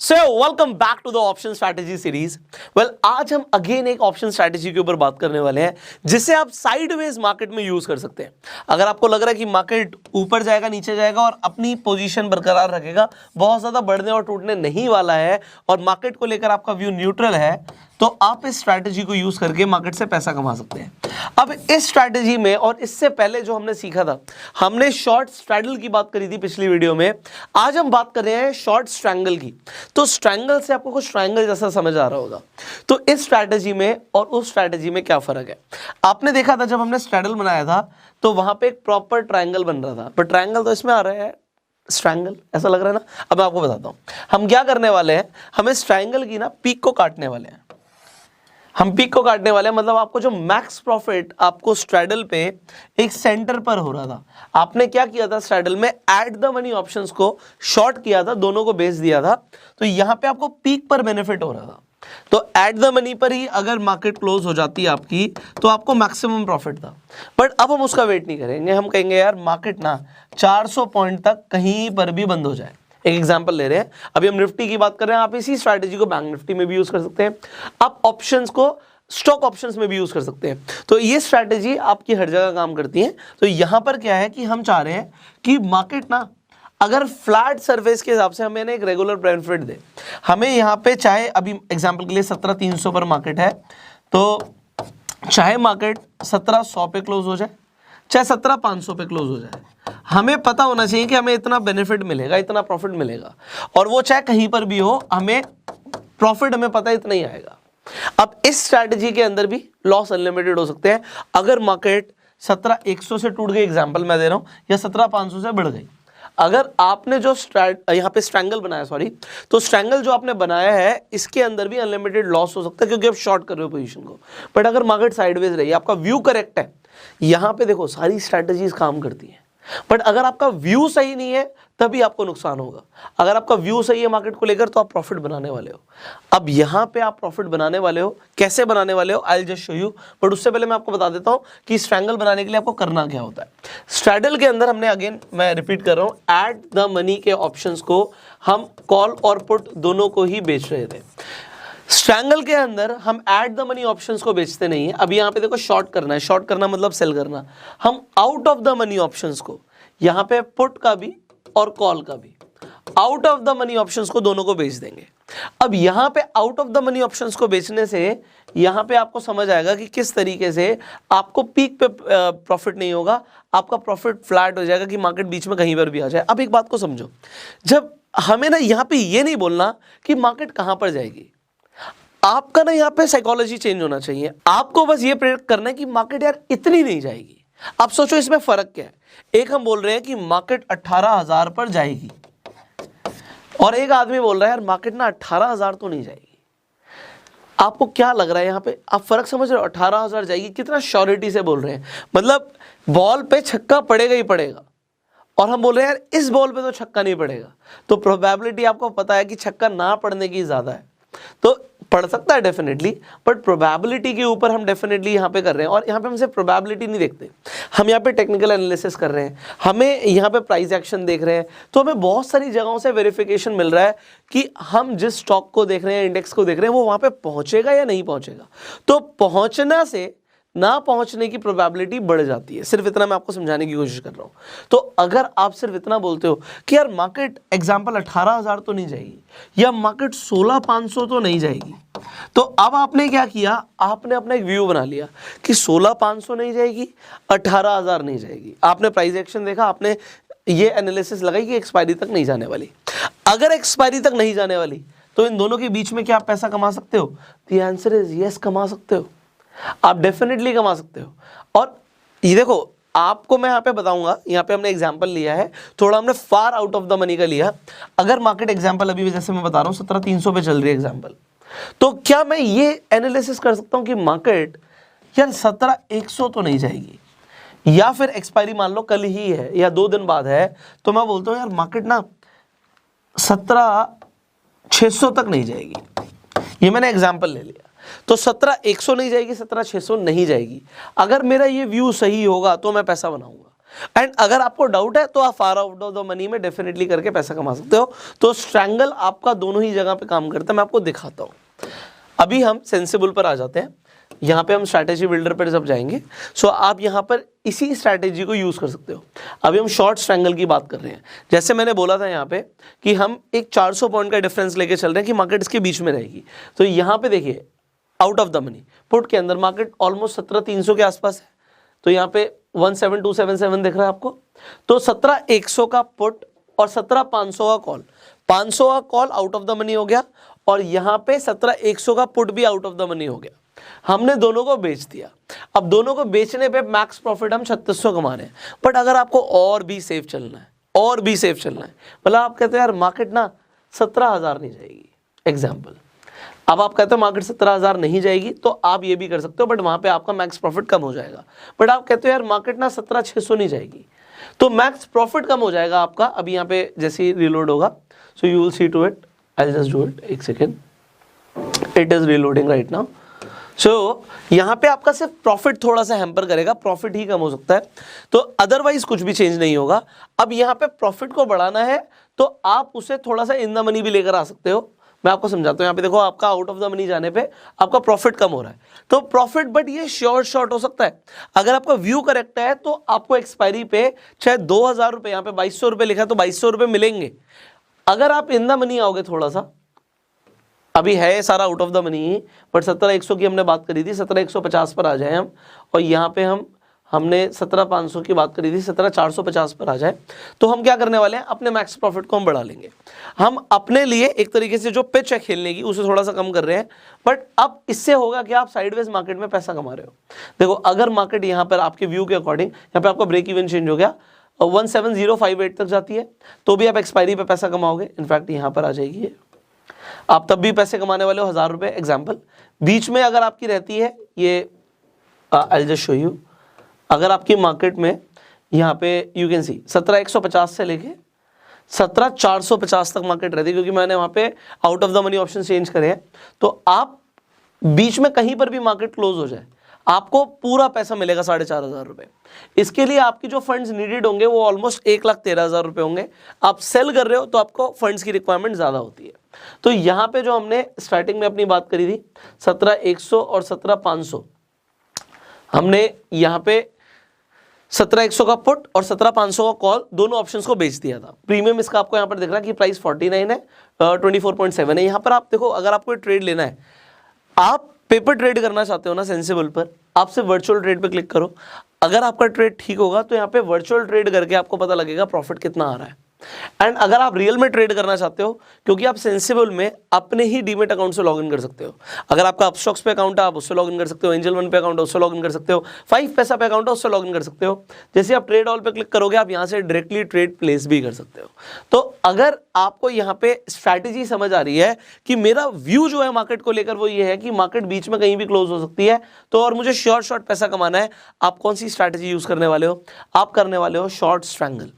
So welcome back to the option strategy series. Well आज हम अगेन एक ऑप्शन स्ट्रैटेजी के ऊपर बात करने वाले हैं जिसे आप साइडवेज मार्केट में यूज कर सकते हैं। अगर आपको लग रहा है कि मार्केट ऊपर जाएगा नीचे जाएगा और अपनी पोजीशन बरकरार रखेगा, बहुत ज्यादा बढ़ने और टूटने नहीं वाला है और मार्केट को लेकर आपका व्यू न्यूट्रल है, तो आप इस स्ट्रैटेजी को यूज करके मार्केट से पैसा कमा सकते हैं। अब इस स्ट्रैटेजी में और इससे पहले जो हमने सीखा था, हमने शॉर्ट स्ट्रैडल की बात करी थी पिछली वीडियो में, आज हम बात कर रहे हैं शॉर्ट स्ट्रैंगल की। तो स्ट्रैंगल से आपको कुछ ट्रायंगल जैसा समझ आ रहा होगा। तो इस स्ट्रैटेजी में और उस स्ट्रैटेजी में क्या फर्क है? आपने देखा था जब हमने स्ट्रैडल बनाया था तो वहां पे एक प्रॉपर ट्रायंगल बन रहा था, पर ट्रायंगल तो इसमें आ रहा है स्ट्रैंगल, ऐसा लग रहा है ना। अब मैं आपको बताता हूं हम क्या करने वाले हैं। हम इस ट्रायंगल की ना पीक को काटने वाले हैं। हम पीक को काटने वाले हैं, मतलब आपको जो मैक्स प्रॉफिट आपको स्ट्रैडल पे एक सेंटर पर हो रहा था, आपने क्या किया था स्ट्रैडल में, एट द मनी ऑप्शंस को शॉर्ट किया था, दोनों को बेच दिया था, तो यहां पे आपको पीक पर बेनिफिट हो रहा था। तो एट द मनी पर ही अगर मार्केट क्लोज हो जाती है आपकी तो आपको मैक्सिमम प्रॉफिट था। बट अब हम उसका वेट नहीं करेंगे, हम कहेंगे यार मार्केट ना 400 पॉइंट तक कहीं पर भी बंद हो जाए। एक एग्जांपल ले रहे हैं, अभी हम निफ्टी की बात कर रहे हैं, आप इसी स्ट्रैटेजी को बैंक निफ्टी में भी यूज कर सकते हैं, आप ऑप्शंस को स्टॉक ऑप्शंस में भी यूज कर सकते हैं। तो ये स्ट्रैटेजी आपकी हर जगह काम करती है। तो यहां पर क्या है कि हम चाह रहे हैं कि मार्केट ना अगर फ्लैट सरफेस के हिसाब से हमें एक रेगुलर बेनिफिट दे, हमें यहाँ पे चाहे अभी एग्जांपल के लिए 17,300 पर मार्केट है, तो चाहे मार्केट 17,100 पे क्लोज हो जाए, चाहे 17,500 पे क्लोज हो जाए, हमें पता होना चाहिए कि हमें इतना बेनिफिट मिलेगा, इतना प्रॉफिट मिलेगा, और वो चाहे कहीं पर भी हो, हमें प्रॉफिट हमें पता है इतना ही आएगा। अब इस स्ट्रैटेजी के अंदर भी लॉस अनलिमिटेड हो सकते हैं। अगर मार्केट 17,100 से टूट गई, एग्जांपल मैं दे रहा हूं, या 17,500 से बढ़ गई, अगर आपने जो यहाँ पे स्ट्रैंगल बनाया, सॉरी, तो स्ट्रैंगल जो आपने बनाया है इसके अंदर भी अनलिमिटेड लॉस हो सकता है क्योंकि आप शॉर्ट कर रहे हो पोजीशन को। बट अगर मार्केट साइडवेज रही, आपका व्यू करेक्ट है, यहां पे देखो सारी स्ट्रैटेजीज काम करती हैं। बट अगर आपका व्यू सही नहीं है तभी आपको नुकसान होगा। अगर आपका व्यू सही है मार्केट को लेकर तो आप प्रॉफिट बनाने वाले हो। अब यहां पे आप प्रॉफिट बनाने वाले हो, कैसे बनाने वाले हो, आई will just show you. But उससे पहले मैं आपको बता देता हूं कि स्ट्रैंगल बनाने के लिए आपको करना क्या होता है। स्ट्रैडल के अंदर हमने, अगेन मैं रिपीट कर रहा हूं, एट द मनी के ऑप्शंस को हम कॉल और पुट दोनों को ही बेच रहे थे। स्ट्रैंगल के अंदर हम एट द मनी ऑप्शंस को बेचते नहीं है। अब यहां पे देखो शॉर्ट करना है, शॉर्ट करना मतलब सेल करना, हम out of the money options को, यहां पे पुट का भी और कॉल का भी, out of the money options को दोनों को बेच देंगे। अब यहां पे out of the money options को बेचने से यहां पे आपको समझ आएगा कि किस तरीके से आपको पीक पे प्रॉफिट नहीं होगा, आपका प्रॉफिट फ्लैट हो जाएगा कि मार्केट बीच में कहीं पर भी आ जाए। अब एक बात को समझो, जब हमें ना यहां पे ये नहीं बोलना कि मार्केट कहां पर जाएगी, आपका ना यहाँ पे साइकोलॉजी चेंज होना चाहिए। आपको बस ये प्रेडिक्ट करना है कि मार्केट यार इतनी नहीं जाएगी। अब सोचो इसमें फर्क क्या है। एक हम बोल रहे हैं कि मार्केट 18,000 पर जाएगी और एक आदमी बोल रहा है यार मार्केट ना 18,000 तो नहीं जाएगी। आपको क्या लग रहा है यहाँ पे? आप फर्क समझ रहे हो? 18,000 जाएगी, कितना श्योरिटी से बोल रहे हैं, मतलब बॉल पे छक्का पड़ेगा ही पड़ेगा, और हम बोल रहे हैं यार इस बॉल पे तो छक्का नहीं पड़ेगा। तो प्रोबेबिलिटी आपको पता है कि छक्का ना पड़ने की ज्यादा है, तो पढ़ सकता है डेफिनेटली, बट प्रोबेबिलिटी के ऊपर हम डेफिनेटली यहाँ पे कर रहे हैं। और यहाँ पे हम सिर्फ प्रोबेबिलिटी नहीं देखते, हम यहाँ पे टेक्निकल एनालिसिस कर रहे हैं, हमें यहाँ पे प्राइस एक्शन देख रहे हैं, तो हमें बहुत सारी जगहों से वेरिफिकेशन मिल रहा है कि हम जिस स्टॉक को देख रहे हैं, इंडेक्स को देख रहे हैं, वो वहाँ पे पहुँचेगा या नहीं पहुँचेगा। तो पहुँचना से ना पहुंचने की प्रोबेबिलिटी बढ़ जाती है। सिर्फ इतना मैं आपको समझाने की कोशिश कर रहा हूं। तो अगर आप सिर्फ इतना बोलते हो कि यार मार्केट एग्जांपल 18,000 तो नहीं जाएगी, या मार्केट 16,500 तो नहीं जाएगी, तो अब आपने क्या किया, आपने अपना एक व्यू बना लिया कि 16,500 नहीं जाएगी, 18,000 नहीं जाएगी। आपने प्राइस एक्शन देखा, आपने ये एनालिसिस लगाई कि एक्सपायरी तक नहीं जाने वाली। अगर एक्सपायरी तक नहीं जाने वाली तो इन दोनों के बीच में क्या आप पैसा कमा सकते हो? द आंसर इज यस, कमा सकते हो। आप डेफिनेटली कमा सकते हो। और ये देखो, आपको मैं यहाँ पे बताऊंगा, यहाँ पे हमने एग्जांपल लिया है, थोड़ा हमने far out of the money का लिया। अगर मार्केट एग्जांपल अभी भी जैसे मैं बता रहा हूँ 17,300 पे चल रही है एग्जांपल, तो क्या मैं ये एनालिसिस कर सकता हूँ कि मार्केट यार 17,100 तो नहीं जाएगी, या फिर एक्सपायरी मान लो कल ही है या 2 दिन बाद है, तो मैं बोलता हूँ यार मार्केट ना 17,600 तक नहीं जाएगी। ये मैंने एग्जांपल ले लिया। तो 17,100 नहीं जाएगी, 17,600 नहीं जाएगी। अगर मेरा ये व्यू सही होगा तो मैं पैसा बनाऊंगा। एंड अगर आपको डाउट है तो आप far out of the money में डेफिनेटली करके पैसा कमा सकते हो। तो स्ट्रैंगल आपका दोनों ही जगह पे काम करता है, मैं आपको दिखाता हूं। अभी हम सेंसिबल पर आ जाते हैं। यहाँ पे हम स्ट्रैटेजी बिल्डर पर जब जाएंगे, सो आप यहाँ पर इसी स्ट्रैटेजी को यूज कर सकते हो। अभी हम शॉर्ट स्ट्रैंगल की बात कर रहे हैं। जैसे मैंने बोला था यहाँ पे कि हम एक 400 पॉइंट का डिफरेंस लेके चल रहे हैं कि मार्केट इसके बीच में रहेगी। तो यहाँ पे देखिए out of the money put के अंदर मार्केट ऑलमोस्ट 17,300 के आसपास है। तो यहाँ पे 17,277 दिख रहा है आपको। तो 17,100 का पुट और 17,500 का कॉल, 500 का call out of the money हो गया, और यहाँ पे 17,100 का पुट भी आउट ऑफ द मनी हो गया। हमने दोनों को बेच दिया। अब दोनों को बेचने पे मैक्स प्रॉफिट हम 3600 कमा रहे हैं। बट अगर आपको और भी सेफ चलना है, और भी सेफ चलना है, मतलब आप कहते हो यार मार्केट ना 17,000 नहीं जाएगी एग्जाम्पल, अब आप कहते हो मार्केट 17,000 नहीं जाएगी, तो आप ये भी कर सकते हो, बट वहां पे आपका मैक्स प्रॉफिट कम हो जाएगा। बट आप कहते हो यार मार्केट ना 17,600 नहीं जाएगी, तो मैक्स प्रॉफिट कम हो जाएगा आपका। अभी यहाँ पे जैसे ही रिलोड होगा, so you will see to it, I just do it, एक second, it is reloading right now. So यहाँ पे आपका सिर्फ प्रॉफिट थोड़ा सा हैम्पर करेगा, प्रॉफिट ही कम हो सकता है, तो अदरवाइज कुछ भी चेंज नहीं होगा। अब यहाँ पे प्रॉफिट को बढ़ाना है तो आप उसे थोड़ा सा इन द मनी भी लेकर आ सकते हो। मैं आपको समझाता हूँ। यहाँ पे देखो आपका आउट ऑफ द मनी जाने पे आपका प्रॉफिट कम हो रहा है, तो प्रॉफिट, बट ये शॉर्ट हो सकता है। अगर आपका व्यू करेक्ट है तो आपको एक्सपायरी पे चाहे 2,000 रुपये, यहाँ पे 2,200 रुपये लिखा है तो 2,200 रुपये मिलेंगे। अगर आप इन द मनी आओगे थोड़ा सा, अभी है सारा out of the money he, but 17,100 की हमने बात करी थी, 17,150 पर आ जाए हम, और यहाँ पे हमने 17,500 की बात करी थी, 17,450 पर आ जाए, तो हम क्या करने वाले हैं, अपने मैक्स प्रॉफिट को हम बढ़ा लेंगे। हम अपने लिए एक तरीके से जो पिच है खेलने की उसे थोड़ा सा कम कर रहे हैं, बट अब इससे होगा कि आप साइडवेज मार्केट में पैसा कमा रहे हो। देखो अगर मार्केट यहाँ पर आपके व्यू के अकॉर्डिंग यहाँ पे आपका ब्रेक इवन चेंज हो गया, 17,058 तक जाती है, तो भी आप एक्सपायरी पे पैसा कमाओगे। इनफैक्ट यहाँ पर आ जाएगी, आप तब भी पैसे कमाने वाले हो 1,000 रुपये एग्जाम्पल। बीच में अगर आपकी रहती है ये, आई जस्ट शो यू, अगर आपकी मार्केट में यहाँ पे यू कैन सी 17,150 से लेके 17,450 तक मार्केट रहती है, क्योंकि मैंने वहाँ पे out of the money option change करे हैं। तो आप बीच में कहीं पर भी मार्केट क्लोज हो जाए, आपको पूरा पैसा मिलेगा 4,500 रुपये। इसके लिए आपकी जो फंड्स नीडेड होंगे वो ऑलमोस्ट 1,13,000 रुपये होंगे। आप सेल कर रहे हो तो आपको फंड्स की रिक्वायरमेंट ज़्यादा होती है। तो यहाँ पे जो हमने स्टार्टिंग में अपनी बात करी थी 17,100 और 17,500, हमने यहाँ पे 17,100 का पुट और 17,500 का कॉल, दोनों ऑप्शंस को बेच दिया था। प्रीमियम इसका आपको यहाँ पर दिख रहा है कि प्राइस 49 है, 24.7 है। यहाँ पर आप देखो, अगर आपको ट्रेड लेना है, आप पेपर ट्रेड करना चाहते हो ना सेंसिबल पर, आप सिर्फ वर्चुअल ट्रेड पे क्लिक करो। अगर आपका ट्रेड ठीक होगा तो यहाँ पे वर्चुअल ट्रेड करके आपको पता लगेगा प्रॉफिट कितना आ रहा है। एंड अगर आप रियल में ट्रेड करना चाहते हो, क्योंकि आप सेंसिबल में अपने ही डीमेट अकाउंट से लॉगिन कर सकते हो। अगर आपका अपस्टॉक्स पे अकाउंट है आप उससे लॉगिन कर सकते हो, एंजल वन पे अकाउंट है उससे लॉगिन कर सकते हो, 5 पैसा पे अकाउंट है उससे लॉगिन कर सकते हो। जैसे आप ट्रेड ऑल पे क्लिक करोगे आप यहाँ से डायरेक्टली ट्रेड प्लेस भी कर सकते हो। तो अगर आपको यहाँ पे स्ट्रैटेजी समझ आ रही है कि मेरा व्यू जो है मार्केट को लेकर वो ये है कि मार्केट बीच में कहीं भी क्लोज हो सकती है, तो और मुझे शॉर्ट पैसा कमाना है, आप कौन सी स्ट्रैटेजी यूज करने वाले हो? आप करने वाले हो शॉर्ट स्ट्रैंगल।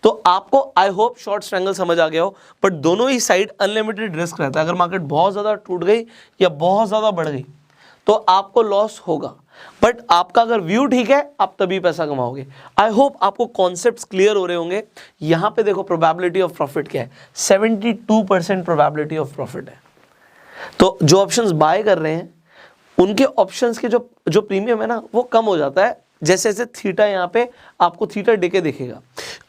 तो आपको आई होप शॉर्ट स्ट्रैंगल समझ आ गया हो, बट दोनों ही साइड अनलिमिटेड रिस्क रहता है। अगर मार्केट बहुत ज़्यादा टूट गई या बहुत ज़्यादा बढ़ गई तो आपको लॉस होगा, बट आपका अगर व्यू ठीक है आप तभी पैसा कमाओगे। आई होप आपको कॉन्सेप्ट्स क्लियर हो रहे होंगे। यहाँ पे देखो प्रोबेबिलिटी ऑफ प्रॉफिट क्या है, 72% प्रोबेबिलिटी ऑफ प्रॉफिट है। तो जो ऑप्शंस बाय कर रहे हैं उनके ऑप्शंस के जो प्रीमियम है ना वो कम हो जाता है। जैसे जैसे थीटा यहाँ पे आपको थीटा डिके दिखेगा,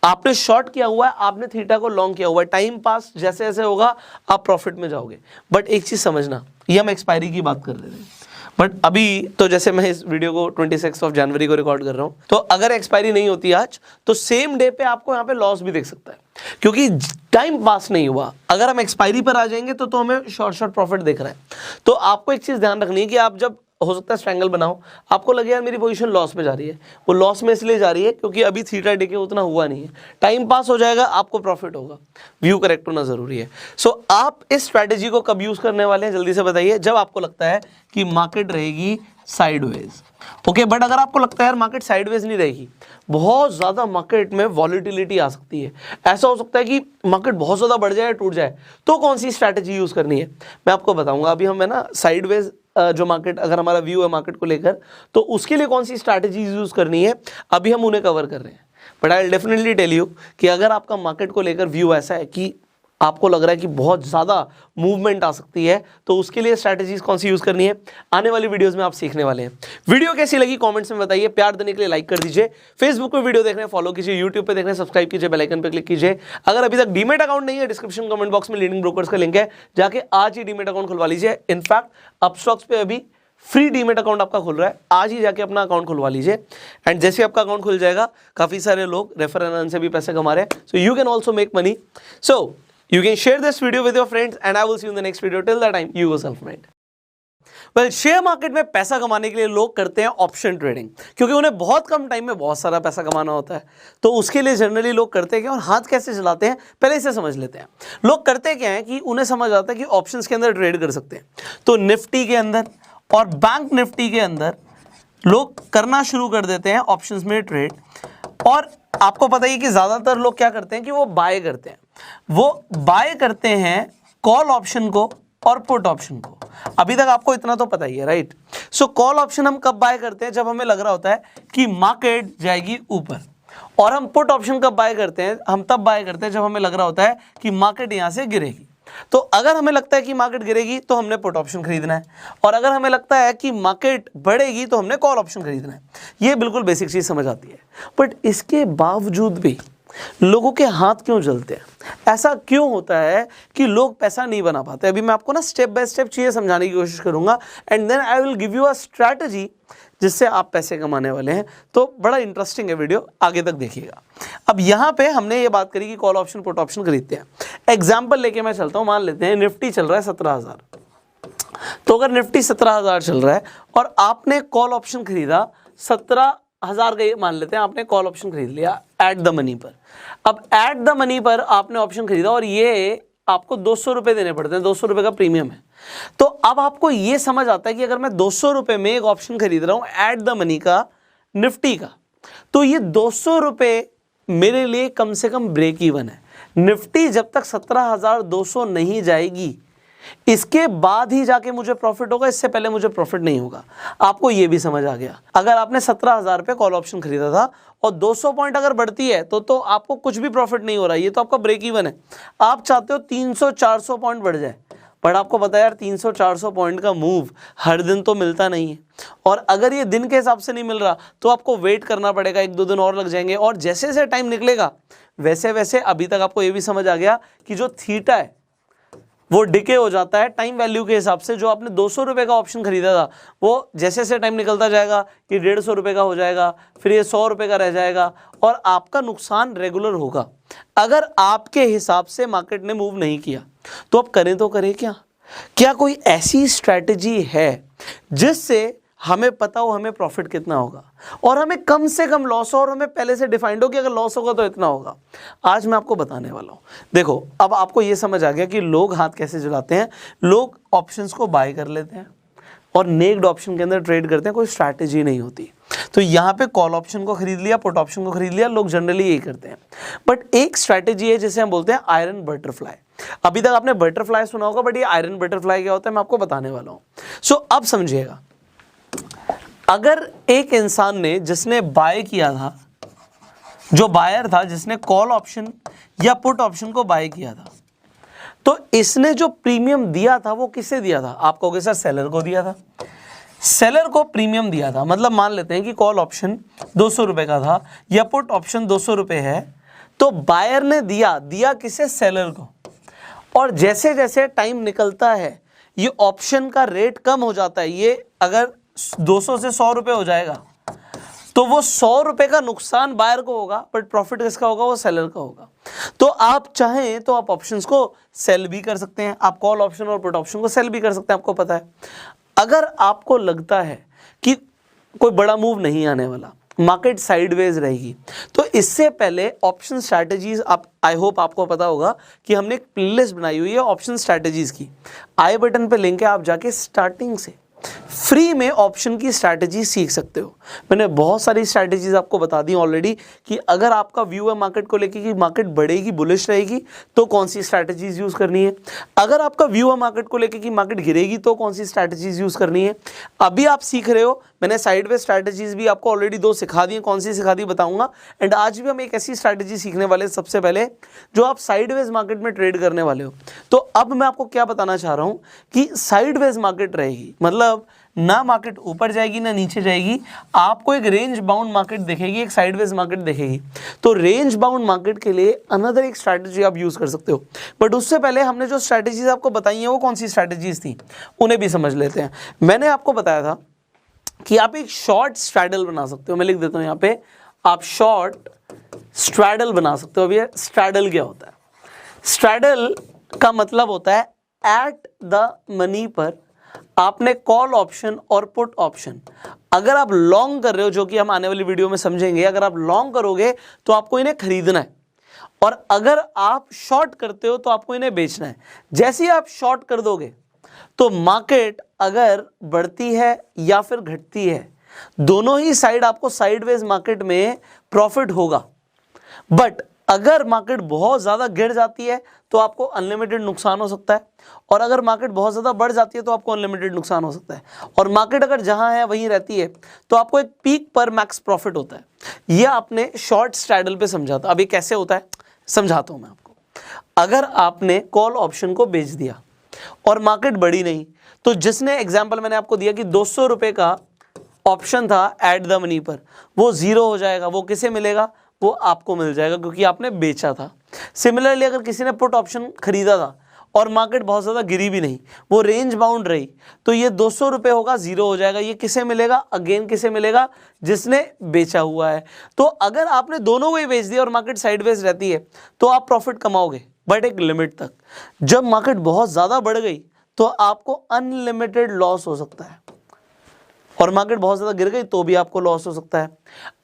आपने शॉर्ट किया हुआ है, आपने थीटा को लॉन्ग किया हुआ है, टाइम पास जैसे जैसे होगा आप प्रॉफिट में जाओगे। बट एक चीज समझना, ये हम एक्सपायरी की बात कर रहे थे, बट अभी तो जैसे मैं इस वीडियो को 26 जनवरी को रिकॉर्ड कर रहा हूँ, तो अगर एक्सपायरी नहीं होती आज तो सेम डे पे आपको यहाँ पे लॉस भी देख सकता है, क्योंकि टाइम पास नहीं हुआ। अगर हम एक्सपायरी पर आ जाएंगे तो हमें शॉर्ट प्रॉफिट दिख रहा है। तो आपको एक चीज ध्यान रखनी है कि आप जब हो सकता है स्ट्रैंगल बनाओ, आपको लगे यार मेरी पोजीशन लॉस में जा रही है, वो लॉस में इसलिए जा रही है क्योंकि अभी थीटा डिके उतना हुआ नहीं है, टाइम पास हो जाएगा, आपको प्रॉफिट होगा, व्यू करेक्ट होना जरूरी है। सो आप इस स्ट्रैटेजी को कब यूज करने वाले हैं जल्दी से बताइए, जब आपको लगता है कि मार्केट रहेगी साइडवेज। ओके, बट अगर आपको लगता है यार मार्केट साइडवेज नहीं रहेगी, बहुत ज्यादा मार्केट में वॉलिटिलिटी आ सकती है, ऐसा हो सकता है कि मार्केट बहुत ज्यादा बढ़ जाए टूट जाए, तो कौन सी स्ट्रैटेजी यूज करनी है मैं आपको बताऊंगा। अभी हम है ना साइडवेज जो मार्केट, अगर हमारा व्यू है मार्केट को लेकर, तो उसके लिए कौन सी स्ट्रैटेजी यूज करनी है अभी हम उन्हें कवर कर रहे हैं। But I will definitely tell you कि अगर आपका मार्केट को लेकर व्यू ऐसा है कि आपको लग रहा है कि बहुत ज़्यादा मूवमेंट आ सकती है, तो उसके लिए स्ट्रैटेजीज कौन सी यूज़ करनी है आने वाली वीडियोस में आप सीखने वाले हैं। वीडियो कैसी लगी कमेंट्स में बताइए, प्यार देने के लिए लाइक कर दीजिए, फेसबुक पे वीडियो देख रहे हैं फॉलो कीजिए, यूट्यूब पे देख रहे हैं सब्सक्राइब कीजिए, बेल आइकन पे क्लिक कीजिए। अगर अभी तक डीमेट अकाउंट नहीं है, डिस्क्रिप्शन कमेंट बॉक्स में लीडिंग ब्रोकर्स का लिंक है, जाके आज ही डीमेट अकाउंट खुलवा लीजिए। इनफैक्ट अपस्टॉक्स पे अभी फ्री डीमेट अकाउंट आपका खुल रहा है, आज ही जाके अपना अकाउंट खुलवा लीजिए। एंड जैसे आपका अकाउंट खुल जाएगा, काफी सारे लोग रेफर एंड अर्न से भी पैसे कमा रहे हैं, so you can also make money. So you can share this video with your friends and I will see you in the next video. Till that time, you go self-made. Well, share market में पैसा कमाने के लिए लोग करते हैं option trading, क्योंकि उन्हें बहुत कम टाइम में बहुत सारा पैसा कमाना होता है। तो उसके लिए जनरली लोग करते हैं क्या, और हाथ कैसे चलाते हैं पहले इसे समझ लेते हैं। लोग करते क्या है कि उन्हें समझ आता है कि ऑप्शंस के अंदर ट्रेड कर सकते हैं, तो निफ्टी के अंदर और बैंक निफ्टी के अंदर लोग करना शुरू कर देते हैं ऑप्शंस में ट्रेड। और आपको पता ही कि ज्यादातर लोग क्या करते हैं कि वो बाय करते हैं, वो बाय करते हैं कॉल ऑप्शन को और पुट ऑप्शन को। अभी तक आपको इतना तो पता ही है, राइट। सो कॉल ऑप्शन हम कब बाय करते हैं, जब हमें लग रहा होता है कि मार्केट जाएगी ऊपर, और हम पुट ऑप्शन कब बाय करते हैं, हम तब बाय करते हैं जब हमें लग रहा होता है कि मार्केट यहां से गिरेगी। तो अगर हमें लगता है कि मार्केट गिरेगी तो हमने पुट ऑप्शन खरीदना है, और अगर हमें लगता है कि मार्केट बढ़ेगी तो हमने कॉल ऑप्शन खरीदना है। ये बिल्कुल बेसिक चीज समझ आती है, बट इसके बावजूद भी लोगों के हाथ क्यों जलते हैं, ऐसा क्यों होता है कि लोग पैसा नहीं बना पाते। अभी मैं आपको ना स्टेप बाय स्टेप चीजें समझाने की कोशिश करूंगा, and then I will give you a strategy जिससे आप पैसे कमाने वाले हैं। तो बड़ा इंटरेस्टिंग है वीडियो, आगे तक देखिएगा। अब यहाँ पे हमने ये बात करी कि कॉल ऑप्शन पुट ऑप्शन खरीदते हैं। एग्जाम्पल लेके मैं चलता हूँ, मान लेते हैं निफ्टी चल रहा है 17,000, तो अगर निफ्टी 17,000 चल रहा है और आपने कॉल ऑप्शन खरीदा 17,000 का, मान लेते हैं आपने कॉल ऑप्शन खरीद लिया एट द मनी पर। अब एट द मनी पर आपने ऑप्शन खरीदा और ये आपको 200 रुपए देने पड़ते हैं, 200 रुपए का प्रीमियम है। तो अब आपको ये समझ आता है कि अगर मैं 200 रुपए में एक ऑप्शन खरीद रहा हूं एट द मनी का निफ्टी का, तो ये 200 रुपए मेरे लिए कम से कम ब्रेक इवन है। निफ्टी जब तक 17,200 नहीं जाएगी, इसके बाद ही जाके मुझे प्रॉफिट होगा, इससे पहले मुझे प्रॉफिट नहीं होगा। आपको ये भी समझ आ गया। अगर आपने 17,000 पे कॉल ऑप्शन खरीदा था और 200 पॉइंट अगर बढ़ती है तो आपको कुछ भी प्रॉफिट नहीं हो रहा है, ये तो आपका ब्रेक इवन है। आप चाहते हो 300-400 पॉइंट बढ़ जाए, बट आपको पता है यार 300-400 पॉइंट का मूव हर दिन तो मिलता नहीं है, और अगर ये दिन के हिसाब से नहीं मिल रहा तो आपको वेट करना पड़ेगा, 1-2 दिन और लग जाएंगे। और जैसे जैसे टाइम निकलेगा वैसे वैसे, अभी तक आपको ये भी समझ आ गया कि जो थीटा है वो डिके हो जाता है टाइम वैल्यू के हिसाब से। जो आपने 200 रुपए का ऑप्शन खरीदा था वो जैसे जैसे टाइम निकलता जाएगा ये 150 रुपए का हो जाएगा, फिर ये 100 रुपए का रह जाएगा, और आपका नुकसान रेगुलर होगा अगर आपके हिसाब से मार्केट ने मूव नहीं किया। तो अब करें तो करें क्या? क्या कोई ऐसी स्ट्रैटेजी है जिससे हमें पता हो हमें प्रॉफिट कितना होगा और हमें कम से कम लॉस हो, और हमें पहले से डिफाइंड हो कि अगर लॉस होगा तो इतना होगा? आज मैं आपको बताने वाला हूं। देखो, अब आपको यह समझ आ गया कि लोग हाथ कैसे जलाते हैं। लोग ऑप्शंस को बाय कर लेते हैं और नेक्ड ऑप्शन के अंदर ट्रेड करते हैं, कोई स्ट्रैटेजी नहीं होती। तो यहाँ पे कॉल ऑप्शन को खरीद लिया, पुट ऑप्शन को खरीद लिया, लोग जनरली यही करते हैं। बट एक स्ट्रैटेजी है जिसे हम बोलते हैं आयरन बटरफ्लाई। अभी तक आपने बटरफ्लाई सुना होगा, बट ये आयरन बटरफ्लाई क्या होता है मैं आपको बताने वाला हूँ। सो अब समझिएगा, अगर एक इंसान ने जिसने बाय किया था, जो बायर था जिसने कॉल ऑप्शन या पुट ऑप्शन को बाय किया था, तो इसने जो प्रीमियम दिया था वो किसे दिया था? आप कहोगे सर सेलर को दिया था। सेलर को प्रीमियम दिया था, मतलब मान लेते हैं कि कॉल ऑप्शन 200 रुपए का था या पुट ऑप्शन 200 रुपए है, तो बायर ने दिया किसे? सेलर को। और जैसे जैसे टाइम निकलता है ये ऑप्शन का रेट कम हो जाता है। ये अगर 200 से 100 रुपए हो जाएगा तो वो 100 रुपए का नुकसान बायर को होगा, बट प्रॉफिट किसका होगा? वो सेलर का होगा। तो आप चाहें तो आप ऑप्शंस को सेल भी कर सकते हैं, आप कॉल ऑप्शन और पुट ऑप्शन को सेल भी कर सकते हैं, आपको पता है। अगर आपको लगता है कि कोई बड़ा मूव नहीं आने वाला, मार्केट साइडवेज रहेगी, तो इससे पहले ऑप्शन स्ट्रैटेजीज, आप आई होप आपको पता होगा कि हमने एक प्लेलिस्ट बनाई हुई है ऑप्शन स्ट्रैटेजीज की। आई बटन पे लिंक है, आप जाके स्टार्टिंग से फ्री में ऑप्शन की स्ट्रैटेजी सीख सकते हो। मैंने बहुत सारी स्ट्रैटेजीज आपको बता दी ऑलरेडी कि अगर आपका व्यू है मार्केट को लेके कि मार्केट बढ़ेगी, बुलिश रहेगी, तो कौन सी स्ट्रैटेजीज यूज करनी है। अगर आपका व्यू है मार्केट को लेके कि मार्केट गिरेगी, तो कौन सी स्ट्रैटेजीज यूज करनी है। अभी आप सीख रहे हो, मैंने साइडवेज स्ट्रैटेजीज भी आपको ऑलरेडी 2 सिखा दी, कौन सी सिखा दी बताऊंगा। एंड आज भी हम एक ऐसी स्ट्रैटेजी सीखने वाले हैं सबसे पहले जो आप साइडवेज मार्केट में ट्रेड करने वाले हो। तो अब मैं आपको क्या बताना चाह रहा हूं कि साइडवेज मार्केट रहेगी, मतलब ना मार्केट ऊपर जाएगी ना नीचे जाएगी, आपको एक रेंज बाउंड मार्केट दिखेगी, एक साइडवेज मार्केट दिखेगी। तो रेंज बाउंड मार्केट के लिए अनदर एक स्ट्रैटेजी आप यूज कर सकते हो। बट उससे पहले हमने जो स्ट्रैटेजीज आपको बताई हैं वो कौन सी स्ट्रैटेजीज थी, उन्हें भी समझ लेते हैं। मैंने आपको बताया था कि आप एक शॉर्ट स्ट्रैडल बना सकते हो। मैं लिख देता हूं यहाँ पे, आप शॉर्ट स्ट्रैडल बना सकते हो। अभी स्ट्रैडल क्या होता है? स्ट्रैडल का मतलब होता है एट द मनी पर आपने कॉल ऑप्शन और पुट ऑप्शन, अगर आप लॉन्ग कर रहे हो, जो कि हम आने वाली वीडियो में समझेंगे, अगर आप लॉन्ग करोगे तो आपको इन्हें खरीदना है, और अगर आप शॉर्ट करते हो तो आपको इन्हें बेचना है। जैसे ही आप शॉर्ट कर दोगे तो मार्केट अगर बढ़ती है या फिर घटती है, दोनों ही साइड आपको साइडवेज मार्केट में प्रॉफिट होगा। बट अगर मार्केट बहुत ज़्यादा गिर जाती है तो आपको अनलिमिटेड नुकसान हो सकता है, और अगर मार्केट बहुत ज़्यादा बढ़ जाती है तो आपको अनलिमिटेड नुकसान हो सकता है। और मार्केट अगर जहां है वहीं रहती है तो आपको एक पीक पर मैक्स प्रॉफिट होता है। यह आपने शॉर्ट स्ट्रैडल पे समझा था। अभी कैसे होता है समझाता हूं मैं आपको। अगर आपने कॉल ऑप्शन को बेच दिया और मार्केट बढ़ी नहीं, तो जिसने एग्जाम्पल मैंने आपको दिया कि 200 रुपये का ऑप्शन था एट द मनी पर, वो 0 हो जाएगा। वो किसे मिलेगा? वो आपको मिल जाएगा, क्योंकि आपने बेचा था। सिमिलरली अगर किसी ने पुट ऑप्शन खरीदा था और मार्केट बहुत ज़्यादा गिरी भी नहीं, वो रेंज बाउंड रही, तो ये 200 रुपये होगा, 0 हो जाएगा। ये किसे मिलेगा? अगेन किसे मिलेगा? जिसने बेचा हुआ है। तो अगर आपने दोनों को ही बेच दिया और मार्केट साइडवेज रहती है तो आप प्रॉफिट कमाओगे, बट एक लिमिट तक। जब मार्केट बहुत ज़्यादा बढ़ गई तो आपको अनलिमिटेड लॉस हो सकता है, और मार्केट बहुत ज़्यादा गिर गई तो भी आपको लॉस हो सकता है।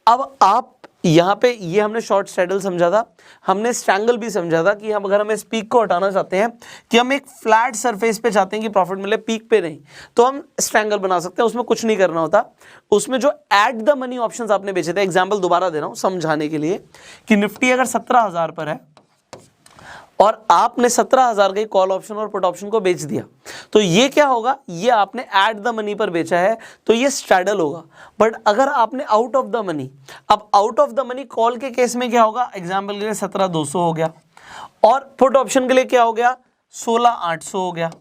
अब आप यहाँ पे, ये हमने शॉर्ट स्ट्रैडल समझा था, हमने स्ट्रैंगल भी समझा था कि हम अगर हम इस पीक को हटाना चाहते हैं, कि हम एक फ्लैट सरफेस पे चाहते हैं कि प्रॉफिट मिले, पीक पे नहीं, तो हम स्ट्रैंगल बना सकते हैं। उसमें कुछ नहीं करना होता। उसमें जो एट द मनी ऑप्शंस आपने बेचे थे, एग्जांपल दोबारा दे रहा हूँ समझाने के लिए, कि निफ्टी अगर 17,000 पर है और आपने 17,000 के कॉल ऑप्शन और पुट ऑप्शन को बेच दिया, तो ये क्या होगा? ये आपने एट द मनी पर बेचा है, तो ये स्ट्रैडल होगा। बट अगर आपने आउट ऑफ द मनी, अब out of the money call के केस में क्या होगा? एग्जाम्पल के लिए 17,200 हो गया, और पुट ऑप्शन के लिए क्या हो गया? 16,800 हो गया।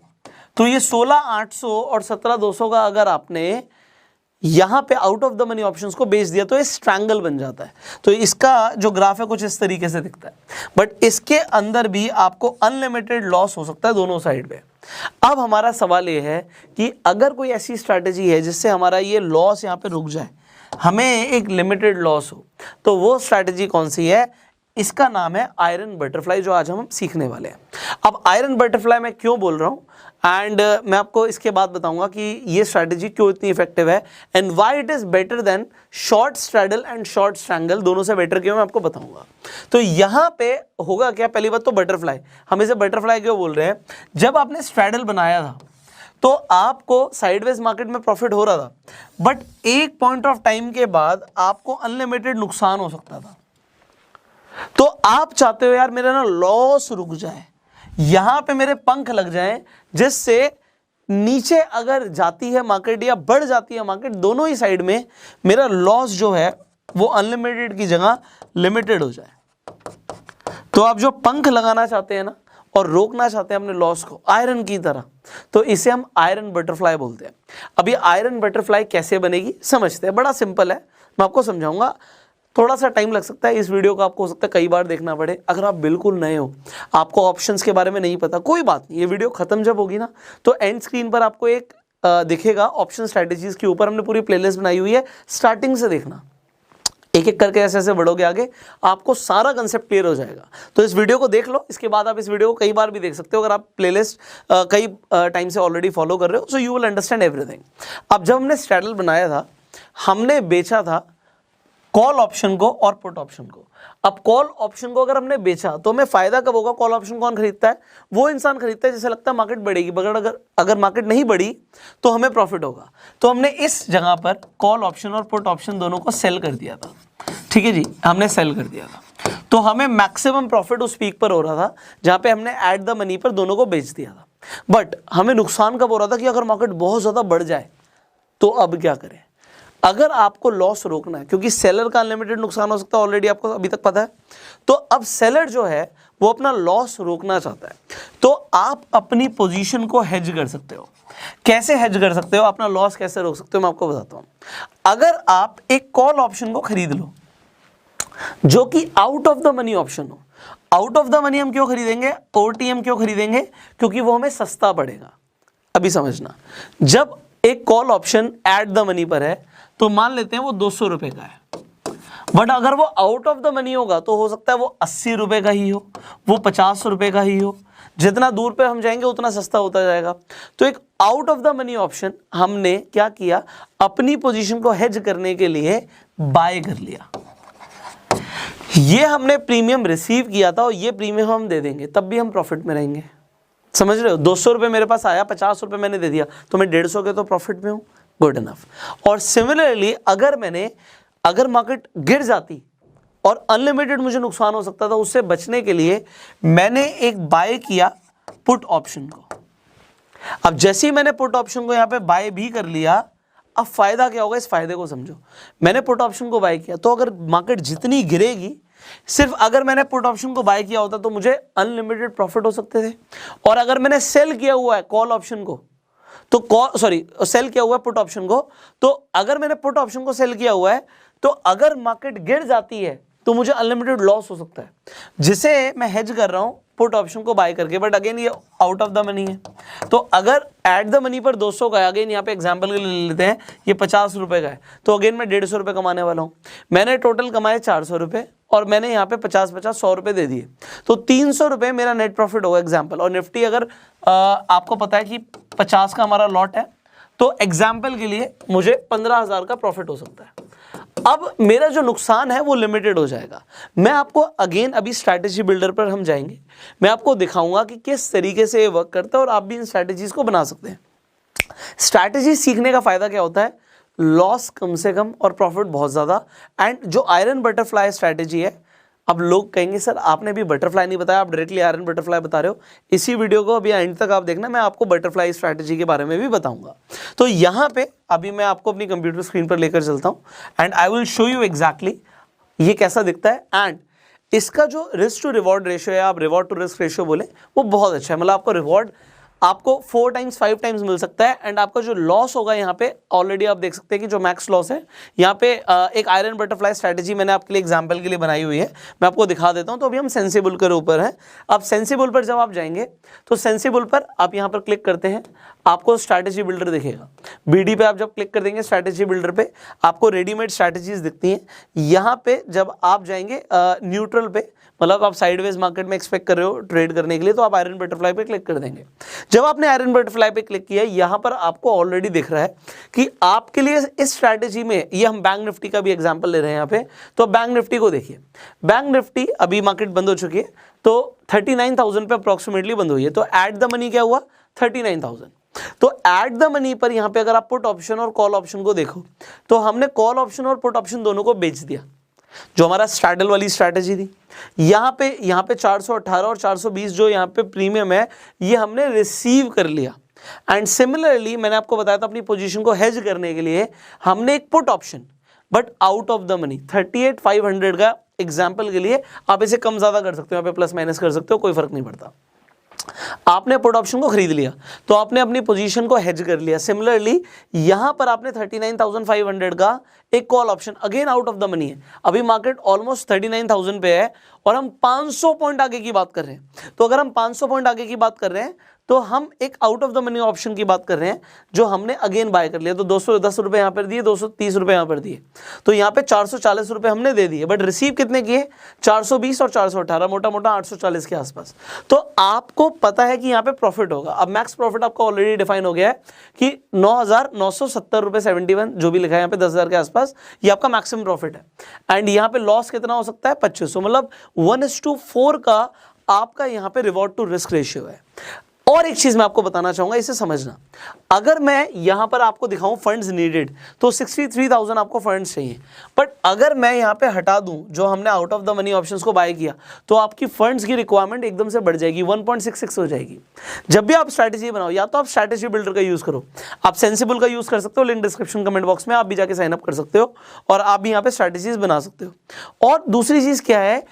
तो ये 16,800 और 17,200 का अगर आपने यहां पे out of the money options को बेच दिया तो ये स्ट्रैंगल बन जाता है। तो इसका जो ग्राफ है कुछ इस तरीके से दिखता है, बट इसके अंदर भी आपको अनलिमिटेड लॉस हो सकता है दोनों साइड पे। अब हमारा सवाल ये है कि अगर कोई ऐसी स्ट्रैटेजी है जिससे हमारा ये लॉस यहाँ पे रुक जाए, हमें एक लिमिटेड लॉस हो, तो वो स्ट्रैटेजी कौन सी है? इसका नाम है आयरन बटरफ्लाई, जो आज हम सीखने वाले हैं। अब आयरन बटरफ्लाई मैं क्यों बोल रहा हूँ, एंड मैं आपको इसके बाद बताऊंगा कि ये स्ट्रैटेजी क्यों इतनी इफेक्टिव है, and why it is better than short straddle and short strangle, दोनों से बेटर क्यों, मैं आपको बताऊंगा। तो यहाँ पे होगा क्या? पहली बात तो बटरफ्लाई, हम इसे बटरफ्लाई क्यों बोल रहे हैं? जब आपने स्ट्रैडल बनाया था तो आपको साइडवेज मार्केट में प्रॉफिट हो रहा था, बट एक पॉइंट ऑफ टाइम के बाद आपको अनलिमिटेड नुकसान हो सकता था। तो आप चाहते हो यार मेरा ना लॉस रुक जाए, यहां पे मेरे पंख लग जाएं, जिससे नीचे अगर जाती है मार्केट या बढ़ जाती है मार्केट, दोनों ही साइड में मेरा लॉस जो है वो अनलिमिटेड की जगह लिमिटेड हो जाए। तो आप जो पंख लगाना चाहते हैं ना, और रोकना चाहते हैं अपने लॉस को आयरन की तरह, तो इसे हम आयरन बटरफ्लाई बोलते हैं। अब ये आयरन बटरफ्लाई कैसे बनेगी समझते हैं। बड़ा सिंपल है, मैं आपको समझाऊंगा। थोड़ा सा टाइम लग सकता है, इस वीडियो को आपको हो सकता है कई बार देखना पड़े। अगर आप बिल्कुल नए हो, आपको ऑप्शंस के बारे में नहीं पता, कोई बात नहीं, ये वीडियो खत्म जब होगी ना तो एंड स्क्रीन पर आपको एक दिखेगा ऑप्शन स्ट्रैटेजीज के ऊपर हमने पूरी प्लेलिस्ट बनाई हुई है, स्टार्टिंग से देखना। एक एक करके ऐसे ऐसे बढ़ोगे आगे, आपको सारा कंसेप्ट क्लियर हो जाएगा। तो इस वीडियो को देख लो, इसके बाद आप इस वीडियो को कई बार भी देख सकते हो अगर आप प्लेलिस्ट कई टाइम से ऑलरेडी फॉलो कर रहे हो, सो यू विल अंडरस्टैंड एवरीथिंग। अब जब हमने स्ट्रैडल बनाया था, हमने बेचा था कॉल ऑप्शन को और पुट ऑप्शन को। अब कॉल ऑप्शन को अगर हमने बेचा तो हमें फायदा कब होगा? कॉल ऑप्शन कौन खरीदता है? वो इंसान खरीदता है जैसे लगता है मार्केट बढ़ेगी, मगर अगर मार्केट नहीं बढ़ी तो हमें प्रॉफिट होगा। तो हमने इस जगह पर कॉल ऑप्शन और पुट ऑप्शन दोनों को सेल कर दिया था। ठीक है जी, हमने सेल कर दिया था, तो हमें मैक्सिमम प्रॉफिट उस पीक पर हो रहा था जहां पे हमने एट द मनी पर दोनों को बेच दिया था। बट हमें नुकसान कब हो रहा था कि अगर मार्केट बहुत ज्यादा बढ़ जाए तो अब क्या करें? अगर आपको लॉस रोकना है, क्योंकि सेलर का अनलिमिटेड नुकसान हो सकता है, ऑलरेडी आपको अभी तक पता है, तो अब सेलर जो है वो अपना लॉस रोकना चाहता है, तो आप अपनी पोजीशन को हेज कर सकते हो। कैसे हेज कर सकते हो, अपना लॉस कैसे रोक सकते हो, मैं आपको बताता हूं। अगर आप एक कॉल ऑप्शन को खरीद लो जो कि out of the money option हो, आउट ऑफ द मनी हम क्यों खरीदेंगे, ओटीएम क्यों खरीदेंगे? क्योंकि वो हमें सस्ता पड़ेगा। अभी समझना, जब एक call option eight the money पर है तो मान लेते हैं वो 200 रुपए का है, बट अगर वो आउट ऑफ द मनी होगा तो हो सकता है वो 80 रुपए का ही हो, वो 50 रुपए का ही हो। जितना दूर पे हम जाएंगे उतना सस्ता होता जाएगा। तो एक out of the money option हमने क्या किया, अपनी पोजीशन को हेज करने के लिए बाय कर लिया। ये हमने प्रीमियम रिसीव किया था और ये प्रीमियम हम दे देंगे, तब भी हम प्रॉफिट में रहेंगे। समझ रहे हो? 200 रुपए मेरे पास आया, 50 रुपए मैंने दे दिया, तो मैं 150 के तो प्रॉफिट में हूं। Good enough. और सिमिलरली अगर मार्केट गिर जाती और अनलिमिटेड मुझे नुकसान हो सकता था, उससे बचने के लिए मैंने एक बाय किया पुट ऑप्शन को। अब जैसे ही मैंने पुट ऑप्शन को यहां पे बाय भी कर लिया, अब फायदा क्या होगा, इस फायदे को समझो। मैंने पुट ऑप्शन को बाय किया, तो अगर मार्केट जितनी गिरेगी, सिर्फ अगर मैंने पुट ऑप्शन को बाय किया होता तो मुझे अनलिमिटेड प्रॉफिट हो सकते थे। और अगर मैंने सेल किया हुआ है कॉल ऑप्शन को, तो सेल किया हुआ है पुट ऑप्शन को, तो अगर मैंने पुट ऑप्शन को सेल किया हुआ है तो अगर मार्केट गिर जाती है तो मुझे अनलिमिटेड लॉस हो सकता है, जिसे मैं हेज कर रहा हूं पुट ऑप्शन को बाय करके। बट अगेन ये आउट ऑफ द मनी है, तो अगर एट द मनी पर 200 का है, अगेन यहाँ पे एग्जांपल के लिए ले लेते हैं, ये 50 रुपए का है, तो अगेन मैं 150 रुपए कमाने वाला हूँ। मैंने टोटल कमाए 400 रुपए और मैंने यहाँ पे 50-50 100 रुपए दे दिए, तो 300 रुपए मेरा नेट प्रॉफिट होगा एग्जाम्पल। और निफ्टी अगर आपको पता है कि 50 का हमारा लॉट है, तो एग्जाम्पल के लिए मुझे 15,000 का प्रॉफिट हो सकता है। अब मेरा जो नुकसान है वो लिमिटेड हो जाएगा। मैं आपको अगेन अभी स्ट्रैटेजी बिल्डर पर हम जाएंगे, मैं आपको दिखाऊंगा कि किस तरीके से ये वर्क करता है और आप भी इन स्ट्रैटेजीज को बना सकते हैं। स्ट्रैटेजी सीखने का फायदा क्या होता है, लॉस कम से कम और प्रॉफिट बहुत ज्यादा। एंड जो आयरन बटरफ्लाई स्ट्रैटेजी है, अब लोग कहेंगे सर आपने भी बटरफ्लाई नहीं बताया, आप डायरेक्टली आयरन बटरफ्लाई बता रहे हो। इसी वीडियो को अभी एंड तक आप देखना, मैं आपको बटरफ्लाई स्ट्रैटेजी के बारे में भी बताऊंगा। तो यहाँ पे अभी मैं आपको अपनी कंप्यूटर स्क्रीन पर लेकर चलता हूँ and I will show you exactly ये कैसा दिखता है। एंड इसका जो रिस्क टू रिवॉर्ड रेशियो है, आप रिवॉर्ड टू रिस्क रेशियो बोले, वो बहुत अच्छा है। मतलब आपको रिवॉर्ड आपको 4 टाइम्स 5 टाइम्स मिल सकता है। एंड आपका जो लॉस होगा यहाँ पे ऑलरेडी आप देख सकते हैं कि जो मैक्स लॉस है यहाँ पे एक आयरन बटरफ्लाई स्ट्रैटेजी मैंने आपके लिए एग्जांपल के लिए बनाई हुई है, मैं आपको दिखा देता हूँ। तो अभी हम सेंसिबल के ऊपर हैं। अब सेंसिबल पर जब आप जाएंगे तो सेंसिबल पर आप यहाँ पर क्लिक करते हैं, आपको स्ट्रैटेजी बिल्डर दिखेगा। बीडी पे आप जब क्लिक कर देंगे स्ट्रैटेजी बिल्डर पे, आपको रेडीमेड स्ट्रैटेजीज दिखती हैं। यहाँ पे जब आप जाएंगे न्यूट्रल पे, मतलब आप साइडवेज मार्केट में एक्सपेक्ट कर रहे हो ट्रेड करने के लिए, तो आप आयरन बटरफ्लाई पे क्लिक कर देंगे। जब आपने आयरन बटरफ्लाई पे क्लिक किया, यहां पर आपको ऑलरेडी दिख रहा है कि आपके लिए इस स्ट्रैटेजी में, ये हम बैंक निफ्टी का भी एग्जांपल ले रहे हैं यहाँ पे। तो बैंक निफ्टी को देखिए, बैंक निफ्टी अभी मार्केट बंद हो चुकी है, तो 39,000 पे अप्रोक्सीमेटली बंद हुई है। तो एट द मनी क्या हुआ, 39,000। तो एट द मनी पर यहाँ पे अगर आप पुट ऑप्शन और कॉल ऑप्शन को देखो, तो हमने कॉल ऑप्शन और पुट ऑप्शन दोनों को बेच दिया। जो हमारा स्ट्रैडल वाली स्ट्रैटेजी थी, यहाँ पे 418 और 420 जो यहाँ पे प्रीमियम है, ये हमने रिसीव कर लिया। एंड सिमिलरली मैंने आपको बताया था अपनी पोजीशन को हेज करने के लिए हमने एक put option, but out of the money 38,500 का एग्जाम्पल के लिए, आप इसे कम ज्यादा कर सकते हो, यहाँ पे प्लस माइनस कर सकते हो, कोई फर्क नहीं पड़ता। आपने पुट ऑप्शन को खरीद लिया तो आपने अपनी पोजीशन को हेज कर लिया। सिमिलरली यहां पर आपने 39,500 का एक call option, again out of the money है, अभी मार्केट ऑलमोस्ट 39,000 पे है और हम 500 पॉइंट आगे की बात कर रहे हैं। तो अगर हम 500 पॉइंट आगे की बात कर रहे हैं तो हम एक out of the money option की बात कर रहे हैं जो हमने अगेन बाय कर लिया। तो 210 रुपये यहाँ पर दिए, 230 रुपये यहाँ पर दिए, तो यहाँ पे 440 रुपये हमने दे दिए, बट रिसीव कितने किए? 420 और 418, मोटा मोटा 840 के आसपास। तो आपको पता है कि यहाँ पे प्रॉफिट होगा। अब मैक्स प्रॉफिट आपको ऑलरेडी डिफाइन हो गया है कि 9,970 रुपये 71 जो भी लिखा है यहाँ पे 10,000 के आसपास, ये आपका मैक्सिमम प्रॉफिट है। एंड यहाँ पे लॉस कितना हो सकता है? 2500, मतलब 1:4 का आपका यहाँ पे रिवॉर्ड टू रिस्क रेशियो है। और एक चीज मैं आपको बताना चाहूंगा, इसे समझना, अगर मैं यहां पर आपको दिखाऊं फंड्स नीडेड, तो 63,000 आपको फंड्स चाहिए, बट अगर मैं यहां पे हटा दूं जो हमने out of the money options को बाय किया, तो आपकी फंड्स की रिक्वायरमेंट एकदम से बढ़ जाएगी, 1.66 हो जाएगी। जब भी आप स्ट्रैटेजी बनाओ, या तो आप स्ट्रैटेजी बिल्डर का यूज करो, आप सेंसिबल का यूज कर सकते हो, लिंक डिस्क्रिप्शन कमेंट बॉक्स में, आप भी जाके साइन अप कर सकते हो और आप भी यहाँ पे स्ट्रैटेजीज बना सकते हो। और दूसरी चीज क्या है,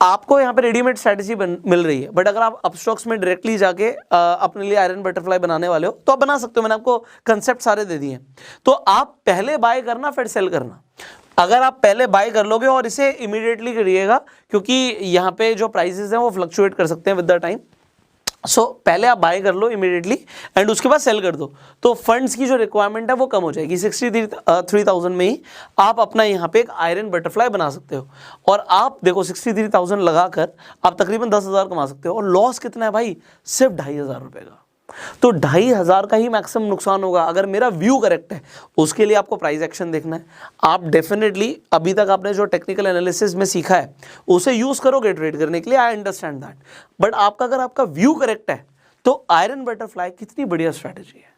आपको यहाँ पे रेडीमेड स्ट्रैटेजी मिल रही है, बट अगर आप अपस्टॉक्स में डायरेक्टली जाके अपने लिए आयरन बटरफ्लाई बनाने वाले हो तो आप बना सकते हो। मैंने आपको कंसेप्ट सारे दे दिए हैं। तो आप पहले बाय करना फिर सेल करना। अगर आप पहले बाय कर लोगे और इसे इमीडिएटली करिएगा, क्योंकि यहाँ पे जो प्राइसेस हैं वो फ्लक्चुएट कर सकते हैं विद द टाइम। सो पहले आप बाय कर लो इमीडिएटली एंड उसके बाद सेल कर दो, तो फंड्स की जो रिक्वायरमेंट है वो कम हो जाएगी। 63,000 में ही आप अपना यहाँ पे एक आयरन बटरफ्लाई बना सकते हो। और आप देखो 63,000 लगाकर आप तकरीबन 10,000 कमा सकते हो। और लॉस कितना है भाई? सिर्फ 2,500 रुपये का। तो 2,500 का ही मैक्सिमम नुकसान होगा अगर मेरा व्यू करेक्ट है। उसके लिए आपको प्राइस एक्शन देखना है। आप डेफिनेटली अभी तक आपने जो टेक्निकल एनालिसिस में सीखा है उसे यूज करोगे ट्रेड करने के लिए, आई अंडरस्टैंड दैट, बट आपका अगर आपका व्यू करेक्ट है तो आयरन बटरफ्लाई कितनी बढ़िया स्ट्रैटेजी है।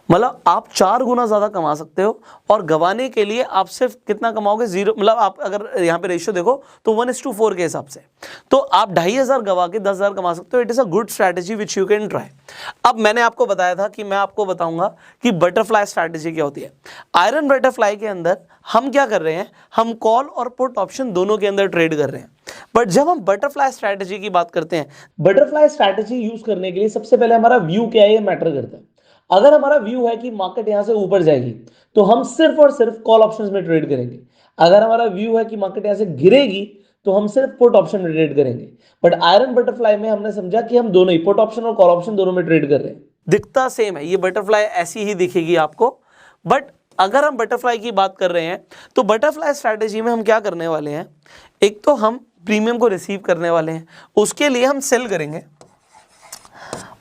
मतलब आप 4 गुना ज्यादा कमा सकते हो और गवाने के लिए आप सिर्फ कितना कमाओगे? 0, मतलब आप अगर यहाँ पे रेशियो देखो तो 1:4 के हिसाब से, तो आप 2,500 गवा के 10,000 कमा सकते हो। It is a good strategy which you can try. अब मैंने आपको बताया था कि मैं आपको बताऊंगा कि बटरफ्लाई स्ट्रैटेजी क्या होती है। आयरन बटरफ्लाई के अंदर हम क्या कर रहे हैं, हम कॉल और पुट ऑप्शन दोनों के अंदर ट्रेड कर रहे हैं। बट जब हम बटरफ्लाई स्ट्रैटेजी की बात करते हैं, बटरफ्लाई स्ट्रैटेजी यूज करने के लिए सबसे पहले हमारा व्यू क्या है ये मैटर करता है। अगर हमारा व्यू है कि मार्केट यहां से ऊपर जाएगी तो हम सिर्फ और सिर्फ कॉल ऑप्शंस में ट्रेड करेंगे। अगर हमारा व्यू है कि मार्केट यहां से गिरेगी तो हम सिर्फ पुट ऑप्शन में ट्रेड करेंगे। बट आयरन बटरफ्लाई में हमने समझा कि हम दोनों ही पुट ऑप्शन और कॉल ऑप्शन दोनों में ट्रेड कर रहे हैं। दिखता सेम है, ये बटरफ्लाई ऐसी ही दिखेगी आपको, बट अगर हम बटरफ्लाई की बात कर रहे हैं तो बटरफ्लाई स्ट्रैटेजी में हम क्या करने वाले हैं, एक तो हम प्रीमियम को रिसीव करने वाले हैं, उसके लिए हम सेल करेंगे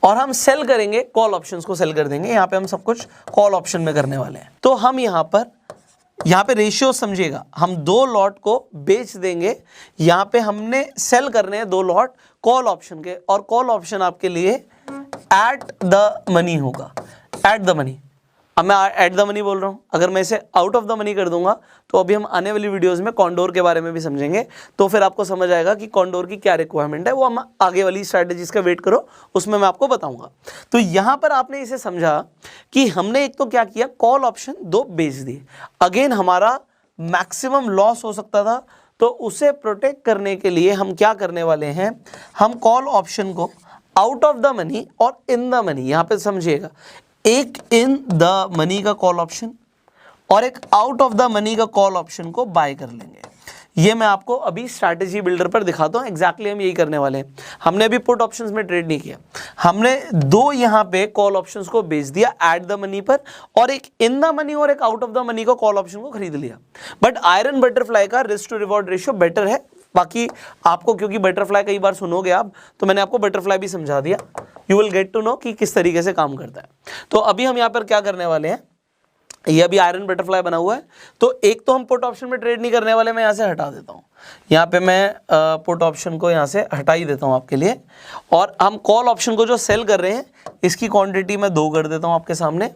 और हम सेल करेंगे कॉल ऑप्शंस को सेल कर देंगे। यहाँ पे हम सब कुछ कॉल ऑप्शन में करने वाले हैं। तो हम यहाँ पे रेशियो समझिएगा, हम 2 लॉट को बेच देंगे। यहाँ पे हमने सेल करने हैं 2 लॉट कॉल ऑप्शन के, और कॉल ऑप्शन आपके लिए एट द मनी होगा, एट द मनी। अब मैं एट द मनी बोल रहा हूँ, अगर मैं इसे आउट ऑफ द मनी कर दूंगा तो अभी हम आने वाली वीडियोस में कॉन्डोर के बारे में भी समझेंगे, तो फिर आपको समझ आएगा कि कॉन्डोर की क्या रिक्वायरमेंट है। वो हम आगे वाली स्ट्रैटेजीज का वेट करो, उसमें मैं आपको बताऊंगा। तो यहाँ पर आपने इसे समझा कि हमने एक तो क्या किया, कॉल ऑप्शन 2 बेच दिए। अगेन हमारा मैक्सिमम लॉस हो सकता था, तो उसे प्रोटेक्ट करने के लिए हम क्या करने वाले हैं, हम कॉल ऑप्शन को आउट ऑफ द मनी और इन द मनी, यहाँ पे समझिएगा, एक इन द मनी का कॉल ऑप्शन और एक आउट ऑफ द मनी का कॉल ऑप्शन को बाय कर लेंगे। ये मैं आपको अभी स्ट्रैटेजी बिल्डर पर दिखाता हूं। एग्जैक्टली हम यही करने वाले हैं। हमने अभी पुट ऑप्शंस में ट्रेड नहीं किया, हमने 2 यहाँ पे कॉल ऑप्शंस को बेच दिया एट द मनी पर, और एक इन द मनी और एक आउट ऑफ द मनी को कॉल ऑप्शन को खरीद लिया। बट आयरन बटरफ्लाई का risk to reward ratio better है। बाकी आपको, क्योंकि बटरफ्लाई कई बार सुनोगे आप, तो मैंने आपको बटरफ्लाई भी समझा दिया। You will get to know कि किस तरीके से काम करता है। तो अभी हम यहाँ पर क्या करने वाले हैं, ये अभी आयरन बटरफ्लाई बना हुआ है, तो एक तो हम पुट ऑप्शन में ट्रेड नहीं करने वाले। मैं यहाँ से हटा देता हूँ, यहाँ पे मैं पुट ऑप्शन को यहाँ से हटा ही देता हूँ आपके लिए, और हम कॉल ऑप्शन को जो सेल कर रहे हैं इसकी क्वांटिटी मैं 2 कर देता हूँ आपके सामने।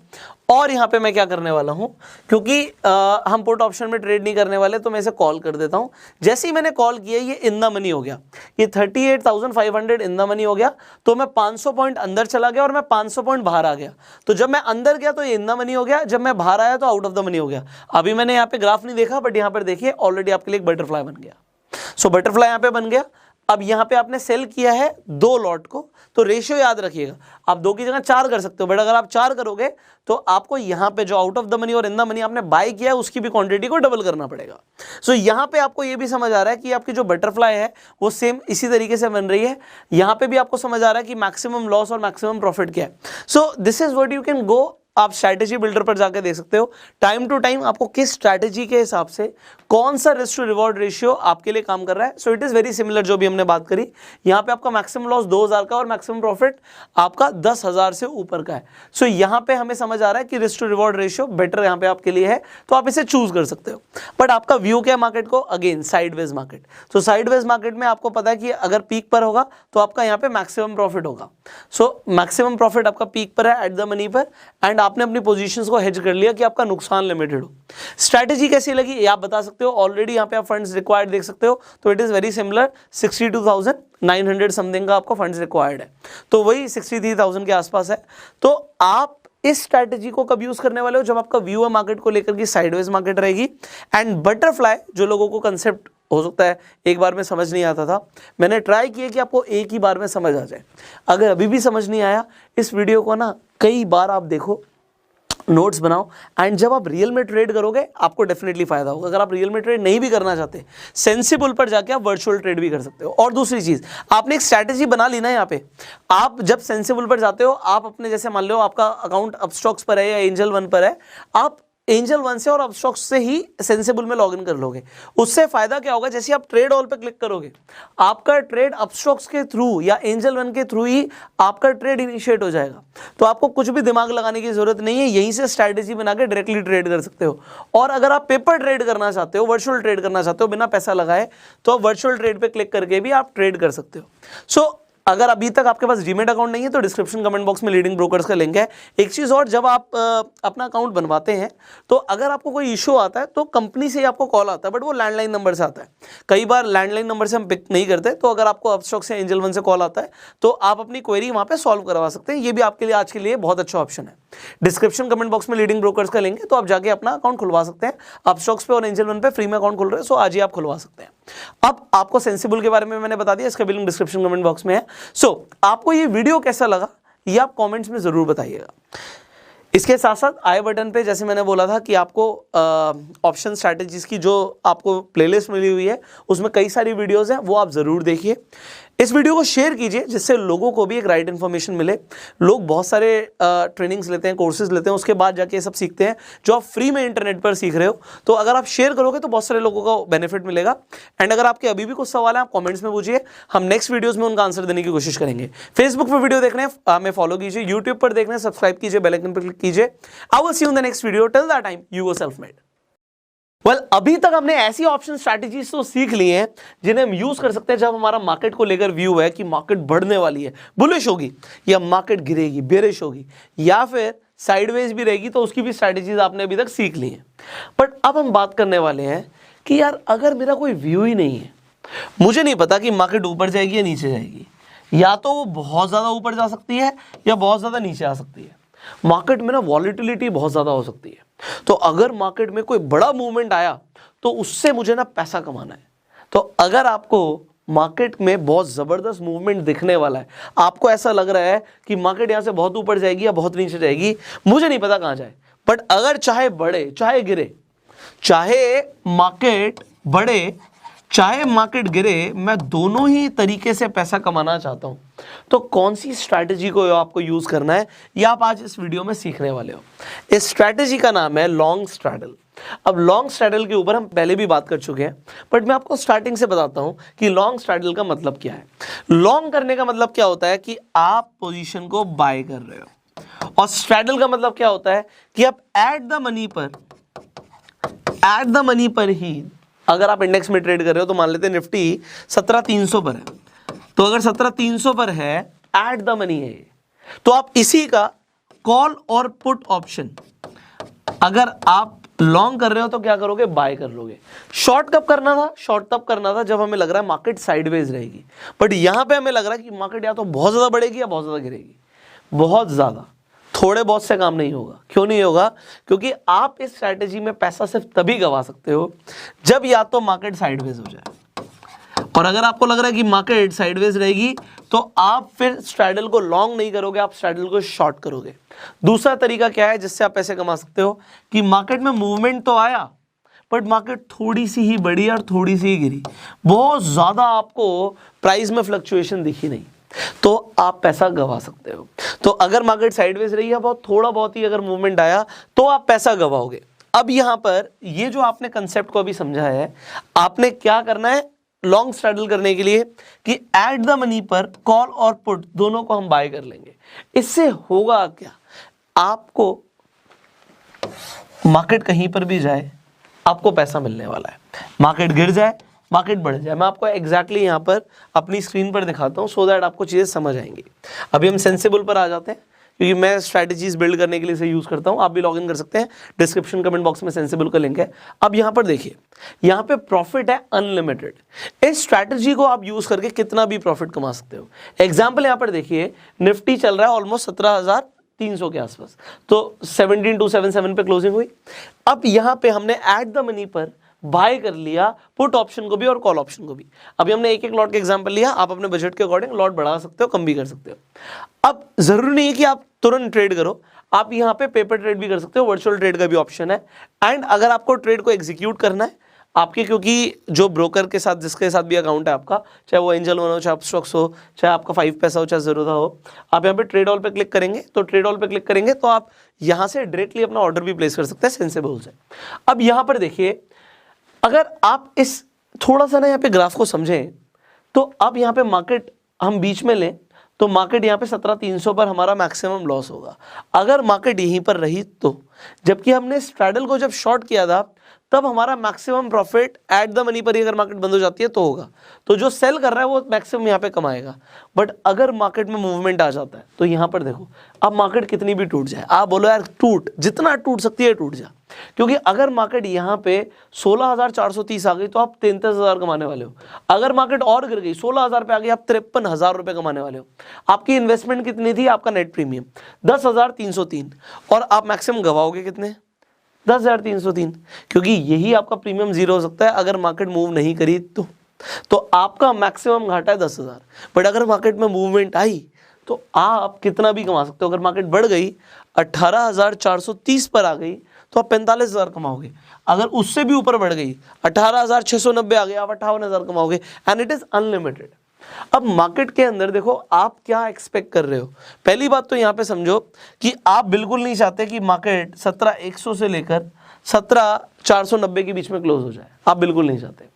और यहाँ पे मैं क्या करने वाला हूँ, क्योंकि हम पुट ऑप्शन में ट्रेड नहीं करने वाले, तो मैं इसे कॉल कर देता हूँ। जैसे ही मैंने कॉल किया ये इन द मनी हो गया, ये 38,500 इन द मनी हो गया, तो मैं 500 पॉइंट अंदर चला गया और मैं 500 पॉइंट बाहर आ गया। तो जब मैं अंदर गया तो ये इन द मनी हो गया, जब मैं बाहर आया तो आउट ऑफ द मनी हो गया। अभी मैंने यहाँ पे ग्राफ नहीं देखा, बट यहाँ पर देखिए ऑलरेडी आपके लिए एक बटरफ्लाई बन गया। सो बटरफ्लाई यहाँ पे बन गया। अब यहाँ पे आपने सेल किया है 2 लॉट को, तो रेशियो याद रखिएगा, आप 2 की जगह 4 कर सकते हो, बट अगर आप 4 करोगे तो आपको यहाँ पे जो आउट ऑफ द मनी और इन द मनी आपने बाय किया है उसकी भी क्वांटिटी को डबल करना पड़ेगा। सो यहाँ पे आपको ये भी समझ आ रहा है कि आपकी जो बटरफ्लाई है वो सेम इसी तरीके से बन रही है। यहाँ पे भी आपको समझ आ रहा है कि मैक्सिमम लॉस और मैक्सिमम प्रॉफिट क्या है। So this is what you can go, आप स्ट्रैटेजी बिल्डर पर जाकर देख सकते हो टाइम टू टाइम आपको किस स्ट्रैटेजी के हिसाब से कौन सा रिस्क टू रिवॉर्ड रेशियो आपके लिए काम कर रहा है। So it is very similar जो भी हमने बात करी। यहाँ पे आपका मैक्सिमम लॉस 2000 का और मैक्सिमम प्रॉफिट आपका 10,000 से ऊपर का है। सो यहाँ पे हमें समझ आ रहा है कि risk to reward ratio better यहाँ पे आपके लिए है, तो आप इसे चूज कर सकते हो। बट आपका व्यू क्या है मार्केट को, अगेन साइडवेज मार्केट। तो साइडवेज मार्केट में आपको पता है कि अगर पीक पर होगा तो आपका यहाँ पे मैक्सिमम प्रॉफिट होगा। सो मैक्सिमम प्रॉफिट आपका पीक पर है, एट द मनी पर, एंड आपने अपनी पोजीशंस को हेज कर लिया कि आपका नुकसान लिमिटेड हो। स्ट्रैटेजी कैसी लगी ये आप बता सकते हो। ऑलरेडी यहाँ पे आप फंड्स रिक्वायर्ड देख सकते हो, तो it is very similar, 62,900 something का आपका फंड्स रिक्वायर्ड है, तो वही 63,000 के आसपास है। तो आप इस स्ट्रैटेजी को कब यूज करने वाले हो, जब आपका व्यू है मार्केट को लेकर की साइडवेज मार्केट रहेगी। एंड बटरफ्लाई जो लोगों को कंसेप्ट हो सकता है एक बार में समझ नहीं आता था, मैंने ट्राई किया कि आपको एक ही बार में समझ आ जाए। अगर अभी भी समझ नहीं आया, इस वीडियो को ना कई बार आप देखो, नोट्स बनाओ, एंड जब आप रियल में ट्रेड करोगे आपको डेफिनेटली फायदा होगा। अगर आप रियल में ट्रेड नहीं भी करना चाहते, सेंसिबल पर जाके आप वर्चुअल ट्रेड भी कर सकते हो। और दूसरी चीज, आपने एक स्ट्रैटेजी बना ली ना, यहाँ पे आप जब सेंसिबल पर जाते हो, आप अपने जैसे मान लो आपका अकाउंट अपस्टॉक्स पर है या एंजल वन पर है, आप एंजल वन से और अपस्टॉक्स से ही सेंसिबल में लॉगिन कर लोगे। उससे फायदा क्या होगा, जैसे आप ट्रेड ऑल पे क्लिक करोगे, आपका ट्रेड अपस्टॉक्स के थ्रू या एंजल वन के थ्रू ही आपका ट्रेड इनिशिएट हो जाएगा। तो आपको कुछ भी दिमाग लगाने की जरूरत नहीं है, यहीं से स्ट्रैटेजी बना के डायरेक्टली ट्रेड कर सकते हो। और अगर आप पेपर ट्रेड करना चाहते हो, वर्चुअल ट्रेड करना चाहते हो बिना पैसा लगाए, तो आप वर्चुअल ट्रेड पे क्लिक करके भी आप ट्रेड कर सकते हो। सो अगर अभी तक आपके पास डीमैट अकाउंट नहीं है तो डिस्क्रिप्शन कमेंट बॉक्स में लीडिंग ब्रोकर्स का लिंक है। एक चीज़ और, जब आप अपना अकाउंट बनवाते हैं तो अगर आपको कोई इशू आता है तो कंपनी से ही आपको कॉल आता है, बट वो लैंडलाइन नंबर से आता है। कई बार लैंडलाइन नंबर से हम पिक नहीं करते, तो अगर आपको अपस्टॉक्स से एंजल वन से कॉल आता है तो आप अपनी क्वेरी वहाँ पे सॉल्व करवा सकते हैं। ये भी आपके लिए आज के लिए बहुत अच्छा ऑप्शन है। डिस्क्रिप्शन कमेंट बॉक्स में लीडिंग ब्रोकर्स का लिंक है, तो आप जाके अपना अकाउंट खुलवा सकते हैं। अपस्टॉक्स पे और एंजल वन पे फ्री में अकाउंट खुल रहे हैं, सो आज ही आप खुलवा सकते हैं। अब आपको सेंसिबल के बारे में मैंने बता दिया, इसका भी लिंक डिस्क्रिप्शन कमेंट बॉक्स में है। सो आपको ये वीडियो कैसा लगा ये आप कमेंट्स में जरूर बताइएगा। इसके साथ साथ आई बटन पे जैसे मैंने बोला था कि आपको ऑप्शन स्ट्रैटेजीज की जो आपको प्लेलिस्ट मिली हुई है उसमें कई सारी वीडियोस हैं, वो आप ज़रूर देखिए। इस वीडियो को शेयर कीजिए जिससे लोगों को भी एक राइट इन्फॉर्मेशन मिले। लोग बहुत सारे ट्रेनिंग्स लेते हैं, कोर्सेज लेते हैं, उसके बाद जाके ये सब सीखते हैं जो आप फ्री में इंटरनेट पर सीख रहे हो। तो अगर आप शेयर करोगे तो बहुत सारे लोगों को बेनिफिट मिलेगा। एंड अगर आपके अभी भी कुछ सवाल है आप कमेंट्स में पूछिए, हम नेक्स्ट वीडियोस में उनका आंसर देने की कोशिश करेंगे। फेसबुक पर वीडियो देखने हमें फॉलो कीजिए, यूट्यूब पर देखने सब्सक्राइब कीजिए, बेल आइकन पर क्लिक कीजिए। I will see you in the next video. Till that time you go self made. अभी तक हमने ऐसी ऑप्शन स्ट्रैटेजीज तो सीख ली हैं जिन्हें हम यूज कर सकते हैं जब हमारा मार्केट को लेकर व्यू है कि मार्केट बढ़ने वाली है, बुलिश होगी, या मार्केट गिरेगी, बेरिश होगी, या फिर साइडवेज भी रहेगी, तो उसकी भी स्ट्रैटेजीज आपने अभी तक सीख ली हैं। बट अब हम बात करने वाले हैं कि यार अगर मेरा कोई व्यू ही नहीं है, मुझे नहीं पता कि मार्केट ऊपर जाएगी या नीचे जाएगी, या तो वो बहुत ज्यादा ऊपर जा सकती है या बहुत ज्यादा नीचे आ सकती है। मार्केट में ना वॉलीटिलिटी बहुत ज्यादा हो सकती है। तो अगर मार्केट में कोई बड़ा मूवमेंट आया तो उससे मुझे ना पैसा कमाना है। तो अगर आपको मार्केट में बहुत जबरदस्त मूवमेंट दिखने वाला है, आपको ऐसा लग रहा है कि मार्केट यहां से बहुत ऊपर जाएगी या बहुत नीचे जाएगी, मुझे नहीं पता कहां जाए, बट अगर चाहे बढ़े चाहे गिरे, चाहे मार्केट बढ़े चाहे मार्केट गिरे, मैं दोनों ही तरीके से पैसा कमाना चाहता हूं, तो कौन सी स्ट्रैटेजी को आपको यूज करना है ये आप आज इस वीडियो में सीखने वाले हो। इस स्ट्रैटेजी का नाम है लॉन्ग स्ट्रैडल। अब लॉन्ग स्ट्रैडल के ऊपर हम पहले भी बात कर चुके हैं, बट मैं आपको स्टार्टिंग से बताता हूं कि लॉन्ग स्ट्रैडल का मतलब क्या है। लॉन्ग करने का मतलब क्या होता है कि आप पोजीशन को बाय कर रहे हो, और स्ट्रैडल का मतलब क्या होता है कि आप एट द मनी पर ही, अगर आप इंडेक्स में ट्रेड कर रहे हो तो मान लेते हैं निफ्टी 17,300 पर है, तो अगर 17,300 पर है, एट द मनी है, तो आप इसी का कॉल और पुट ऑप्शन अगर आप लॉन्ग कर रहे हो तो क्या करोगे, बाय कर लोगे। शॉर्ट कब करना था, शॉर्ट तब करना था जब हमें लग रहा है मार्केट साइडवेज रहेगी, बट यहां पे हमें लग रहा है कि मार्केट या तो बहुत ज्यादा बढ़ेगी या बहुत ज्यादा गिरेगी। बहुत ज्यादा, थोड़े बहुत से काम नहीं होगा। क्यों नहीं होगा? क्योंकि आप इस स्ट्रैटेजी में पैसा सिर्फ तभी गवा सकते हो जब या तो मार्केट साइडवेज हो जाए, और अगर आपको लग रहा है कि मार्केट साइडवेज रहेगी तो आप फिर स्ट्रैडल को लॉन्ग नहीं करोगे, आप स्ट्रैडल को शॉर्ट करोगे। दूसरा तरीका क्या है जिससे आप पैसे कमा सकते हो कि मार्केट में मूवमेंट तो आया बट मार्केट थोड़ी सी ही बढ़ी और थोड़ी सी ही गिरी, बहुत ज्यादा आपको प्राइस में फ्लक्चुएशन दिखी नहीं, तो आप पैसा गवा सकते हो। तो अगर मार्केट साइडवेज रही है, बहुत थोड़ा बहुत ही अगर मूवमेंट आया तो आप पैसा गवाओगे। अब यहां पर ये जो आपने कंसेप्ट को अभी समझा है, आपने क्या करना है लॉन्ग स्ट्रैडल करने के लिए कि एट द मनी पर कॉल और पुट दोनों को हम बाय कर लेंगे। इससे होगा क्या, आपको मार्केट कहीं पर भी जाए आपको पैसा मिलने वाला है, मार्केट गिर जाए मार्केट बढ़ जाए। मैं आपको एग्जैक्टली यहाँ पर अपनी स्क्रीन पर दिखाता हूँ सो दैट आपको चीज़ें समझ आएंगी। अभी हम सेंसिबल पर आ जाते हैं क्योंकि मैं स्ट्रैटेजीज बिल्ड करने के लिए इसे यूज़ करता हूँ। आप भी लॉगिन कर सकते हैं, डिस्क्रिप्शन कमेंट बॉक्स में सेंसिबल का लिंक है। अब यहाँ पर देखिए, यहाँ पे प्रॉफिट है अनलिमिटेड। इस स्ट्रैटेजी को आप यूज़ करके कितना भी प्रॉफिट कमा सकते हो। एग्जाम्पल यहाँ पर देखिए, निफ्टी चल रहा है ऑलमोस्ट 17,300 के आसपास, तो 17277 पे क्लोजिंग हुई। अब यहाँ पे हमने एट द मनी पर बाय कर लिया पुट ऑप्शन को भी और कॉल ऑप्शन को भी। अभी हमने एक एक लॉट का एग्जांपल लिया, आप अपने बजट के अकॉर्डिंग लॉट बढ़ा सकते हो, कम भी कर सकते हो। अब जरूरी नहीं है कि आप तुरंत ट्रेड करो, आप यहाँ पे पेपर ट्रेड भी कर सकते हो, वर्चुअल ट्रेड का भी ऑप्शन है। एंड अगर आपको ट्रेड को एग्जीक्यूट करना है आपके, क्योंकि जो ब्रोकर के साथ जिसके साथ भी अकाउंट है आपका, चाहे वो एंजल वन हो, चाहे अपस्टॉक्स हो, चाहे आपका 5 पैसा हो, चाहे ज़रूरत हो, आप यहाँ पे ट्रेड ऑल पे क्लिक करेंगे। तो ट्रेड ऑल पे क्लिक करेंगे तो आप यहाँ से डायरेक्टली अपना ऑर्डर भी प्लेस कर सकते हैं सेंसिबल से। अब यहाँ पर देखिए, अगर आप इस थोड़ा सा ना यहाँ पे ग्राफ को समझें तो अब यहाँ पे मार्केट हम बीच में लें तो मार्केट यहाँ पे 17,300 पर हमारा मैक्सिमम लॉस होगा अगर मार्केट यहीं पर रही तो। जबकि हमने स्ट्रैडल को जब शॉर्ट किया था तब हमारा maximum profit eight the money पर ही अगर मार्केट बंद हो जाती है तो होगा। तो जो सेल कर रहा है वो मैक्सिमम यहाँ पे कमाएगा। बट अगर मार्केट में मूवमेंट आ जाता है तो यहाँ पर देखो, अब मार्केट कितनी भी टूट जाए, आप बोलो यार टूट, जितना टूट सकती है टूट जा, क्योंकि अगर मार्केट यहाँ पे 16,430 आ गई तो आप 33,000 कमाने वाले हो। अगर मार्केट और गिर गई 16,000 पे आ गई, आप 53,000 रुपए कमाने वाले हो। आपकी इन्वेस्टमेंट कितनी थी, आपका नेट प्रीमियम 10,303, और आप मैक्सिमम गवाओगे कितने, 10,303, क्योंकि यही आपका प्रीमियम जीरो हो सकता है अगर मार्केट मूव नहीं करी तो आपका मैक्सिमम घाटा है 10,000। बट अगर मार्केट में मूवमेंट आई तो आप कितना भी कमा सकते हो। अगर मार्केट बढ़ गई 18,430 पर आ गई तो आप 45,000 कमाओगे। अगर उससे भी ऊपर बढ़ गई 18,690 आ गए, आप 58,000 कमाओगे। And it is unlimited. अब मार्केट के अंदर देखो आप क्या एक्सपेक्ट कर रहे हो। पहली बात तो यहाँ पे समझो कि आप बिल्कुल नहीं चाहते कि मार्केट 17,100 से लेकर 17,490 के बीच में क्लोज हो जाए, आप बिल्कुल नहीं चाहते।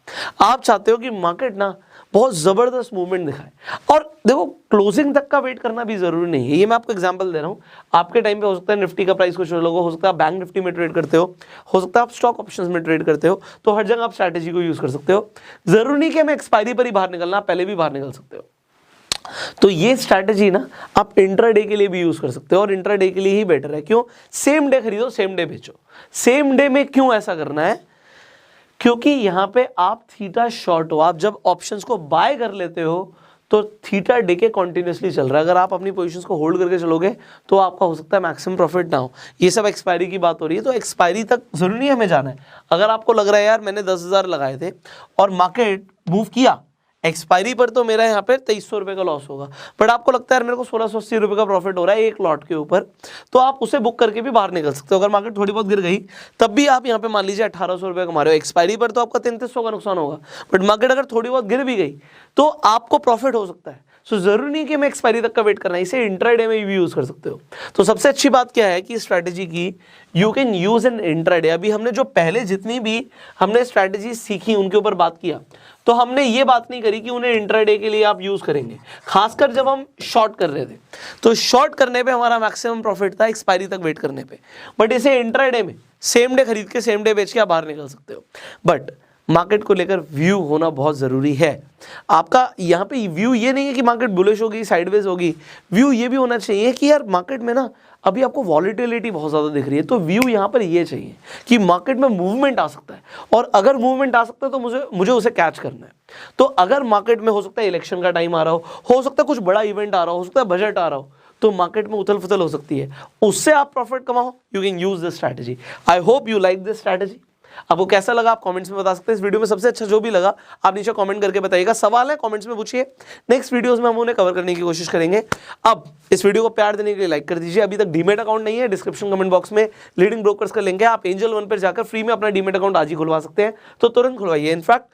आप चाहते हो कि मार्केट ना बहुत जबरदस्त मूवमेंट दिखाए। और देखो क्लोजिंग तक का वेट करना भी जरूरी नहीं है, ये मैं आपको एग्जांपल दे रहा हूँ। आपके टाइम पे हो सकता है निफ्टी का प्राइस कुछ अलग हो सकता है आप बैंक निफ्टी में ट्रेड करते हो सकता है आप स्टॉक ऑप्शंस में ट्रेड करते हो, तो हर जगह आप स्ट्रैटेजी को यूज कर सकते हो। जरूरी नहीं कि हमें एक्सपायरी पर ही बाहर निकलना, पहले भी बाहर निकल सकते हो। तो ये स्ट्रैटेजी ना आप इंट्राडे के लिए भी यूज कर सकते हो, और इंट्राडे के लिए ही बेटर है। क्यों, सेम डे खरीदो सेम डे बेचो। सेम डे में क्यों ऐसा करना है, क्योंकि यहां पे आप थीटा शॉर्ट हो। आप जब ऑप्शंस को बाय कर लेते हो तो थीटा डे के कॉन्टिन्यूसली चल रहा है। अगर आप अपनी पोजीशंस को होल्ड करके चलोगे तो आपका हो सकता है मैक्सिमम प्रॉफिट ना हो। ये सब एक्सपायरी की बात हो रही है, तो एक्सपायरी तक जरूरी नहीं हमें जाना है। अगर आपको लग रहा है यार मैंने 10,000 लगाए थे और मार्केट मूव किया, एक्सपायरी पर तो मेरा यहाँ पे 2,300 रुपये का लॉस होगा, बट आपको लगता है यार मेरे को 1,680 रुपये का प्रॉफिट हो रहा है एक लॉट के ऊपर, तो आप उसे बुक करके भी बाहर निकल सकते हो। अगर मार्केट थोड़ी बहुत गिर गई तब भी आप यहाँ पे मान लीजिए 1,800 रुपये कमा रहे हो। एक्सपायरी पर तो आपका 3,300 का नुकसान होगा, बट मार्केट अगर थोड़ी बहुत गिर भी गई तो आपको प्रॉफिट हो सकता है। सो जरूरी नहीं कि हमें एक्सपायरी तक का वेट करना है, इसे इंट्राडे में भी यूज कर सकते हो। तो सबसे अच्छी बात क्या है कि स्ट्रैटेजी की you can use in intraday. अभी हमने जो पहले जितनी भी हमने स्ट्रैटेजी सीखी उनके ऊपर बात किया, तो हमने ये बात नहीं करी कि उन्हें इंट्राडे के लिए आप यूज करेंगे। खासकर जब हम शॉर्ट कर रहे थे तो शॉर्ट करने पे हमारा मैक्सिमम प्रॉफिट था एक्सपायरी तक वेट करने पे, बट इसे इंट्राडे में सेम डे खरीद के सेम डे बेच के आप बाहर निकल सकते हो। बट मार्केट को लेकर व्यू होना बहुत ज़रूरी है। आपका यहाँ पे व्यू ये नहीं है कि मार्केट बुलिश होगी साइडवेज होगी, व्यू ये भी होना चाहिए कि यार मार्केट में ना अभी आपको वॉलीटिलिटी बहुत ज़्यादा दिख रही है, तो व्यू यहाँ पर ये चाहिए कि मार्केट में मूवमेंट आ सकता है, और अगर मूवमेंट आ सकता है तो मुझे उसे कैच करना है। तो अगर मार्केट में हो सकता है इलेक्शन का टाइम आ रहा हो सकता है कुछ बड़ा इवेंट आ रहा हो सकता है बजट आ रहा हो, तो मार्केट में उथल फुथल हो सकती है, उससे आप प्रॉफिट कमाओ। You can use this strategy. I hope you like this strategy. आपको कैसा लगा आप कमेंट्स में बता सकते हैं। इस वीडियो में सबसे अच्छा जो भी लगा आप नीचे कमेंट करके बताइएगा। सवाल है कमेंट्स में पूछिए, नेक्स्ट वीडियोस में हम उन्हें कवर करने की कोशिश करेंगे। अब इस वीडियो को प्यार देने के लिए लाइक कर दीजिए। अभी तक डीमेट अकाउंट नहीं है, डिस्क्रिप्शन कमेंट बॉक्स में लीडिंग ब्रोकर्स का लिंक है, आप एंजल वन पर जाकर फ्री में अपना डीमेट अकाउंट आज ही खुलवा सकते हैं, तो तुरंत खुलवाइए। इनफैक्ट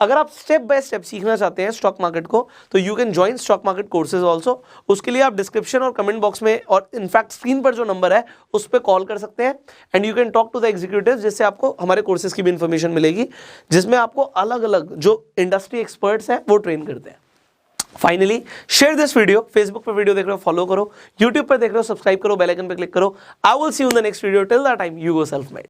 अगर आप स्टेप बाय स्टेप सीखना चाहते हैं स्टॉक मार्केट को, तो you can join stock market courses also. उसके लिए आप डिस्क्रिप्शन और कमेंट बॉक्स में और इनफैक्ट स्क्रीन पर जो नंबर है उस पर कॉल कर सकते हैं and you can talk to the executive, जिससे आपको हमारे कोर्सेज की भी इंफॉर्मेशन मिलेगी, जिसमें आपको अलग अलग जो इंडस्ट्री एक्सपर्ट्स हैं वो ट्रेन करते हैं। Finally share this video, Facebook पर वीडियो देख रहे हो फॉलो करो, यूट्यूब पर देख रहे हो सब्सक्राइब करो, बेल आइकन पर क्लिक करो। आई will see you in the next video. Till that time you go self made.